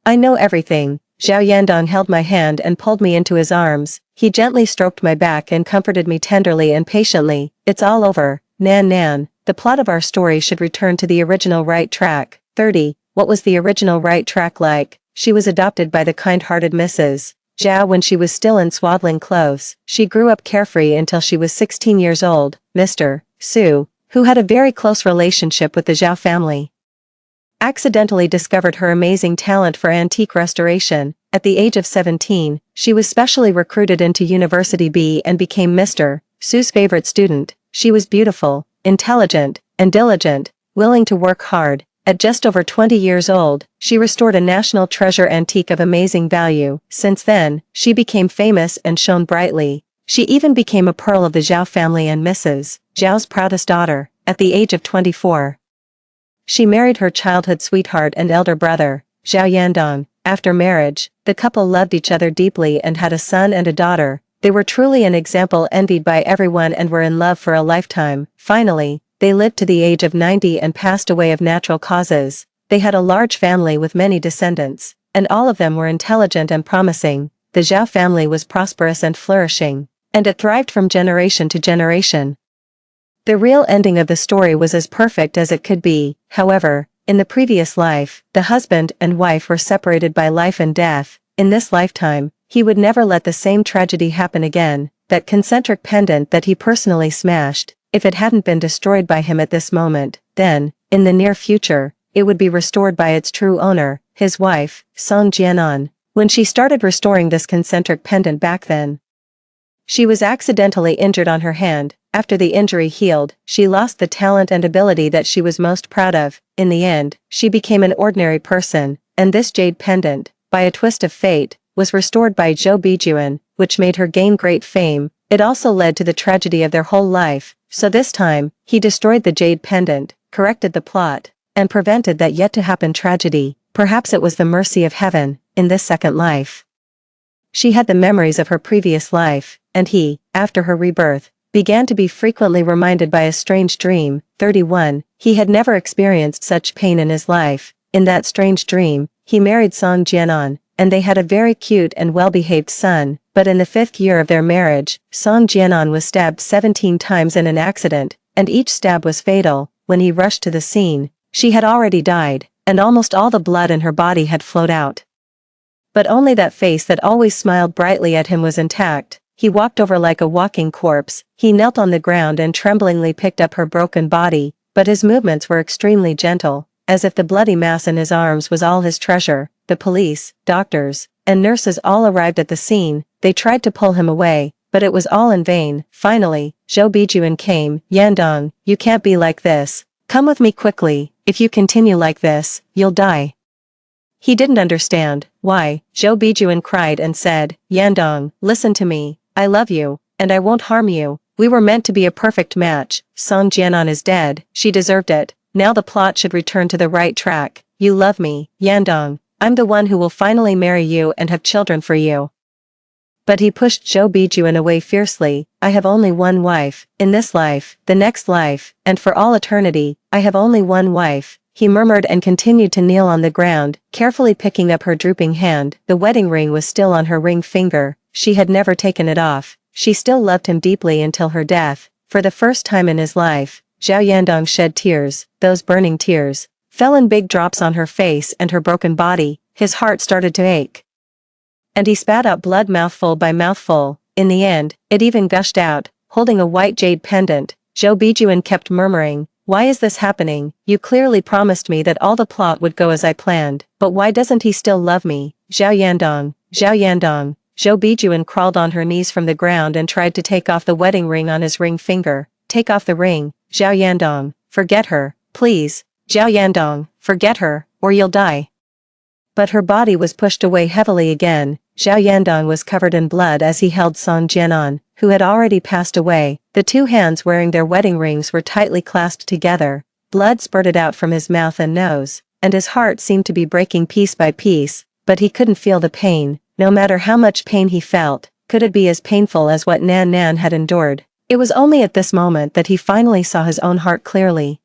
[SPEAKER 1] I know everything. Zhao Yandong held my hand and pulled me into his arms. He gently stroked my back and comforted me tenderly and patiently. It's all over, Nan Nan. the plot of our story should return to the original right track. 30. What was the original right track like? She was adopted by the kind-hearted Mrs. Zhao when she was still in swaddling clothes. She grew up carefree until she was 16 years old. Mr. Su, who had a very close relationship with the Zhao family, accidentally discovered her amazing talent for antique restoration. At the age of 17, she was specially recruited into University B and became Mr. Su's favorite student. She was beautiful, intelligent, and diligent, willing to work hard. At just over 20 years old, she restored a national treasure antique of amazing value. Since then, she became famous and shone brightly. She even became a pearl of the Zhao family and Mrs. Zhao's proudest daughter. At the age of 24, she married her childhood sweetheart and elder brother, Zhao Yandong. After marriage, the couple loved each other deeply and had a son and a daughter. They were truly an example envied by everyone and were in love for a lifetime. Finally, they lived to the age of 90 and passed away of natural causes. They had a large family with many descendants, and all of them were intelligent and promising. The Zhao family was prosperous and flourishing, and it thrived from generation to generation. The real ending of the story was as perfect as it could be. However, in the previous life, the husband and wife were separated by life and death. In this lifetime, he would never let the same tragedy happen again. That concentric pendant that he personally smashed, if it hadn't been destroyed by him at this moment, then, in the near future, it would be restored by its true owner, his wife, Song Jianan. When she started restoring this concentric pendant back then, she was accidentally injured on her hand. After the injury healed, she lost the talent and ability that she was most proud of. In the end, she became an ordinary person, and this jade pendant, by a twist of fate, was restored by Zhou Bijuan, which made her gain great fame. It also led to the tragedy of their whole life, so this time, he destroyed the jade pendant, corrected the plot, and prevented that yet-to-happen tragedy. Perhaps it was the mercy of heaven. In this second life, she had the memories of her previous life, and he, after her rebirth, began to be frequently reminded by a strange dream. 31. He had never experienced such pain in his life. In that strange dream, he married Song Jianan, and they had a very cute and well-behaved son. But in the 5th year of their marriage, Song Jianan was stabbed 17 times in an accident, and each stab was fatal. When he rushed to the scene, she had already died, and almost all the blood in her body had flowed out. But only that face that always smiled brightly at him was intact. He walked over like a walking corpse. He knelt on the ground and tremblingly picked up her broken body, but his movements were extremely gentle, as if the bloody mass in his arms was all his treasure. The police, doctors, and nurses all arrived at the scene. They tried to pull him away, but it was all in vain. Finally, Zhou Bijuan came. Yandong, you can't be like this. Come with me quickly. If you continue like this, you'll die. He didn't understand why. Zhou Bijuan cried and said, Yandong, listen to me. I love you, and I won't harm you. We were meant to be a perfect match. Song Jianan is dead. She deserved it. Now the plot should return to the right track. You love me, Yandong. I'm the one who will finally marry you and have children for you. But he pushed Zhou Bijuan away fiercely. I have only one wife. In this life, the next life, and for all eternity, I have only one wife. He murmured and continued to kneel on the ground, carefully picking up her drooping hand. The wedding ring was still on her ring finger. She had never taken it off. She still loved him deeply until her death. For the first time in his life, Zhao Yandong shed tears. Those burning tears fell in big drops on her face and her broken body. His heart started to ache, and he spat out blood mouthful by mouthful. In the end, it even gushed out, holding a white jade pendant. Zhou Bijuan kept murmuring, why is this happening? You clearly promised me that all the plot would go as I planned, but why doesn't he still love me? Zhao Yandong, Zhao Yandong. Zhou Bijuan crawled on her knees from the ground and tried to take off the wedding ring on his ring finger. Take off the ring, Zhao Yandong. Forget her, please. Zhao Yandong, forget her, or you'll die. But her body was pushed away heavily again. Zhao Yandong was covered in blood as he held Song Jianan, who had already passed away. The two hands wearing their wedding rings were tightly clasped together. Blood spurted out from his mouth and nose, and his heart seemed to be breaking piece by piece, but he couldn't feel the pain. No matter how much pain he felt, could it be as painful as what Nan Nan had endured? It was only at this moment that he finally saw his own heart clearly.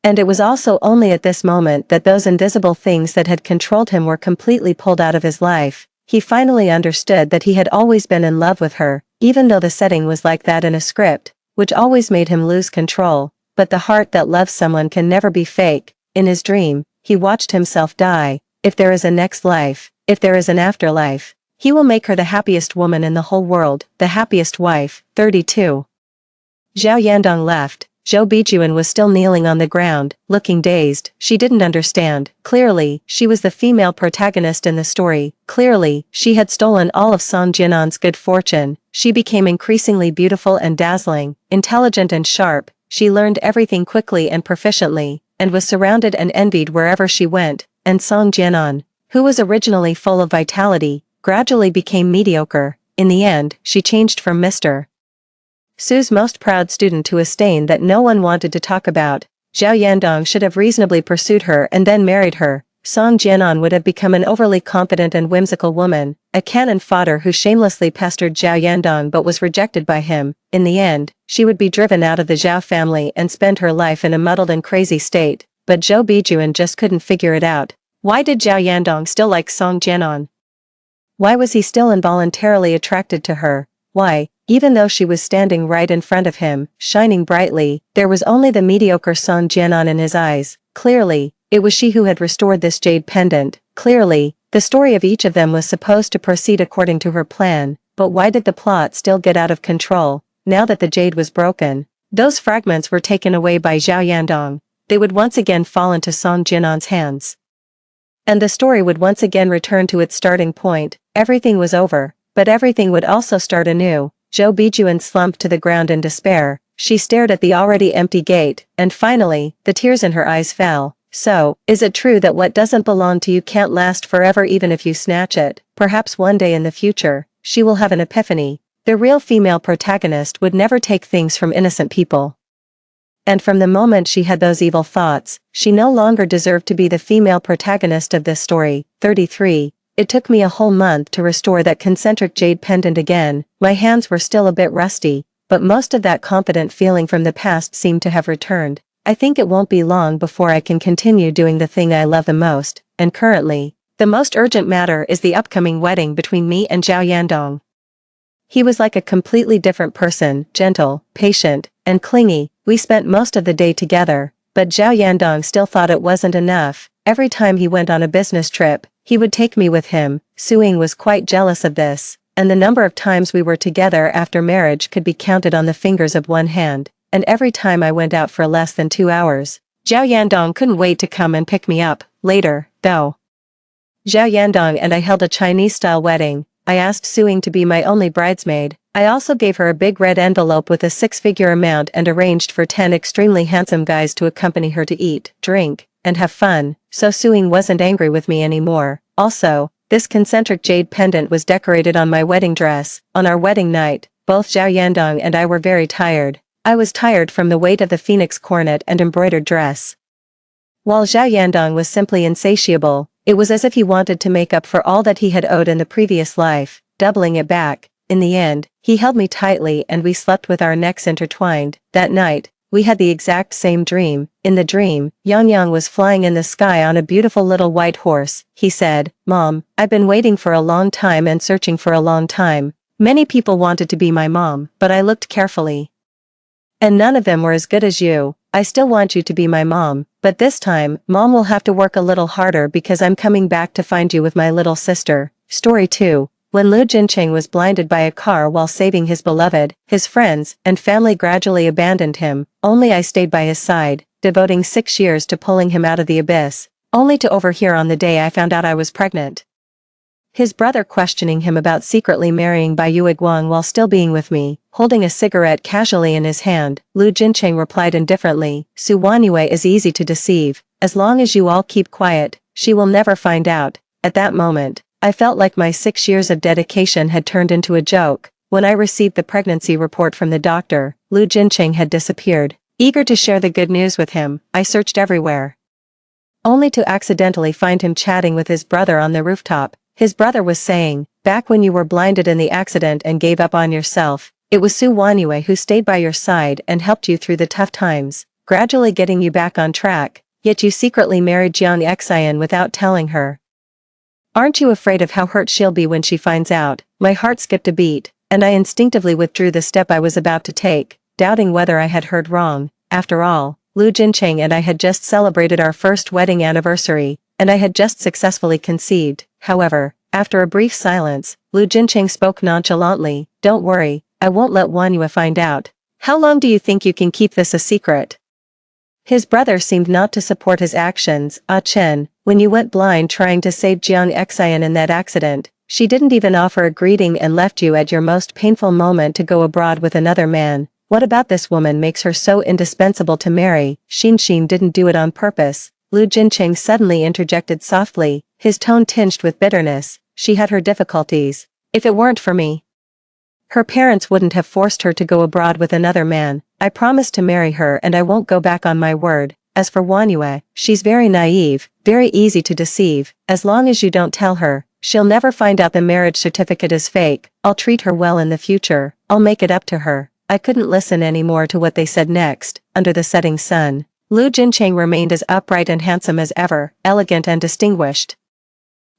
[SPEAKER 1] And it was also only at this moment that those invisible things that had controlled him were completely pulled out of his life. He finally understood that he had always been in love with her, even though the setting was like that in a script, which always made him lose control. but the heart that loves someone can never be fake. In his dream, he watched himself die. If there is a next life, if there is an afterlife, he will make her the happiest woman in the whole world, the happiest wife. 32. Zhao Yandong left. Zhou Bijuan was still kneeling on the ground, looking dazed. She didn't understand. Clearly, she was the female protagonist in the story. Clearly, she had stolen all of Song Jian'an's good fortune. She became increasingly beautiful and dazzling, intelligent and sharp. She learned everything quickly and proficiently, and was surrounded and envied wherever she went. And Song Jian'an, who was originally full of vitality, gradually became mediocre. In the end, she changed from Mr. Su's most proud student to a stain that no one wanted to talk about. Zhao Yandong should have reasonably pursued her and then married her. Song Jian'an would have become an overly confident and whimsical woman, a cannon fodder who shamelessly pestered Zhao Yandong but was rejected by him. In the end, she would be driven out of the Zhao family and spend her life in a muddled and crazy state. But Zhou Bijuan just couldn't figure it out. Why did Zhao Yandong still like Song Jian'an? Why was he still involuntarily attracted to her? Why, even though she was standing right in front of him, shining brightly, there was only the mediocre Song Jian'an in his eyes. Clearly, it was she who had restored this jade pendant. Clearly, the story of each of them was supposed to proceed according to her plan, but why did the plot still get out of control? Now that the jade was broken, those fragments were taken away by Zhao Yandong. They would once again fall into Song Jian'an's hands. And the story would once again return to its starting point. Everything was over, but everything would also start anew. Zhou Bijuan slumped to the ground in despair. She stared at the already empty gate, and finally, the tears in her eyes fell. So, is it true that what doesn't belong to you can't last forever even if you snatch it? Perhaps one day in the future, she will have an epiphany. The real female protagonist would never take things from innocent people. And from the moment she had those evil thoughts, she no longer deserved to be the female protagonist of this story. 33. It took me a whole month to restore that concentric jade pendant again. My hands were still a bit rusty, but most of that confident feeling from the past seemed to have returned. I think it won't be long before I can continue doing the thing I love the most, and currently, the most urgent matter is the upcoming wedding between me and Zhao Yandong. He was like a completely different person, gentle, patient, and clingy. We spent most of the day together, but Zhao Yandong still thought it wasn't enough. Every time he went on a business trip, he would take me with him. Suing was quite jealous of this, and the number of times we were together after marriage could be counted on the fingers of one hand, and every time I went out for less than 2 hours. Zhao Yandong couldn't wait to come and pick me up. Later, though, Zhao Yandong and I held a Chinese-style wedding. I asked Suing to be my only bridesmaid. I also gave her a big red envelope with a 6-figure amount and arranged for 10 extremely handsome guys to accompany her to eat, drink, and have fun, so Suing wasn't angry with me anymore. Also, this concentric jade pendant was decorated on my wedding dress. On our wedding night, both Zhao Yandong and I were very tired. I was tired from the weight of the phoenix coronet and embroidered dress, while Zhao Yandong was simply insatiable. It was as if he wanted to make up for all that he had owed in the previous life, doubling it back. In the end, he held me tightly and we slept with our necks intertwined. That night, we had the exact same dream. In the dream, Yang was flying in the sky on a beautiful little white horse. He said, "Mom, I've been waiting for a long time and searching for a long time. Many people wanted to be my mom, but I looked carefully, and none of them were as good as you. I still want you to be my mom, but this time, Mom will have to work a little harder because I'm coming back to find you with my little sister." Story 2. When Lu Jincheng was blinded by a car while saving his beloved, his friends and family gradually abandoned him. Only I stayed by his side, devoting 6 years to pulling him out of the abyss, only to overhear on the day I found out I was pregnant his brother questioning him about secretly marrying Bai Yuiguang while still being with me. Holding a cigarette casually in his hand, Lu Jincheng replied indifferently, "Su Wanyue is easy to deceive. As long as you all keep quiet, she will never find out." At that moment, I felt like my 6 years of dedication had turned into a joke. When I received the pregnancy report from the doctor, Lu Jincheng had disappeared. Eager to share the good news with him, I searched everywhere, only to accidentally find him chatting with his brother on the rooftop. His brother was saying, "Back when you were blinded in the accident and gave up on yourself, it was Su Wanyue who stayed by your side and helped you through the tough times, gradually getting you back on track, yet you secretly married Jiang Xian without telling her. Aren't you afraid of how hurt she'll be when she finds out?" My heart skipped a beat, and I instinctively withdrew the step I was about to take, doubting whether I had heard wrong. After all, Lu Jincheng and I had just celebrated our first wedding anniversary, and I had just successfully conceived. However, after a brief silence, Lu Jincheng spoke nonchalantly, "Don't worry, I won't let Wanyue find out. How long do you think you can keep this a secret?" His brother seemed not to support his actions. "Ah Chen, when you went blind trying to save Jiang Xian in that accident, she didn't even offer a greeting and left you at your most painful moment to go abroad with another man. What about this woman makes her so indispensable to marry? Xin didn't do it on purpose." Lu Jincheng suddenly interjected softly, his tone tinged with bitterness. "She had her difficulties. If it weren't for me, her parents wouldn't have forced her to go abroad with another man. I promised to marry her and I won't go back on my word. As for Wanyue, she's very naive, very easy to deceive. As long as you don't tell her, she'll never find out the marriage certificate is fake. I'll treat her well in the future. I'll make it up to her." I couldn't listen anymore to what they said next. Under the setting sun, Lu Jincheng remained as upright and handsome as ever, elegant and distinguished.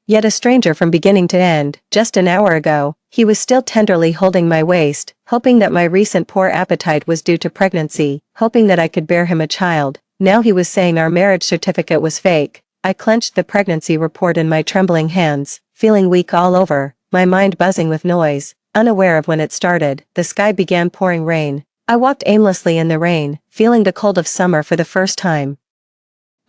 [SPEAKER 1] Yet a stranger from beginning to end. Just an hour ago, he was still tenderly holding my waist, hoping that my recent poor appetite was due to pregnancy, hoping that I could bear him a child. Now he was saying our marriage certificate was fake. I clenched the pregnancy report in my trembling hands, feeling weak all over, my mind buzzing with noise. Unaware of when it started, the sky began pouring rain. I walked aimlessly in the rain, feeling the cold of summer for the first time.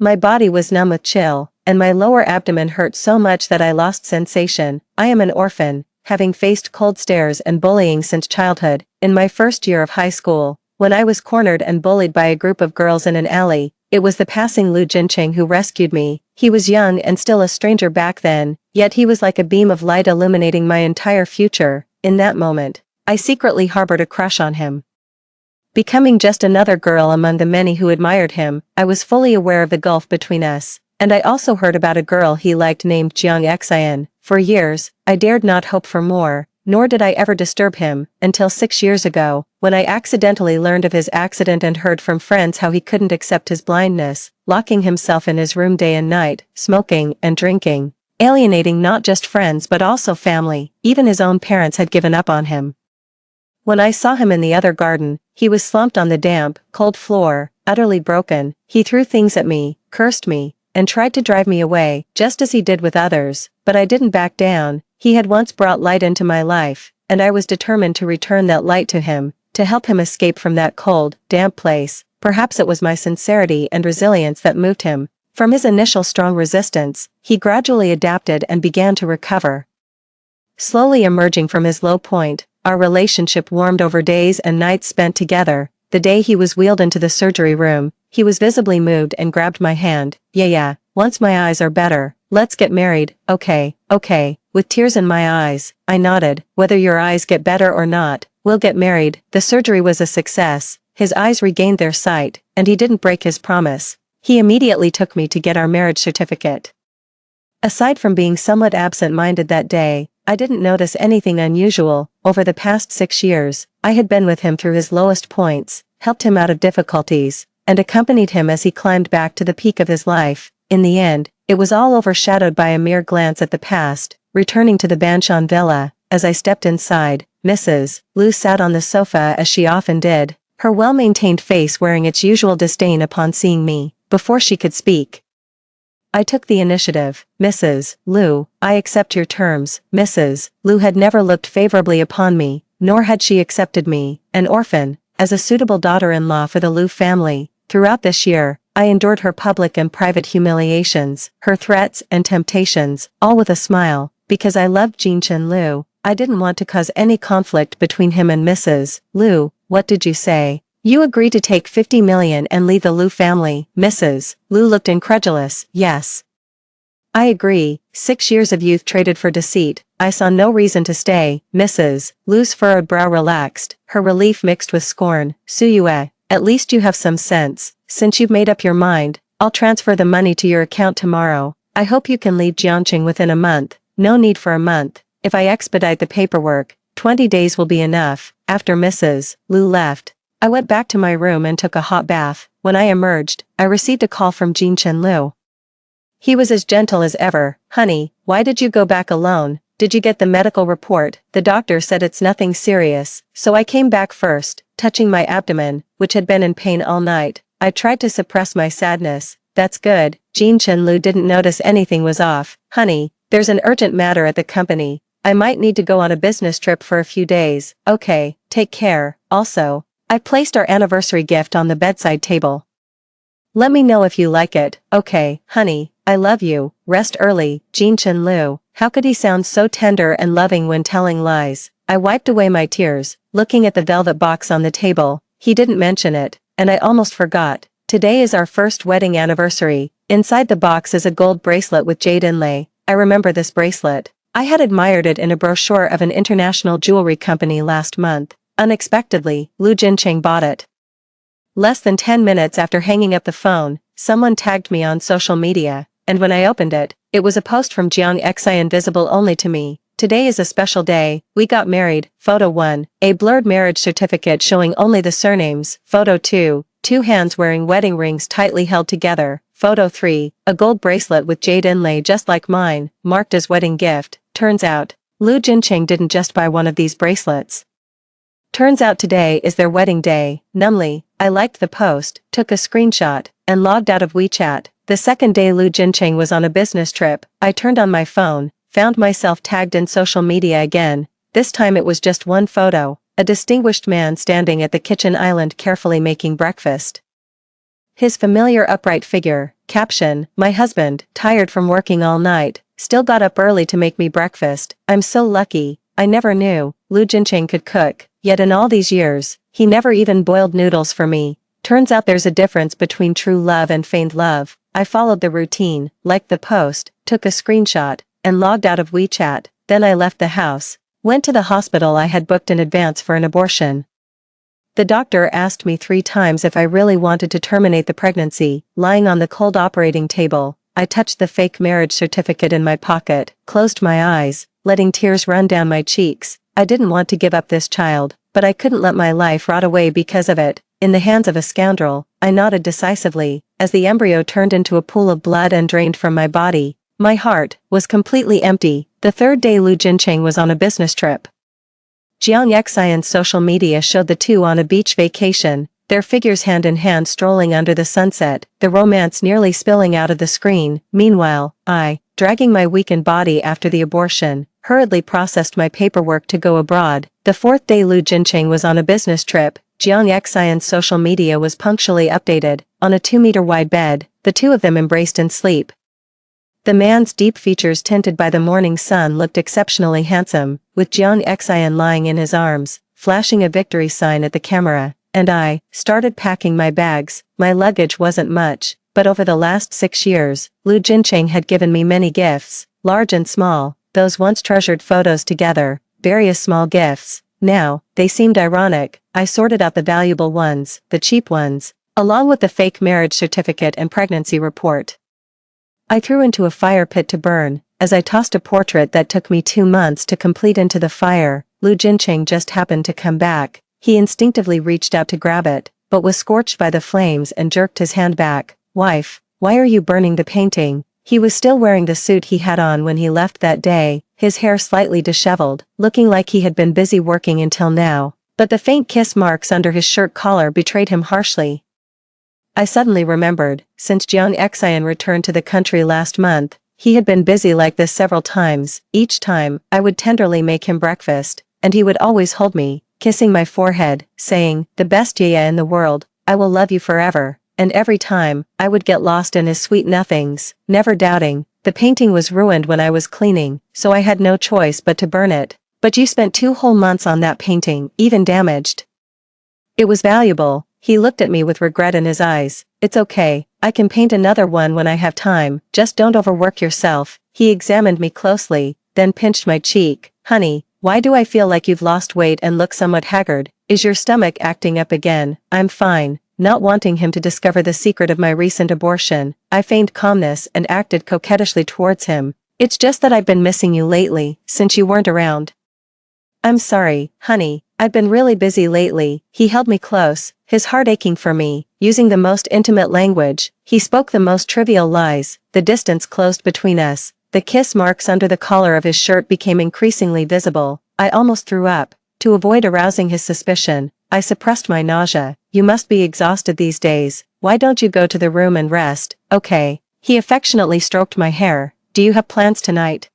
[SPEAKER 1] My body was numb with chill, and my lower abdomen hurt so much that I lost sensation. I am an orphan, having faced cold stares and bullying since childhood. In my first year of high school, when I was cornered and bullied by a group of girls in an alley, it was the passing Lu Jincheng who rescued me. He was young and still a stranger back then, yet he was like a beam of light illuminating my entire future. In that moment, I secretly harbored a crush on him. Becoming just another girl among the many who admired him, I was fully aware of the gulf between us, and I also heard about a girl he liked named Jiang Xian. For years, I dared not hope for more, nor did I ever disturb him, until 6 years ago, when I accidentally learned of his accident and heard from friends how he couldn't accept his blindness, locking himself in his room day and night, smoking and drinking, alienating not just friends but also family. Even his own parents had given up on him. When I saw him in the other garden, he was slumped on the damp, cold floor, utterly broken. He threw things at me, cursed me, and tried to drive me away, just as he did with others, but I didn't back down. He had once brought light into my life, and I was determined to return that light to him, to help him escape from that cold, damp place. Perhaps it was my sincerity and resilience that moved him. From his initial strong resistance, he gradually adapted and began to recover. Slowly emerging from his low point, our relationship warmed over days and nights spent together. The day he was wheeled into the surgery room, he was visibly moved and grabbed my hand. Yeah, once my eyes are better, let's get married." Okay. With tears in my eyes, I nodded. "Whether your eyes get better or not, we'll get married." The surgery was a success. His eyes regained their sight, and he didn't break his promise. He immediately took me to get our marriage certificate. Aside from being somewhat absent-minded that day, I didn't notice anything unusual. Over the past 6 years, I had been with him through his lowest points, helped him out of difficulties, and accompanied him as he climbed back to the peak of his life. In the end, it was all overshadowed by a mere glance at the past. Returning to the Banshan villa, as I stepped inside, Mrs. Lu sat on the sofa as she often did, her well-maintained face wearing its usual disdain upon seeing me. Before she could speak, I took the initiative. "Mrs. Lu, I accept your terms." Mrs. Lu had never looked favorably upon me, nor had she accepted me, an orphan, as a suitable daughter-in-law for the Lu family. Throughout this year, I endured her public and private humiliations, her threats and temptations, all with a smile, because I loved Jinchen Lu. I didn't want to cause any conflict between him and Mrs. Lu. "What did you say? You agreed to take 50 million and leave the Lu family?" Mrs. Lu looked incredulous. "Yes. I agree. 6 years of youth traded for deceit. I saw no reason to stay." Mrs. Lu's furrowed brow relaxed, her relief mixed with scorn. "Suyue, at least you have some sense. Since you've made up your mind, I'll transfer the money to your account tomorrow. I hope you can leave Jiangqing within a month." "No need for a month. If I expedite the paperwork, 20 days will be enough." After Mrs. Lu left, I went back to my room and took a hot bath. When I emerged, I received a call from Jinchen Lu. He was as gentle as ever. "Honey, why did you go back alone? Did you get the medical report? The doctor said it's nothing serious, so I came back first, touching my abdomen, which had been in pain all night. I tried to suppress my sadness. That's good. Jean Chen-Lu didn't notice anything was off. Honey, there's an urgent matter at the company. I might need to go on a business trip for a few days. Okay, take care. Also, I placed our anniversary gift on the bedside table. Let me know if you like it. Okay, honey, I love you. Rest early. Jean Chen-Lu. How could he sound so tender and loving when telling lies? I wiped away my tears, looking at the velvet box on the table. He didn't mention it, and I almost forgot. Today is our first wedding anniversary. Inside the box is a gold bracelet with jade inlay. I remember this bracelet. I had admired it in a brochure of an international jewelry company last month. Unexpectedly, Lu Jincheng bought it. Less than 10 minutes after hanging up the phone, someone tagged me on social media, and when I opened it, it was a post from Jiang Xian visible only to me. Today is a special day. We got married. Photo 1. A blurred marriage certificate showing only the surnames. Photo 2. Two hands wearing wedding rings tightly held together. Photo 3. A gold bracelet with jade inlay just like mine, marked as wedding gift. Turns out, Lu Jincheng didn't just buy one of these bracelets. Turns out today is their wedding day. Numbly, I liked the post, took a screenshot, and logged out of WeChat. The second day Lu Jincheng was on a business trip, I turned on my phone, found myself tagged in social media again. This time it was just one photo, a distinguished man standing at the kitchen island carefully making breakfast. His familiar upright figure. Caption, my husband, tired from working all night, still got up early to make me breakfast. I'm so lucky. I never knew Lu Jincheng could cook, yet in all these years, he never even boiled noodles for me. Turns out there's a difference between true love and feigned love. I followed the routine, liked the post, took a screenshot, and logged out of WeChat. Then I left the house, went to the hospital I had booked in advance for an abortion. The doctor asked me 3 times if I really wanted to terminate the pregnancy. Lying on the cold operating table, I touched the fake marriage certificate in my pocket, closed my eyes, letting tears run down my cheeks. I didn't want to give up this child, but I couldn't let my life rot away because of it. In the hands of a scoundrel, I nodded decisively, as the embryo turned into a pool of blood and drained from my body. My heart was completely empty. The third day Lu Jincheng was on a business trip. Jiang Xian's social media showed the two on a beach vacation, their figures hand in hand strolling under the sunset, the romance nearly spilling out of the screen. Meanwhile, I, dragging my weakened body after the abortion, hurriedly processed my paperwork to go abroad. The fourth day Lu Jincheng was on a business trip. Jiang Xian's social media was punctually updated. On a 2-meter-wide bed, the two of them embraced in sleep. The man's deep features tinted by the morning sun looked exceptionally handsome, with Jiang Xian lying in his arms, flashing a victory sign at the camera, and I started packing my bags. My luggage wasn't much, but over the last 6 years, Lu Jincheng had given me many gifts, large and small, those once treasured photos together, various small gifts. Now, they seemed ironic. I sorted out the valuable ones, the cheap ones, along with the fake marriage certificate and pregnancy report. I threw into a fire pit to burn. As I tossed a portrait that took me 2 months to complete into the fire, Lu Jincheng just happened to come back. He instinctively reached out to grab it, but was scorched by the flames and jerked his hand back. Wife, why are you burning the painting? He was still wearing the suit he had on when he left that day, his hair slightly disheveled, looking like he had been busy working until now. But the faint kiss marks under his shirt collar betrayed him harshly. I suddenly remembered, since Jiang Xian returned to the country last month, he had been busy like this several times. Each time, I would tenderly make him breakfast, and he would always hold me, kissing my forehead, saying, "The best Yaya in the world, I will love you forever." And every time, I would get lost in his sweet nothings, never doubting. The painting was ruined when I was cleaning, so I had no choice but to burn it. But you spent 2 whole months on that painting, even damaged. It was valuable. He looked at me with regret in his eyes. It's okay, I can paint another one when I have time, just don't overwork yourself. He examined me closely, then pinched my cheek. Honey, why do I feel like you've lost weight and look somewhat haggard? Is your stomach acting up again? I'm fine. Not wanting him to discover the secret of my recent abortion, I feigned calmness and acted coquettishly towards him. It's just that I've been missing you lately, since you weren't around. I'm sorry, honey, I've been really busy lately. He held me close, his heart aching for me, using the most intimate language. He spoke the most trivial lies. The distance closed between us. The kiss marks under the collar of his shirt became increasingly visible. I almost threw up. To avoid arousing his suspicion, I suppressed my nausea. You must be exhausted these days. Why don't you go to the room and rest? Okay. He affectionately stroked my hair. Do you have plans tonight?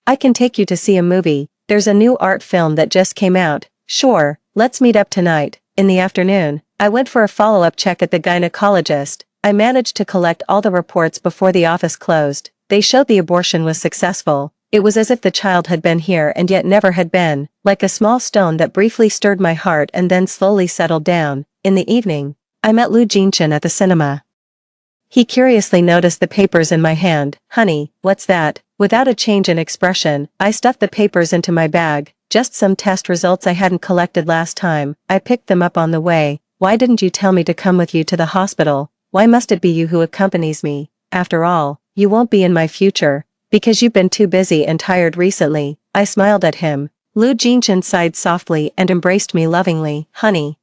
[SPEAKER 1] I can take you to see a movie. There's a new art film that just came out. Sure, let's meet up tonight. In the afternoon, I went for a follow-up check at the gynecologist. I managed to collect all the reports before the office closed. They showed the abortion was successful. It was as if the child had been here and yet never had been, like a small stone that briefly stirred my heart and then slowly settled down. In the evening, I met Lu Jinchen at the cinema. He curiously noticed the papers in my hand. Honey, what's that? Without a change in expression, I stuffed the papers into my bag. Just some test results I hadn't collected last time. I picked them up on the way. Why didn't you tell me to come with you to the hospital? Why must it be you who accompanies me? After all, you won't be in my future. Because you've been too busy and tired recently. I smiled at him. Lu Jinchen sighed softly and embraced me lovingly. Honey,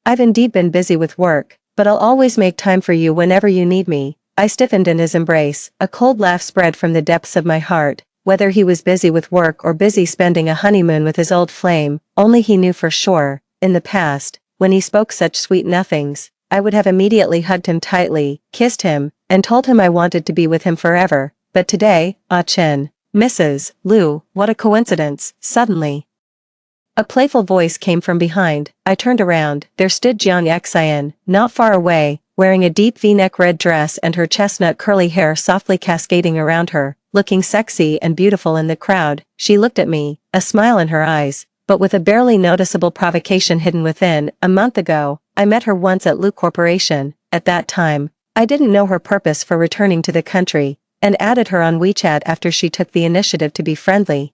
[SPEAKER 1] I've indeed been busy with work, but I'll always make time for you whenever you need me. I stiffened in his embrace. A cold laugh spread from the depths of my heart. Whether he was busy with work or busy spending a honeymoon with his old flame, only he knew for sure. In the past, when he spoke such sweet nothings, I would have immediately hugged him tightly, kissed him, and told him I wanted to be with him forever. But today, Ah Chen, Mrs. Lu, what a coincidence, suddenly. A playful voice came from behind. I turned around. There stood Jiang Xian, not far away, wearing a deep V-neck red dress and her chestnut curly hair softly cascading around her, looking sexy and beautiful in the crowd. She looked at me, a smile in her eyes, but with a barely noticeable provocation hidden within. A month ago, I met her once at Lu Corporation. At that time, I didn't know her purpose for returning to the country, and added her on WeChat after she took the initiative to be friendly.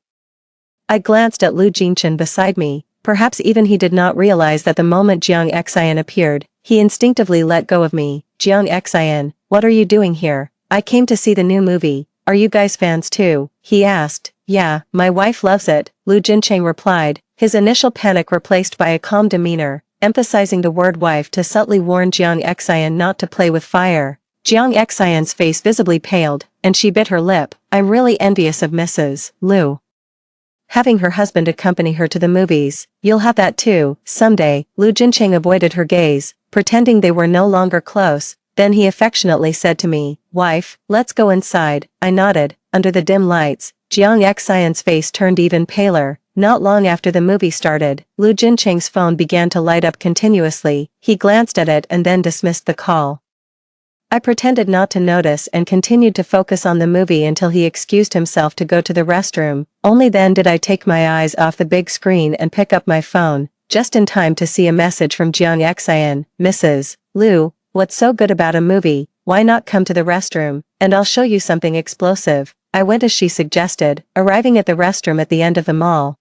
[SPEAKER 1] I glanced at Lu Jinchen beside me. Perhaps even he did not realize that the moment Jiang Xian appeared, he instinctively let go of me. Jiang Xian, what are you doing here? I came to see the new movie. Are you guys fans too? He asked. Yeah, my wife loves it, Lu Jinchen replied, his initial panic replaced by a calm demeanor, emphasizing the word wife to subtly warn Jiang Xian not to play with fire. Jiang Xian's face visibly paled, and she bit her lip. I'm really envious of Mrs. Lu. Having her husband accompany her to the movies. You'll have that too, someday. Lu Jinchen avoided her gaze, pretending they were no longer close. Then he affectionately said to me, Wife, let's go inside. I nodded. Under the dim lights, Jiang Xian's face turned even paler. Not long after the movie started, Lu Jincheng's phone began to light up continuously. He glanced at it and then dismissed the call. I pretended not to notice and continued to focus on the movie until he excused himself to go to the restroom. Only then did I take my eyes off the big screen and pick up my phone, just in time to see a message from Jiang Xian. Mrs. Lu, what's so good about a movie? Why not come to the restroom, and I'll show you something explosive. I went as she suggested, arriving at the restroom at the end of the mall.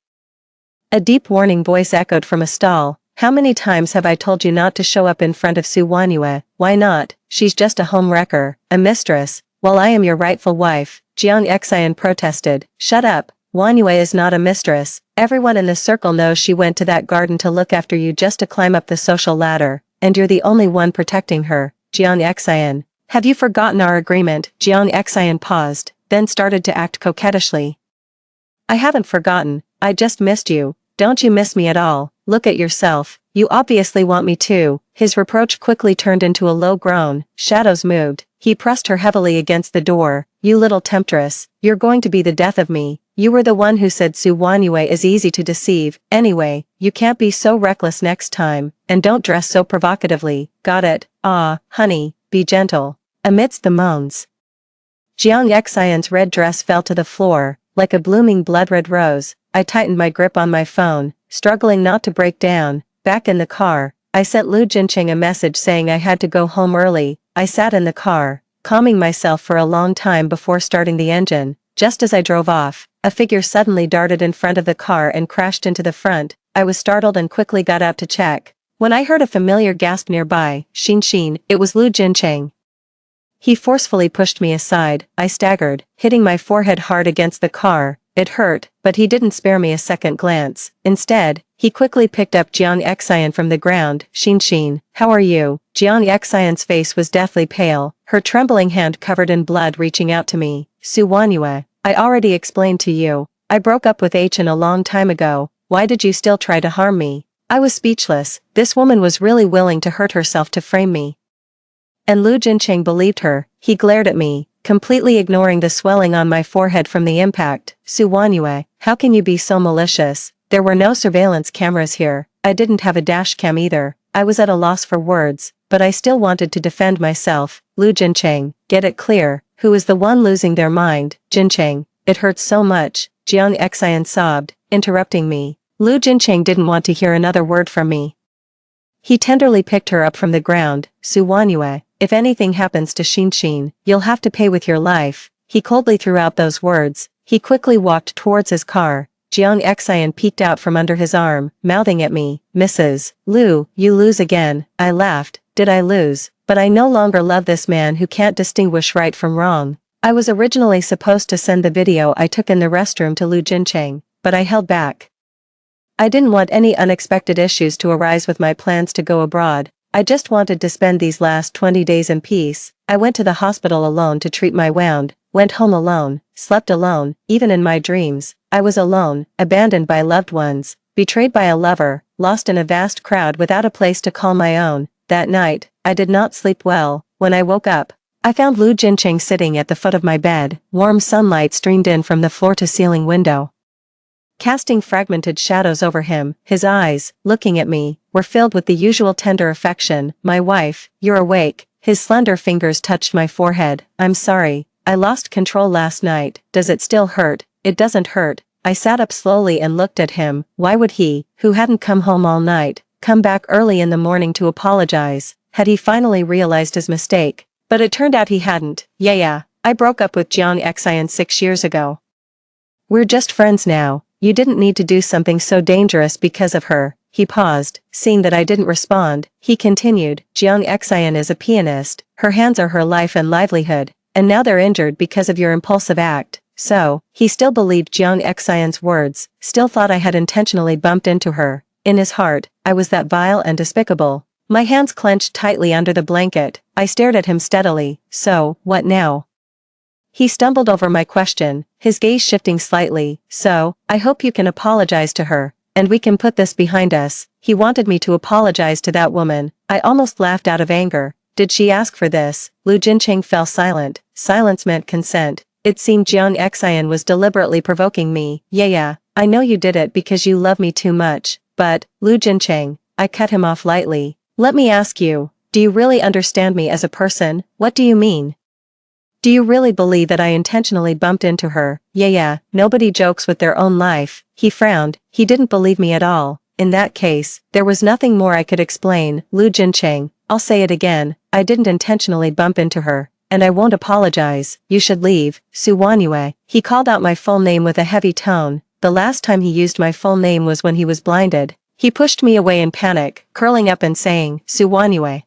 [SPEAKER 1] A deep warning voice echoed from a stall. How many times have I told you not to show up in front of Su Wanyue? Why not? She's just a home wrecker, a mistress, while I am your rightful wife. Jiang Xian protested. Shut up. Wanyue is not a mistress. Everyone in the circle knows she went to that garden to look after you just to climb up the social ladder, and you're the only one protecting her. Jiang Xian. Have you forgotten our agreement? Jiang Xian paused, then started to act coquettishly. I haven't forgotten. I just missed you. Don't you miss me at all? Look at yourself. You obviously want me too. His reproach quickly turned into a low groan. Shadows moved. He pressed her heavily against the door. You little temptress. You're going to be the death of me. You were the one who said Su Wanyue is easy to deceive. Anyway, you can't be so reckless next time, and don't dress so provocatively. Got it? Ah, honey, be gentle. Amidst the moans, Jiang Xian's red dress fell to the floor, like a blooming blood-red rose. I tightened my grip on my phone, struggling not to break down. Back in the car, I sent Lu Jincheng a message saying I had to go home early. I sat in the car, calming myself for a long time before starting the engine. Just as I drove off, a figure suddenly darted in front of the car and crashed into the front. I was startled and quickly got out to check. When I heard a familiar gasp nearby, Xin, it was Lu Jincheng. He forcefully pushed me aside. I staggered, hitting my forehead hard against the car. It hurt, but he didn't spare me a second glance. Instead, he quickly picked up Jiang Xian from the ground. Xin, how are you? Jiang Xian's face was deathly pale, her trembling hand covered in blood reaching out to me. Su Wanyue, I already explained to you. I broke up with Chen a long time ago. Why did you still try to harm me? I was speechless. This woman was really willing to hurt herself to frame me. And Lu Jincheng believed her. He glared at me, completely ignoring the swelling on my forehead from the impact. Su Wanyue, how can you be so malicious? There were no surveillance cameras here. I didn't have a dash cam either. I was at a loss for words, but I still wanted to defend myself. Lu Jincheng, get it clear. Who is the one losing their mind? Jincheng, it hurts so much. Jiang Xian sobbed, interrupting me. Lu Jincheng didn't want to hear another word from me. He tenderly picked her up from the ground. Su Wanyue, if anything happens to Xin, you'll have to pay with your life. He coldly threw out those words. He quickly walked towards his car. Jiang Xian peeked out from under his arm, mouthing at me, Mrs. Lu, you lose again. I laughed. Did I lose? But I no longer love this man who can't distinguish right from wrong. I was originally supposed to send the video I took in the restroom to Lu Jincheng, but I held back. I didn't want any unexpected issues to arise with my plans to go abroad. I just wanted to spend these last 20 days in peace. I went to the hospital alone to treat my wound, went home alone, slept alone, even in my dreams. I was alone, abandoned by loved ones, betrayed by a lover, lost in a vast crowd without a place to call my own. That night, I did not sleep well. When I woke up, I found Lu Jincheng sitting at the foot of my bed. Warm sunlight streamed in from the floor-to-ceiling window, casting fragmented shadows over him. His eyes, looking at me, were filled with the usual tender affection. My wife, you're awake. His slender fingers touched my forehead. I'm sorry. I lost control last night. Does it still hurt? It doesn't hurt. I sat up slowly and looked at him. Why would he, who hadn't come home all night, come back early in the morning to apologize? Had he finally realized his mistake? But it turned out he hadn't. Yeah, I broke up with Jiang Xian 6 years ago. We're just friends now. You didn't need to do something so dangerous because of her. He paused, seeing that I didn't respond. He continued, Jiang Xian is a pianist. Her hands are her life and livelihood, and now they're injured because of your impulsive act. So, he still believed Jiang Xian's words, still thought I had intentionally bumped into her. In his heart, I was that vile and despicable. My hands clenched tightly under the blanket. I stared at him steadily. So, what now? He stumbled over my question, his gaze shifting slightly. So, I hope you can apologize to her, and we can put this behind us. He wanted me to apologize to that woman. I almost laughed out of anger. Did she ask for this? Lu Jincheng fell silent. Silence meant consent. It seemed Jiang Xian was deliberately provoking me. Yeah, I know you did it because you love me too much. But, Lu Jincheng, I cut him off lightly. Let me ask you, do you really understand me as a person? What do you mean? Do you really believe that I intentionally bumped into her? Yeah, nobody jokes with their own life. He frowned. He didn't believe me at all. In that case, there was nothing more I could explain. Lu Jincheng, I'll say it again. I didn't intentionally bump into her, and I won't apologize. You should leave. Su Wanyue. He called out my full name with a heavy tone. The last time he used my full name was when he was blinded. He pushed me away in panic, curling up and saying, Su Wanyue.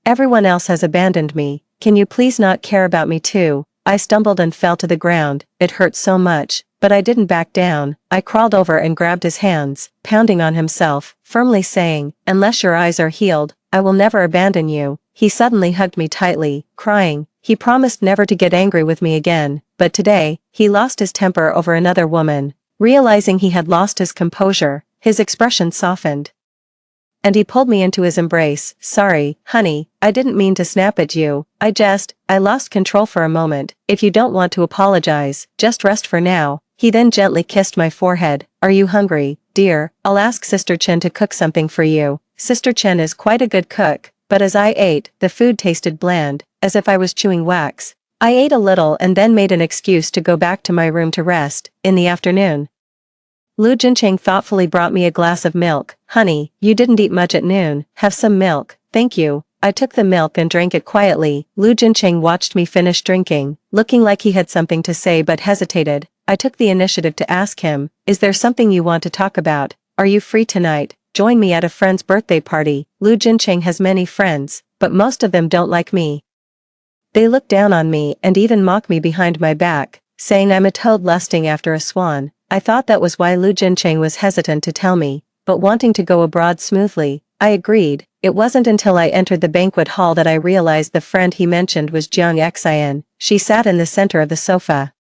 [SPEAKER 1] Everyone else has abandoned me. Can you please not care about me too? I stumbled and fell to the ground. It hurt so much, but I didn't back down. I crawled over and grabbed his hands, pounding on himself, firmly saying, unless your eyes are healed, I will never abandon you. He suddenly hugged me tightly, crying. He promised never to get angry with me again, but today, he lost his temper over another woman. Realizing he had lost his composure, his expression softened, and he pulled me into his embrace. Sorry, honey, I didn't mean to snap at you. I lost control for a moment. If you don't want to apologize, just rest for now. He then gently kissed my forehead. Are you hungry, dear? I'll ask Sister Chen to cook something for you. Sister Chen is quite a good cook, but as I ate, the food tasted bland, as if I was chewing wax. I ate a little and then made an excuse to go back to my room to rest. In the afternoon, Lu Jincheng thoughtfully brought me a glass of milk. Honey, you didn't eat much at noon. Have some milk. Thank you. I took the milk and drank it quietly. Lu Jincheng watched me finish drinking, looking like he had something to say but hesitated. I took the initiative to ask him, is there something you want to talk about? Are you free tonight? Join me at a friend's birthday party. Lu Jincheng has many friends, but most of them don't like me. They look down on me and even mock me behind my back, saying I'm a toad lusting after a swan. I thought that was why Lu Jincheng was hesitant to tell me, but wanting to go abroad smoothly, I agreed. It wasn't until I entered the banquet hall that I realized the friend he mentioned was Jiang Xian. she sat in the center of the sofa.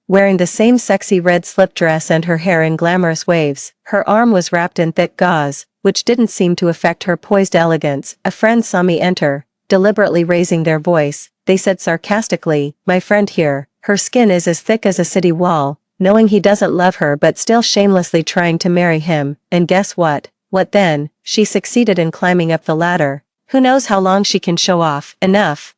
[SPEAKER 1] Wearing the same sexy red slip dress and her hair in glamorous waves, her arm was wrapped in thick gauze, which didn't seem to affect her poised elegance. A friend saw me enter, deliberately raising their voice. They said sarcastically, "My friend here, her skin is as thick as a city wall," knowing he doesn't love her but still shamelessly trying to marry him. And guess what? What then? She succeeded in climbing up the ladder. Who knows how long she can show off? Enough.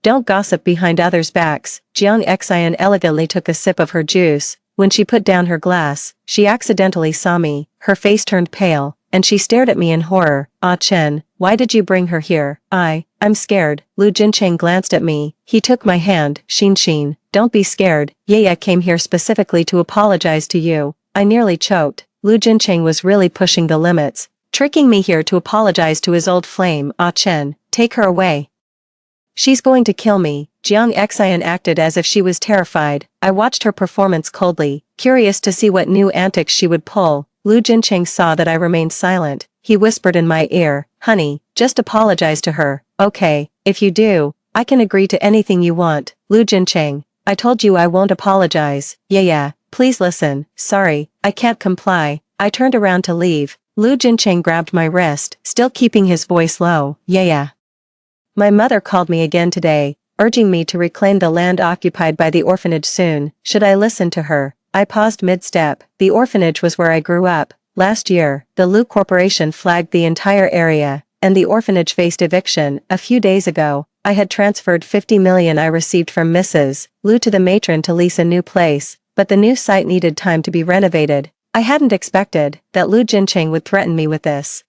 [SPEAKER 1] Don't gossip behind others' backs. Jiang Xian elegantly took a sip of her juice. When she put down her glass, she accidentally saw me. Her face turned pale, and she stared at me in horror. "Ah Chen, why did you bring her here?" I'm scared." Lu Jincheng glanced at me. He took my hand. Xin, don't be scared. Yaya came here specifically to apologize to you." I nearly choked. Lu Jincheng was really pushing the limits, tricking me here to apologize to his old flame. "Ah Chen, take her away. She's going to kill me." Jiang Xian acted as if she was terrified. I watched her performance coldly, curious to see what new antics she would pull. Lu Jincheng saw that I remained silent. He whispered in my ear, "Honey, just apologize to her." "Okay, if you do, I can agree to anything you want." "Lu Jincheng, I told you I won't apologize." Yeah, please listen." "Sorry, I can't comply." I turned around to leave. Lu Jincheng grabbed my wrist, still keeping his voice low. Yeah. My mother called me again today, urging me to reclaim the land occupied by the orphanage soon. Should I listen to her? I paused mid-step. The orphanage was where I grew up. Last year, the Lu Corporation flagged the entire area, and the orphanage faced eviction. A few days ago, I had transferred 50 million I received from Mrs. Lu to the matron to lease a new place, but the new site needed time to be renovated. I hadn't expected that Lu Jincheng would threaten me with this.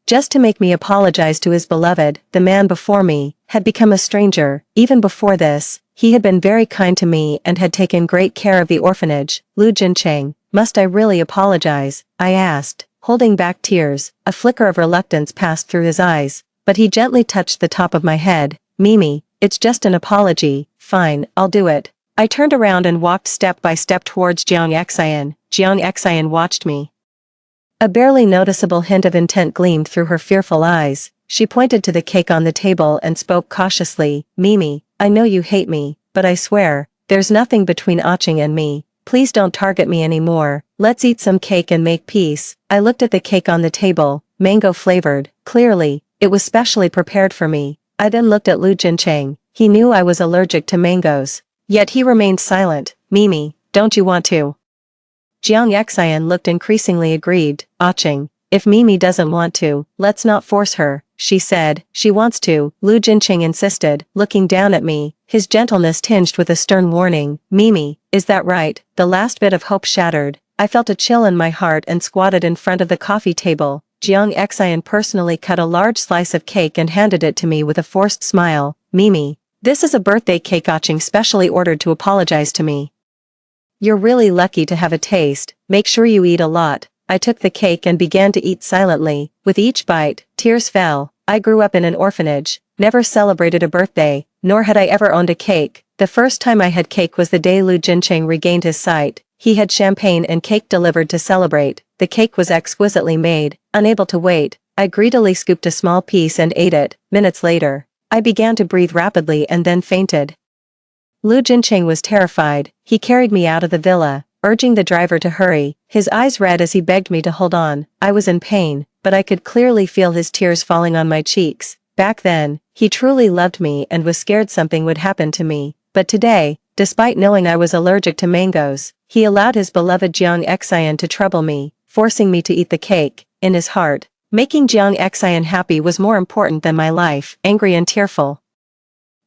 [SPEAKER 1] Just to make me apologize to his beloved. The man before me had become a stranger. Even before this, he had been very kind to me and had taken great care of the orphanage. "Lu Jincheng, must I really apologize?" I asked, holding back tears. A flicker of reluctance passed through his eyes, but he gently touched the top of my head. "Mimi, it's just an apology." "Fine, I'll do it." I turned around and walked step by step towards Jiang Xian. Jiang Xian watched me. A barely noticeable hint of intent gleamed through her fearful eyes. She pointed to the cake on the table and spoke cautiously. "Mimi, I know you hate me, but I swear, there's nothing between Aching and me. Please don't target me anymore. Let's eat some cake and make peace." I looked at the cake on the table, mango flavored. Clearly, it was specially prepared for me. I then looked at Lu Jincheng. He knew I was allergic to mangoes. Yet he remained silent. "Mimi, don't you want to?" Jiang Xian looked increasingly aggrieved. "Aching, if Mimi doesn't want to, let's not force her," she said. "She wants to," Lu Jincheng insisted, looking down at me, his gentleness tinged with a stern warning. "Mimi, is that right?" The last bit of hope shattered. I felt a chill in my heart and squatted in front of the coffee table. Jiang Xian personally cut a large slice of cake and handed it to me with a forced smile. "Mimi, this is a birthday cake Aching specially ordered to apologize to me. You're really lucky to have a taste. Make sure you eat a lot." I took the cake and began to eat silently. With each bite, tears fell. I grew up in an orphanage, never celebrated a birthday, nor had I ever owned a cake. The first time I had cake was the day Lu Jincheng regained his sight. He had champagne and cake delivered to celebrate. The cake was exquisitely made. Unable to wait, I greedily scooped a small piece and ate it. Minutes later, I began to breathe rapidly and then fainted. Lu Jincheng was terrified. He carried me out of the villa, urging the driver to hurry, his eyes red as he begged me to hold on. I was in pain, but I could clearly feel his tears falling on my cheeks. Back then, he truly loved me and was scared something would happen to me. But today, despite knowing I was allergic to mangoes, he allowed his beloved Jiang Xian to trouble me, forcing me to eat the cake. In his heart, making Jiang Xian happy was more important than my life. Angry and tearful,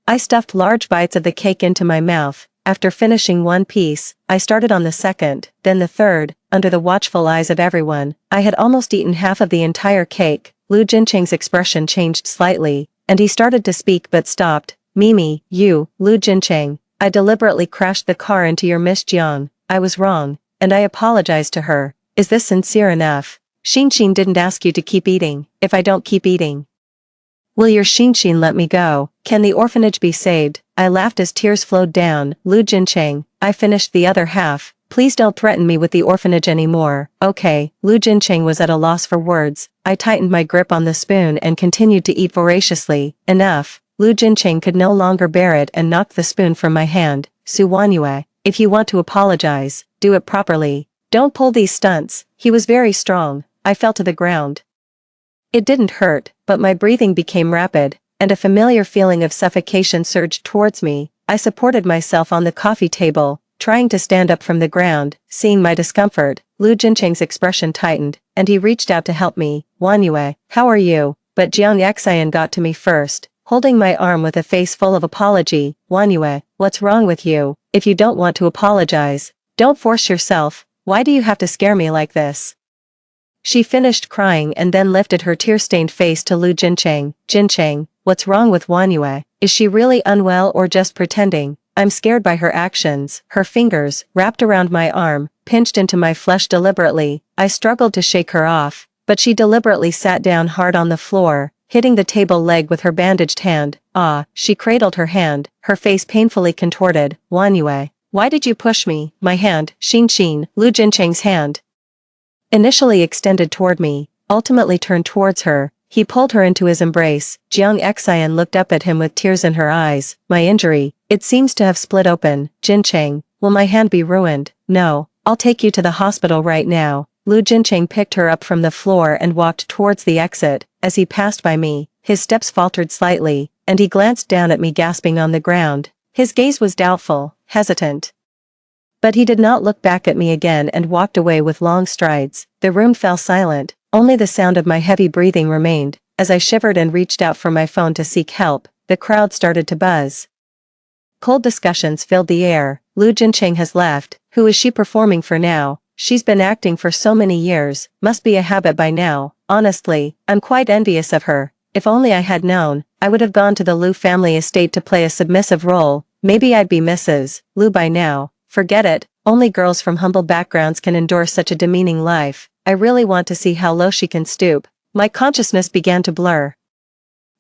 [SPEAKER 1] I stuffed large bites of the cake into my mouth. After finishing one piece, I started on the second, then the third. Under the watchful eyes of everyone, I had almost eaten half of the entire cake. Lu Jincheng's expression changed slightly, and he started to speak but stopped. "Mimi, you, Lu Jincheng, I deliberately crashed the car into your Miss Jiang. I was wrong, and I apologized to her. Is this sincere enough? Xin didn't ask you to keep eating. If I don't keep eating, will your Xin let me go? Can the orphanage be saved?" I laughed as tears flowed down. "Lu Jincheng, I finished the other half. Please don't threaten me with the orphanage anymore." "Okay." Lu Jincheng was at a loss for words. I tightened my grip on the spoon and continued to eat voraciously. "Enough. Lu Jincheng could no longer bear it and knocked the spoon from my hand. Su Wanyue, if you want to apologize, do it properly. Don't pull these stunts. He was very strong. I fell to the ground. It didn't hurt, but my breathing became rapid, and a familiar feeling of suffocation surged towards me. I supported myself on the coffee table, trying to stand up from the ground. Seeing my discomfort, Lu Jincheng's expression tightened, and he reached out to help me. Wanyue, how are you? But Jiang Xian got to me first, holding my arm with a face full of apology. Wanyue, what's wrong with you? If you don't want to apologize, don't force yourself. Why do you have to scare me like this? She finished crying and then lifted her tear-stained face to Lu Jincheng. Jincheng, what's wrong with Wanyue? Is she really unwell or just pretending? I'm scared by her actions. Her fingers, wrapped around my arm, pinched into my flesh deliberately. I struggled to shake her off, but she deliberately sat down hard on the floor, hitting the table leg with her bandaged hand. She cradled her hand, her face painfully contorted. Wanyue, why did you push me? My hand, Xin, Lu Jincheng's hand, initially extended toward me, ultimately turned towards her. He pulled her into his embrace. Jiang Xian looked up at him with tears in her eyes. My injury, it seems to have split open. Jincheng, will my hand be ruined? No, I'll take you to the hospital right now. Lu Jincheng picked her up from the floor and walked towards the exit. As he passed by me, his steps faltered slightly, and he glanced down at me gasping on the ground. His gaze was doubtful, hesitant. But he did not look back at me again and walked away with long strides. The room fell silent. Only the sound of my heavy breathing remained. As I shivered and reached out for my phone to seek help, the crowd started to buzz. Cold discussions filled the air. Lu Jincheng has left. Who is she performing for now? She's been acting for so many years, must be a habit by now. Honestly, I'm quite envious of her. If only I had known, I would have gone to the Lu family estate to play a submissive role. Maybe I'd be Mrs. Lu by now. Forget it, only girls from humble backgrounds can endure such a demeaning life. I really want to see how low she can stoop. My consciousness began to blur.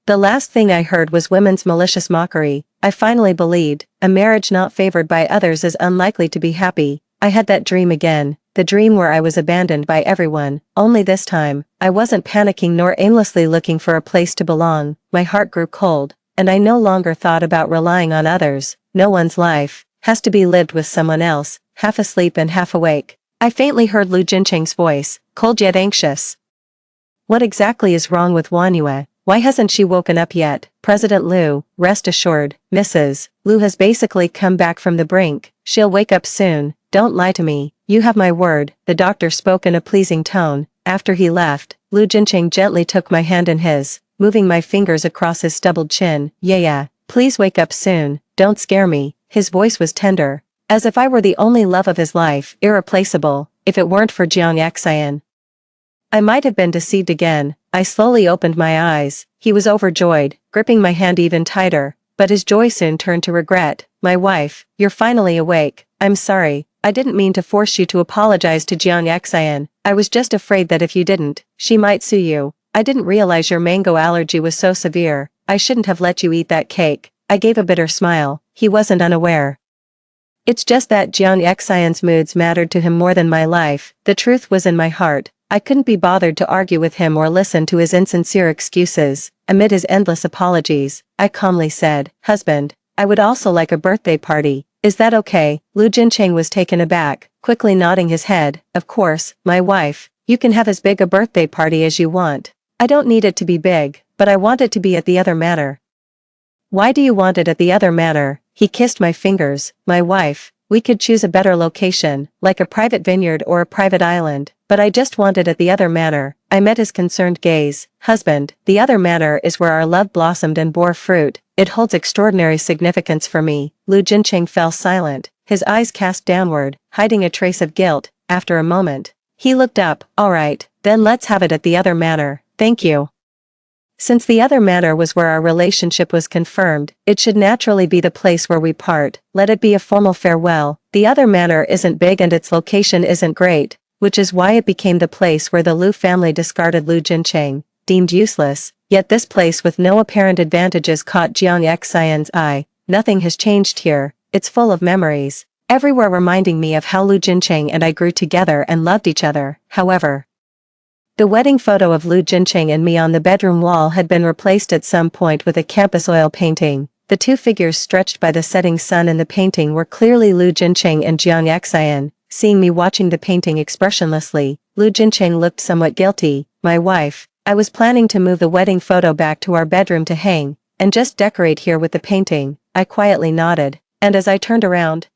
[SPEAKER 1] The last thing I heard was women's malicious mockery. I finally believed, a marriage not favored by others is unlikely to be happy. I had that dream again, the dream where I was abandoned by everyone, only this time, I wasn't panicking nor aimlessly looking for a place to belong. My heart grew cold, and I no longer thought about relying on others. No one's life has to be lived with someone else, half asleep and half awake. I faintly heard Lu Jincheng's voice, cold yet anxious. What exactly is wrong with Wanyue? Why hasn't she woken up yet? President Lu, rest assured, Mrs. Lu has basically come back from the brink. She'll wake up soon. Don't lie to me. You have my word. The doctor spoke in a pleasing tone. After he left, Lu Jincheng gently took my hand in his, moving my fingers across his stubbled chin. Yeah, please wake up soon. Don't scare me. His voice was tender, as if I were the only love of his life, irreplaceable, if it weren't for Jiang Xian. I might have been deceived again. I slowly opened my eyes. He was overjoyed, gripping my hand even tighter, but his joy soon turned to regret. My wife, you're finally awake. I'm sorry, I didn't mean to force you to apologize to Jiang Xian. I was just afraid that if you didn't, she might sue you. I didn't realize your mango allergy was so severe. I shouldn't have let you eat that cake. I gave a bitter smile. He wasn't unaware. It's just that Jiang Xian's moods mattered to him more than my life. The truth was in my heart. I couldn't be bothered to argue with him or listen to his insincere excuses. Amid his endless apologies, I calmly said, Husband, I would also like a birthday party. Is that okay? Lu Jincheng was taken aback, quickly nodding his head. Of course, my wife. You can have as big a birthday party as you want. I don't need it to be big, but I want it to be at the other manor. Why do you want it at the other manor? He kissed my fingers. My wife, we could choose a better location, like a private vineyard or a private island, but I just want it at the other manor. I met his concerned gaze. Husband, the other manor is where our love blossomed and bore fruit. It holds extraordinary significance for me. Lu Jincheng fell silent, his eyes cast downward, hiding a trace of guilt. After a moment, he looked up. All right, then let's have it at the other manor. Thank you. Since the other manor was where our relationship was confirmed, it should naturally be the place where we part. Let it be a formal farewell. The other manor isn't big and its location isn't great, which is why it became the place where the Lu family discarded Lu Jincheng, deemed useless. Yet this place with no apparent advantages caught Jiang Xian's eye. Nothing has changed here. It's full of memories, everywhere reminding me of how Lu Jincheng and I grew together and loved each other. However, The wedding photo of Lu Jincheng and me on the bedroom wall had been replaced at some point with a campus oil painting. The two figures stretched by the setting sun in the painting were clearly Lu Jincheng and Jiang Xian. Seeing me watching the painting expressionlessly, Lu Jincheng looked somewhat guilty. My wife, I was planning to move the wedding photo back to our bedroom to hang, and just decorate here with the painting. I quietly nodded, and as I turned around,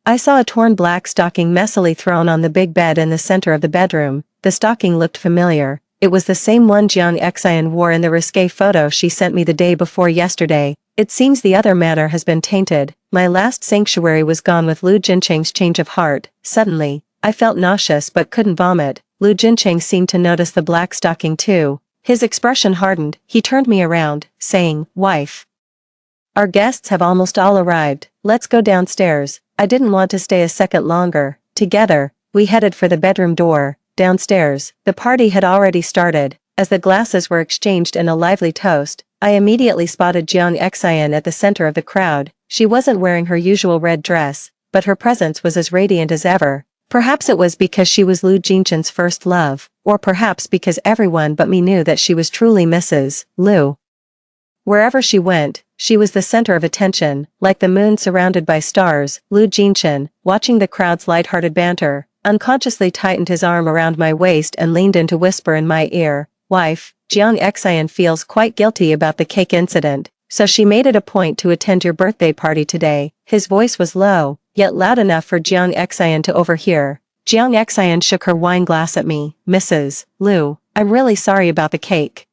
[SPEAKER 1] I saw a torn black stocking messily thrown on the big bed in the center of the bedroom. The stocking looked familiar. It was the same one Jiang Xian wore in the risque photo she sent me the day before yesterday. It seems the other matter has been tainted. My last sanctuary was gone with Lu Jincheng's change of heart. Suddenly, I felt nauseous but couldn't vomit. Lu Jincheng seemed to notice the black stocking too. His expression hardened. He turned me around, saying, "Wife, our guests have almost all arrived. Let's go downstairs." I didn't want to stay a second longer. Together, we headed for the bedroom door. Downstairs, the party had already started. As the glasses were exchanged in a lively toast, I immediately spotted Jiang Xian at the center of the crowd. She wasn't wearing her usual red dress, but her presence was as radiant as ever. Perhaps it was because she was Lu Jincheng's first love, or perhaps because everyone but me knew that she was truly Mrs. Lu. Wherever she went, she was the center of attention, like the moon surrounded by stars. Lu Jincheng, watching the crowd's lighthearted banter, unconsciously tightened his arm around my waist and leaned in to whisper in my ear, "Wife, Jiang Xian feels quite guilty about the cake incident, so she made it a point to attend your birthday party today." His voice was low, yet loud enough for Jiang Xian to overhear. Jiang Xian shook her wine glass at me. "Mrs. Lu, I'm really sorry about the cake."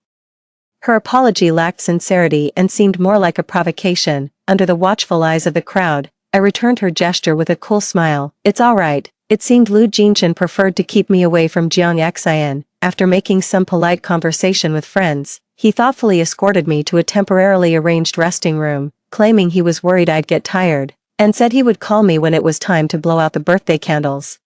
[SPEAKER 1] Her apology lacked sincerity and seemed more like a provocation. Under the watchful eyes of the crowd, I returned her gesture with a cool smile. "It's all right." It seemed Lu Jincheng preferred to keep me away from Jiang Xian. After making some polite conversation with friends, he thoughtfully escorted me to a temporarily arranged resting room, claiming he was worried I'd get tired, and said he would call me when it was time to blow out the birthday candles.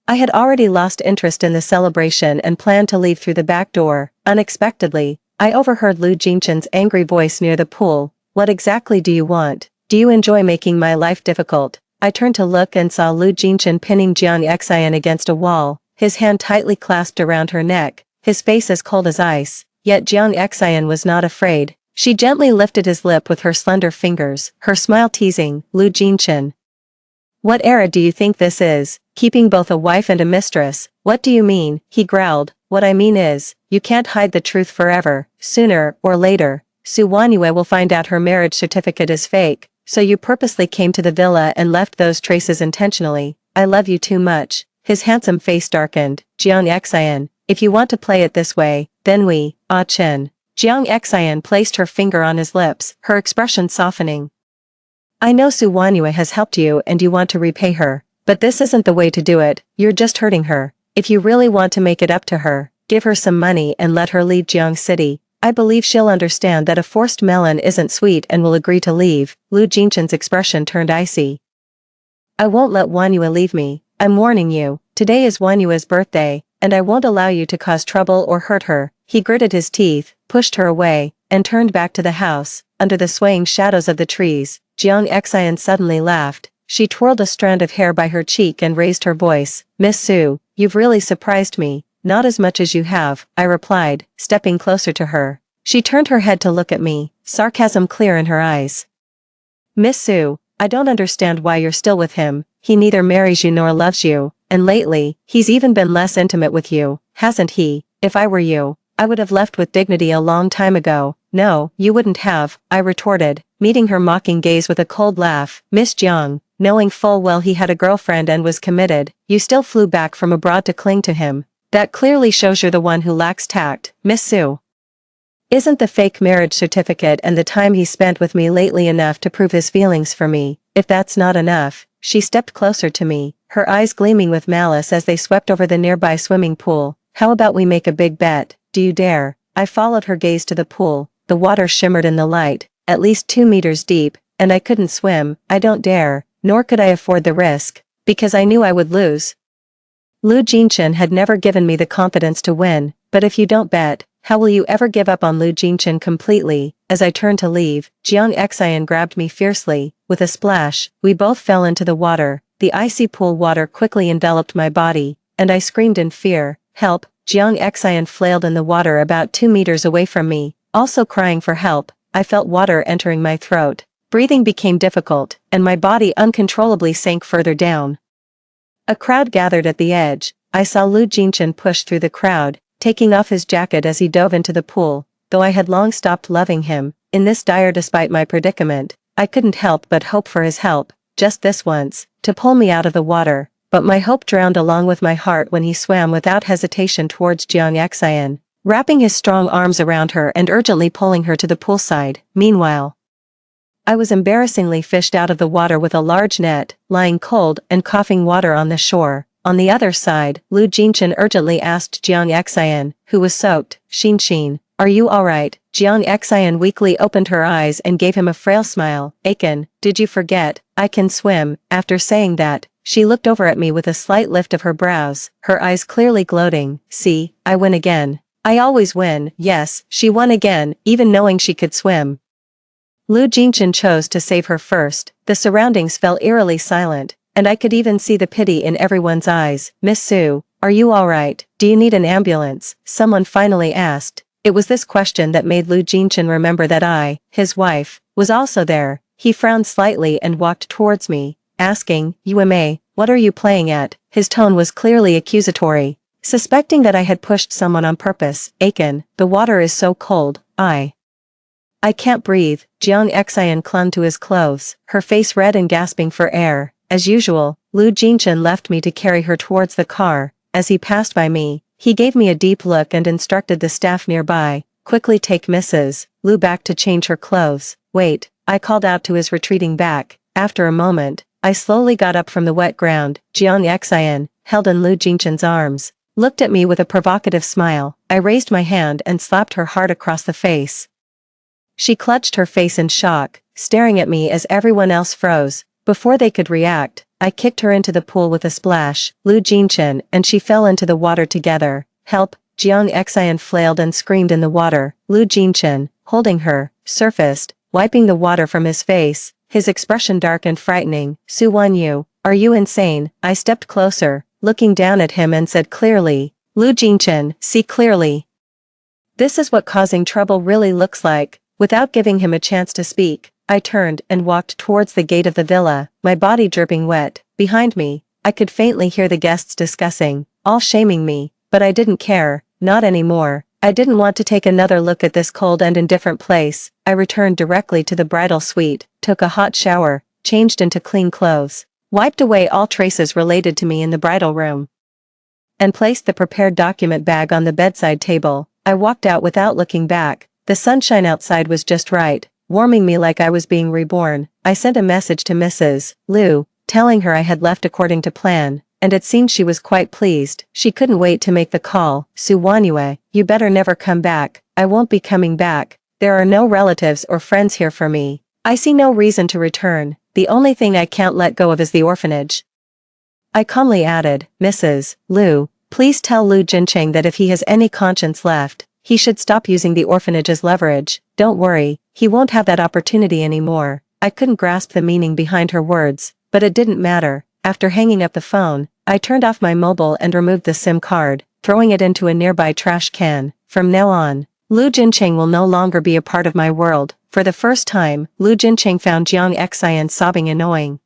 [SPEAKER 1] I had already lost interest in the celebration and planned to leave through the back door. Unexpectedly, I overheard Lu Jincheng's angry voice near the pool. "What exactly do you want? Do you enjoy making my life difficult?" I turned to look and saw Lu Jincheng pinning Jiang Xian against a wall, his hand tightly clasped around her neck, his face as cold as ice. Yet Jiang Xian was not afraid. She gently lifted his lip with her slender fingers, her smile teasing. "Lu Jincheng, what era do you think this is? Keeping both a wife and a mistress? What do you mean?" He growled. "What I mean is, you can't hide the truth forever. Sooner or later, Su Wanyue will find out her marriage certificate is fake, so you purposely came to the villa and left those traces intentionally. I love you too much." His handsome face darkened. "Jiang Xian, if you want to play it this way, then we, Chen." Jiang Xian placed her finger on his lips, her expression softening. "I know Su Wanyue has helped you and you want to repay her, but this isn't the way to do it. You're just hurting her. If you really want to make it up to her, give her some money and let her leave Jiang City. I believe she'll understand that a forced melon isn't sweet and will agree to leave." Lu Jincheng's expression turned icy. "I won't let Wanyue leave me. I'm warning you, today is Wanyue's birthday, and I won't allow you to cause trouble or hurt her." He gritted his teeth, pushed her away, and turned back to the house. Under the swaying shadows of the trees, Jiang Xian suddenly laughed. She twirled a strand of hair by her cheek and raised her voice. "Miss Su, you've really surprised me." "Not as much as you have," I replied, stepping closer to her. She turned her head to look at me, sarcasm clear in her eyes. "Miss Su, I don't understand why you're still with him. He neither marries you nor loves you, and lately, he's even been less intimate with you, hasn't he? If I were you, I would have left with dignity a long time ago." "No, you wouldn't have," I retorted, meeting her mocking gaze with a cold laugh. "Miss Jiang, knowing full well he had a girlfriend and was committed, you still flew back from abroad to cling to him. That clearly shows you're the one who lacks tact, Miss Su. Isn't the fake marriage certificate and the time he spent with me lately enough to prove his feelings for me? If that's not enough," she stepped closer to me, her eyes gleaming with malice as they swept over the nearby swimming pool. "How about we make a big bet? Do you dare?" I followed her gaze to the pool. The water shimmered in the light, at least 2 meters deep, and I couldn't swim. "I don't dare, nor could I afford the risk, because I knew I would lose." Lu Jincheng had never given me the confidence to win, but if you don't bet, how will you ever give up on Lu Jincheng completely? As I turned to leave, Jiang Xian grabbed me fiercely. With a splash, we both fell into the water. The icy pool water quickly enveloped my body, and I screamed in fear. help, Jiang Xian flailed in the water about 2 meters away from me, also crying for help. I felt water entering my throat. Breathing became difficult, and my body uncontrollably sank further down. A crowd gathered at the edge. I saw Lu Jinchen push through the crowd, taking off his jacket as he dove into the pool. Though I had long stopped loving him, in this dire despite my predicament, I couldn't help but hope for his help, just this once, to pull me out of the water. But my hope drowned along with my heart when he swam without hesitation towards Jiang Xian, wrapping his strong arms around her and urgently pulling her to the poolside. Meanwhile, I was embarrassingly fished out of the water with a large net, lying cold and coughing water on the shore. On the other side, Lu Jinchen urgently asked Jiang Xian, who was soaked, Xin, are you alright? Jiang Xian weakly opened her eyes and gave him a frail smile. Aiken, did you forget? I can swim. After saying that, she looked over at me with a slight lift of her brows, her eyes clearly gloating. See, I win again. I always win. Yes, she won again, even knowing she could swim. Lu Jinchen chose to save her first. The surroundings fell eerily silent, and I could even see the pity in everyone's eyes. Miss Su, are you alright? Do you need an ambulance? Someone finally asked. It was this question that made Lu Jinchen remember that I, his wife, was also there. He frowned slightly and walked towards me, asking, UMA, what are you playing at? His tone was clearly accusatory. Suspecting that I had pushed someone on purpose. Aiken, the water is so cold. I can't breathe. Jiang Xian clung to his clothes, her face red and gasping for air. As usual, Lu Jinchen left me to carry her towards the car. As he passed by me, he gave me a deep look and instructed the staff nearby, quickly take Mrs. Lu back to change her clothes. Wait, I called out to his retreating back. After a moment, I slowly got up from the wet ground. Jiang Xian, held in Lu Jinchen's arms, looked at me with a provocative smile. I raised my hand and slapped her hard across the face. She clutched her face in shock, staring at me as everyone else froze. Before they could react, I kicked her into the pool with a splash. Lu Jinchen and she fell into the water together. Help! Jiang Xian flailed and screamed in the water. Lu Jinchen, holding her, surfaced, wiping the water from his face, his expression dark and frightening. Su Wanyu, are you insane? I stepped closer, looking down at him and said clearly, Lu Jinchen, see clearly. This is what causing trouble really looks like. Without giving him a chance to speak, I turned and walked towards the gate of the villa, my body dripping wet. Behind me, I could faintly hear the guests discussing, all shaming me, but I didn't care, not anymore. I didn't want to take another look at this cold and indifferent place. I returned directly to the bridal suite, took a hot shower, changed into clean clothes, wiped away all traces related to me in the bridal room, and placed the prepared document bag on the bedside table. I walked out without looking back. The sunshine outside was just right, warming me like I was being reborn. I sent a message to Mrs. Lu, telling her I had left according to plan, and it seemed she was quite pleased. She couldn't wait to make the call. Su Wanyue, you better never come back. I won't be coming back. There are no relatives or friends here for me. I see no reason to return. The only thing I can't let go of is the orphanage. I calmly added, Mrs. Lu, please tell Lu Jincheng that if he has any conscience left, he should stop using the orphanage as leverage. Don't worry, he won't have that opportunity anymore. I couldn't grasp the meaning behind her words, but it didn't matter. After hanging up the phone, I turned off my mobile and removed the SIM card, throwing it into a nearby trash can. From now on, Lu Jincheng will no longer be a part of my world. For the first time, Lu Jincheng found Jiang Xian sobbing annoying.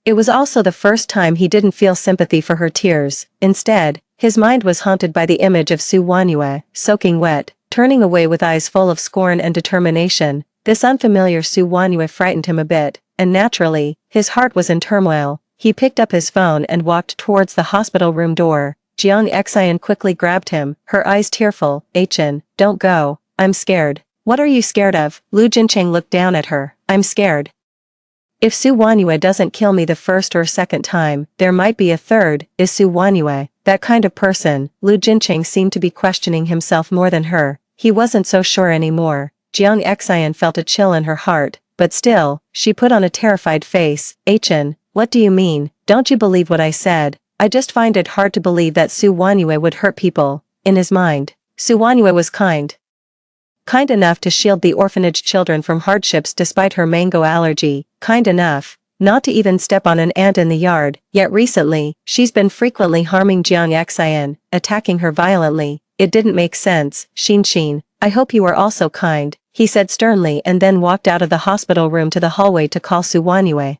[SPEAKER 1] It was also the first time he didn't feel sympathy for her tears. Instead, his mind was haunted by the image of Su Wanyue, soaking wet, turning away with eyes full of scorn and determination. This unfamiliar Su Wanyue frightened him a bit, and naturally, his heart was in turmoil. He picked up his phone and walked towards the hospital room door. Jiang Xian quickly grabbed him, her eyes tearful. Aichen, don't go. I'm scared. What are you scared of? Lu Jincheng looked down at her. I'm scared. If Su Wanyue doesn't kill me the first or second time, there might be a third. Is Su Wanyue that kind of person? Lu Jincheng seemed to be questioning himself more than her. He wasn't so sure anymore. Jiang Xian felt a chill in her heart, but still, she put on a terrified face. Aichen, what do you mean? Don't you believe what I said? I just find it hard to believe that Su Wanyue would hurt people. In his mind, Su Wanyue was kind enough to shield the orphanage children from hardships despite her mango allergy, kind enough, not to even step on an ant in the yard, yet recently, she's been frequently harming Jiang Xian, attacking her violently. It didn't make sense. Xin, I hope you are also kind, he said sternly and then walked out of the hospital room to the hallway to call Su Wanyue.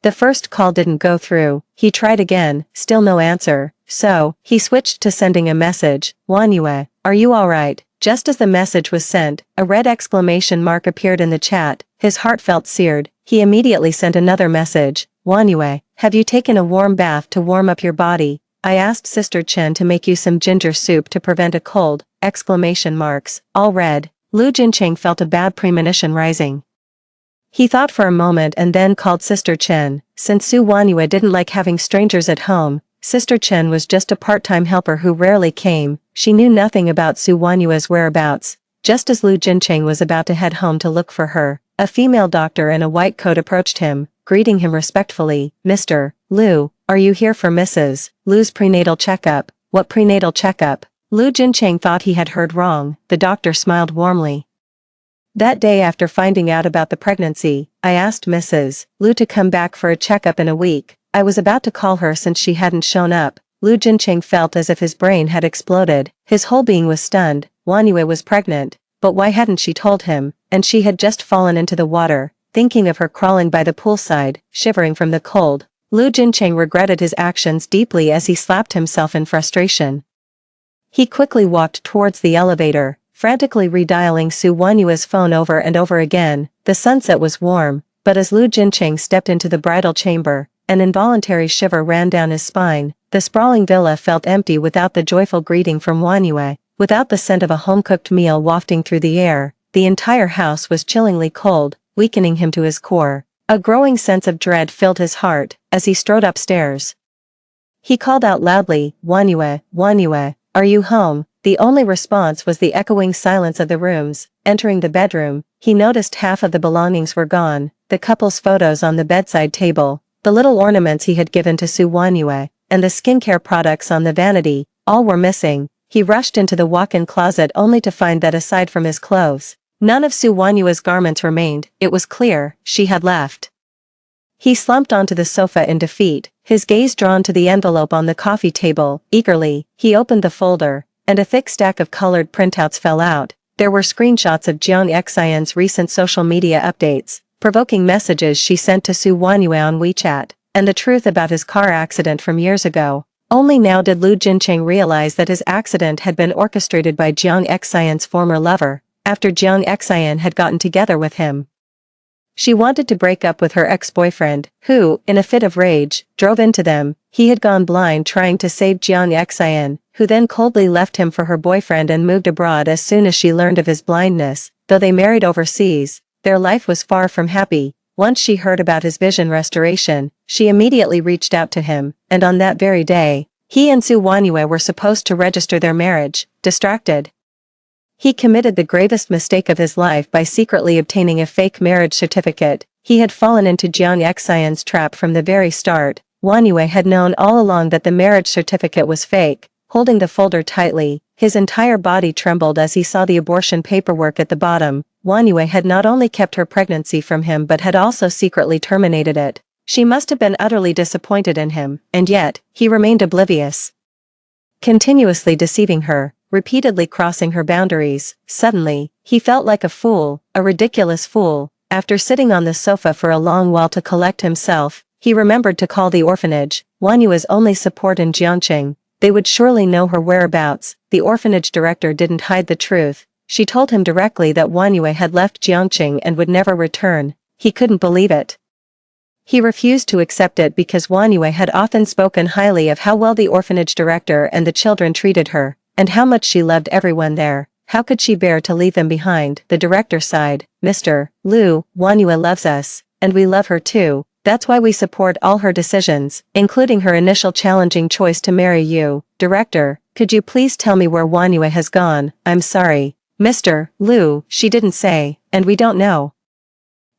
[SPEAKER 1] The first call didn't go through. He tried again, still no answer, so, he switched to sending a message. Wanyue, are you alright? Just as the message was sent, a red exclamation mark appeared in the chat. His heart felt seared. He immediately sent another message. Wanyue, have you taken a warm bath to warm up your body? I asked Sister Chen to make you some ginger soup to prevent a cold. Exclamation marks, all red. Lu Jincheng felt a bad premonition rising. He thought for a moment and then called Sister Chen. Since Su Wanyue didn't like having strangers at home, Sister Chen was just a part-time helper who rarely came. She knew nothing about Su Wanyue's whereabouts. Just as Lu Jincheng was about to head home to look for her, a female doctor in a white coat approached him, greeting him respectfully. Mr. Lu, are you here for Mrs. Lu's prenatal checkup? What prenatal checkup? Lu Jincheng thought he had heard wrong. The doctor smiled warmly. That day after finding out about the pregnancy, I asked Mrs. Lu to come back for a checkup in a week. I was about to call her since she hadn't shown up. Lu Jincheng felt as if his brain had exploded. His whole being was stunned. Wanyue was pregnant, but why hadn't she told him? And she had just fallen into the water, thinking of her crawling by the poolside, shivering from the cold. Lu Jincheng regretted his actions deeply as he slapped himself in frustration. He quickly walked towards the elevator, frantically redialing Su Wanyue's phone over and over again. The sunset was warm, but as Lu Jincheng stepped into the bridal chamber, an involuntary shiver ran down his spine. The sprawling villa felt empty without the joyful greeting from Wanyue, without the scent of a home-cooked meal wafting through the air. The entire house was chillingly cold, weakening him to his core. A growing sense of dread filled his heart as he strode upstairs. He called out loudly, Wanyue, Wanyue, are you home? The only response was the echoing silence of the rooms. Entering the bedroom, he noticed half of the belongings were gone, the couple's photos on the bedside table, the little ornaments he had given to Su Wanyue, and the skincare products on the vanity, all were missing. He rushed into the walk-in closet only to find that aside from his clothes, none of Su Wanyue's garments remained. It was clear, she had left. He slumped onto the sofa in defeat, his gaze drawn to the envelope on the coffee table. Eagerly, he opened the folder, and a thick stack of colored printouts fell out. There were screenshots of Jiang Xian's recent social media updates, provoking messages she sent to Su Wanyue on WeChat, and the truth about his car accident from years ago. Only now did Lu Jincheng realize that his accident had been orchestrated by Jiang Xian's former lover, after Jiang Xian had gotten together with him. She wanted to break up with her ex-boyfriend, who, in a fit of rage, drove into them. He had gone blind trying to save Jiang Xian, who then coldly left him for her boyfriend and moved abroad as soon as she learned of his blindness. Though they married overseas, their life was far from happy. Once she heard about his vision restoration, she immediately reached out to him, and on that very day, he and Su Wanyue were supposed to register their marriage. Distracted, he committed the gravest mistake of his life by secretly obtaining a fake marriage certificate. He had fallen into Jiang Xian's trap from the very start. Wanyue had known all along that the marriage certificate was fake. Holding the folder tightly, his entire body trembled as he saw the abortion paperwork at the bottom. Wanyue had not only kept her pregnancy from him but had also secretly terminated it. She must have been utterly disappointed in him, and yet, he remained oblivious. Continuously deceiving her, repeatedly crossing her boundaries. Suddenly, he felt like a fool, a ridiculous fool. After sitting on the sofa for a long while to collect himself, he remembered to call the orphanage, Wanyue's only support in Jiangqing. They would surely know her whereabouts. The orphanage director didn't hide the truth. She told him directly that Wanyue had left Jiangqing and would never return. He couldn't believe it. He refused to accept it because Wanyue had often spoken highly of how well the orphanage director and the children treated her, and how much she loved everyone there. How could she bear to leave them behind? The director sighed. Mr. Lu, Wanyue loves us, and we love her too. That's why we support all her decisions, including her initial challenging choice to marry you. Director, could you please tell me where Wanyue has gone? I'm sorry. Mr. Lu, she didn't say, and we don't know.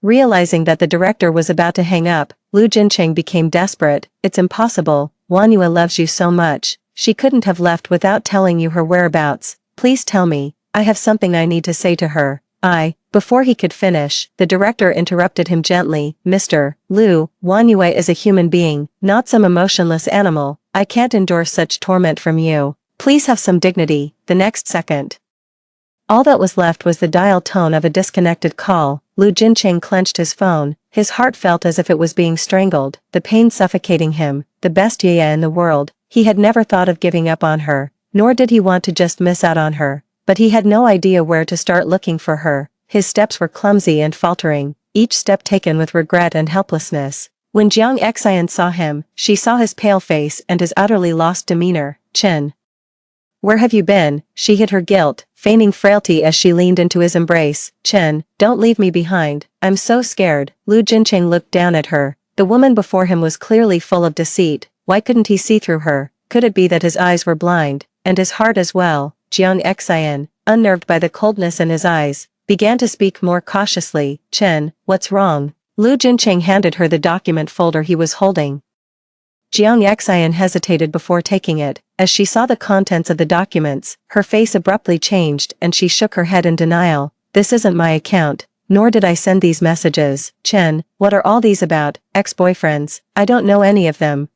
[SPEAKER 1] Realizing that the director was about to hang up, Lu Jincheng became desperate. It's impossible. Wanyue loves you so much. She couldn't have left without telling you her whereabouts. Please tell me. I have something I need to say to her. Before he could finish, the director interrupted him gently. Mr. Liu, Wanyue is a human being, not some emotionless animal. I can't endure such torment from you. Please have some dignity. The next second, all that was left was the dial tone of a disconnected call. Lu Jincheng clenched his phone. His heart felt as if it was being strangled, the pain suffocating him. The best Yaya in the world. He had never thought of giving up on her, nor did he want to just miss out on her. But he had no idea where to start looking for her. His steps were clumsy and faltering, each step taken with regret and helplessness. When Jiang Xian saw him, she saw his pale face and his utterly lost demeanor. Chen, where have you been? She hid her guilt, feigning frailty as she leaned into his embrace. Chen, don't leave me behind. I'm so scared. Lu Jincheng looked down at her. The woman before him was clearly full of deceit. Why couldn't he see through her? Could it be that his eyes were blind, and his heart as well? Jiang Xian, unnerved by the coldness in his eyes, began to speak more cautiously. Chen, what's wrong? Lu Jincheng handed her the document folder he was holding. Jiang Xian hesitated before taking it. As she saw the contents of the documents, her face abruptly changed and she shook her head in denial. This isn't my account, nor did I send these messages. Chen, what are all these about? Ex-boyfriends? I don't know any of them.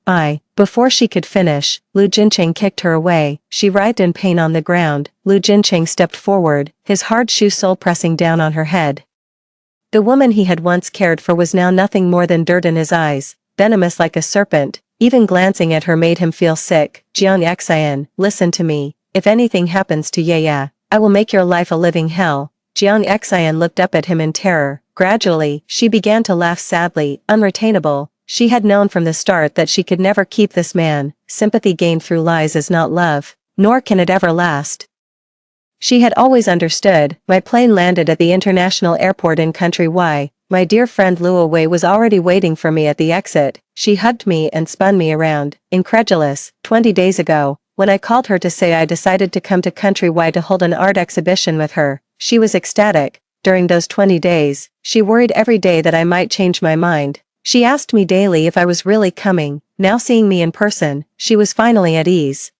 [SPEAKER 1] Before she could finish, Lu Jincheng kicked her away. She writhed in pain on the ground. Lu Jincheng stepped forward, his hard shoe sole pressing down on her head. The woman he had once cared for was now nothing more than dirt in his eyes, venomous like a serpent. Even glancing at her made him feel sick. Jiang Xian, listen to me. If anything happens to Yaya, I will make your life a living hell. Jiang Xian looked up at him in terror. Gradually, she began to laugh sadly, unretainable. She had known from the start that she could never keep this man. Sympathy gained through lies is not love, nor can it ever last. She had always understood. My plane landed at the international airport in country Y. My dear friend Luo Wei was already waiting for me at the exit. She hugged me and spun me around, incredulous. 20 days ago, when I called her to say I decided to come to Country Y to hold an art exhibition with her, she was ecstatic. During those 20 days, she worried every day that I might change my mind. She asked me daily if I was really coming. Now seeing me in person, she was finally at ease.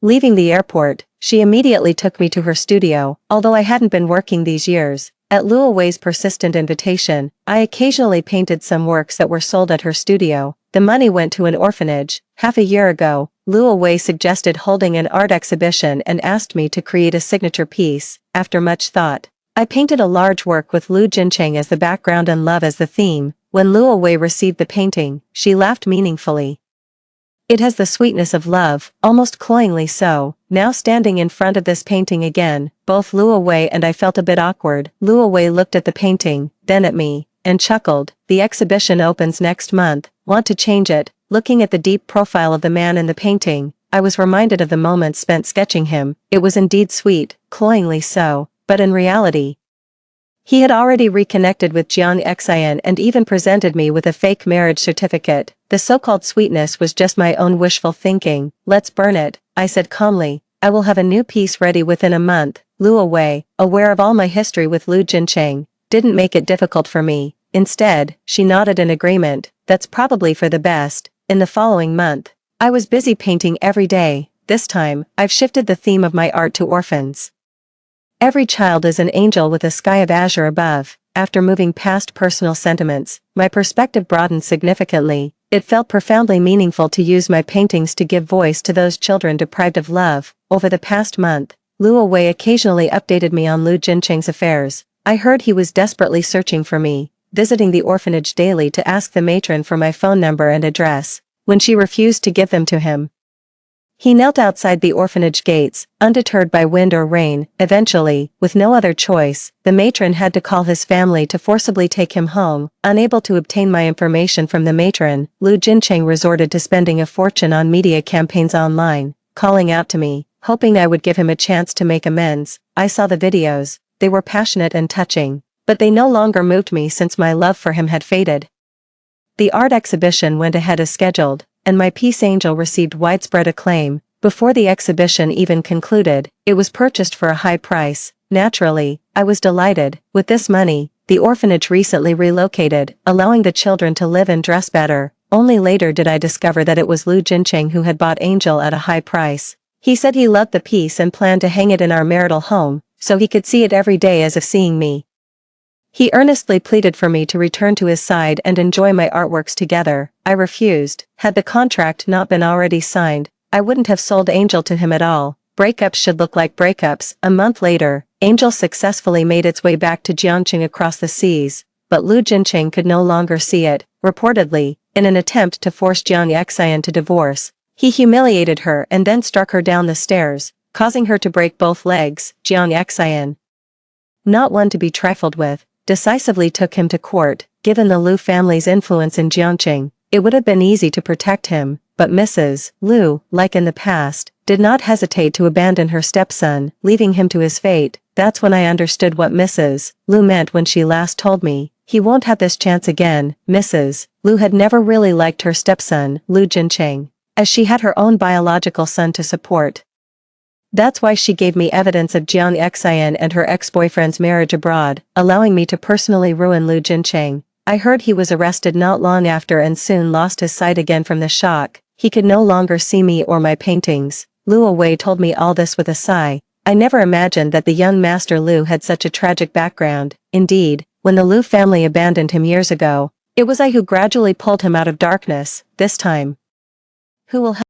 [SPEAKER 1] Leaving the airport, she immediately took me to her studio. Although I hadn't been working these years, at Luo Wei's persistent invitation, I occasionally painted some works that were sold at her studio. The money went to an orphanage. Half a year ago, Luo Wei suggested holding an art exhibition and asked me to create a signature piece. After much thought, I painted a large work with Lu Jincheng as the background and love as the theme. When Luo Wei received the painting, she laughed meaningfully. It has the sweetness of love, almost cloyingly so. Now standing in front of this painting again, both Luo Wei and I felt a bit awkward. Luo Wei looked at the painting, then at me, and chuckled. The exhibition opens next month. Want to change it? Looking at the deep profile of the man in the painting, I was reminded of the moments spent sketching him. It was indeed sweet, cloyingly so, but in reality, he had already reconnected with Jiang Xian and even presented me with a fake marriage certificate. The so-called sweetness was just my own wishful thinking. Let's burn it, I said calmly. I will have a new piece ready within a month. Luo Wei, aware of all my history with Lu Jincheng, didn't make it difficult for me. Instead, she nodded in agreement. That's probably for the best. In the following month, I was busy painting every day. This time, I've shifted the theme of my art to orphans. Every child is an angel with a sky of azure above. After moving past personal sentiments, my perspective broadened significantly. It felt profoundly meaningful to use my paintings to give voice to those children deprived of love. Over the past month, Luo Wei occasionally updated me on Lu Jincheng's affairs. I heard he was desperately searching for me, visiting the orphanage daily to ask the matron for my phone number and address. When she refused to give them to him, he knelt outside the orphanage gates, undeterred by wind or rain. Eventually, with no other choice, the matron had to call his family to forcibly take him home. Unable to obtain my information from the matron, Lu Jincheng resorted to spending a fortune on media campaigns online, calling out to me, hoping I would give him a chance to make amends. I saw the videos. They were passionate and touching, but they no longer moved me since my love for him had faded. The art exhibition went ahead as scheduled, and my piece Angel received widespread acclaim. Before the exhibition even concluded, it was purchased for a high price. Naturally, I was delighted. With this money, the orphanage recently relocated, allowing the children to live and dress better. Only later did I discover that it was Lu Jincheng who had bought Angel at a high price. He said he loved the piece and planned to hang it in our marital home. so he could see it every day as if seeing me. He earnestly pleaded for me to return to his side and enjoy my artworks together. I refused. Had the contract not been already signed, I wouldn't have sold Angel to him at all. Breakups should look like breakups. A month later, Angel successfully made its way back to Jiangqing across the seas, but Lu Jinqing could no longer see it. Reportedly, in an attempt to force Jiang Xian to divorce, he humiliated her and then struck her down the stairs, causing her to break both legs. Jiang Xian, not one to be trifled with, decisively took him to court. Given the Lu family's influence in Jiangqing, it would have been easy to protect him, but Mrs. Lu, like in the past, did not hesitate to abandon her stepson, leaving him to his fate. That's when I understood what Mrs. Lu meant when she last told me, "He won't have this chance again." Mrs. Lu had never really liked her stepson, Lu Jinqing, as she had her own biological son to support. That's why she gave me evidence of Jiang Xian and her ex-boyfriend's marriage abroad, allowing me to personally ruin Lu Jinqing. I heard he was arrested not long after and soon lost his sight again from the shock. He could no longer see me or my paintings. Lu Wei told me all this with a sigh. I never imagined that the young master Lu had such a tragic background. Indeed, when the Lu family abandoned him years ago, it was I who gradually pulled him out of darkness. This time, who will help?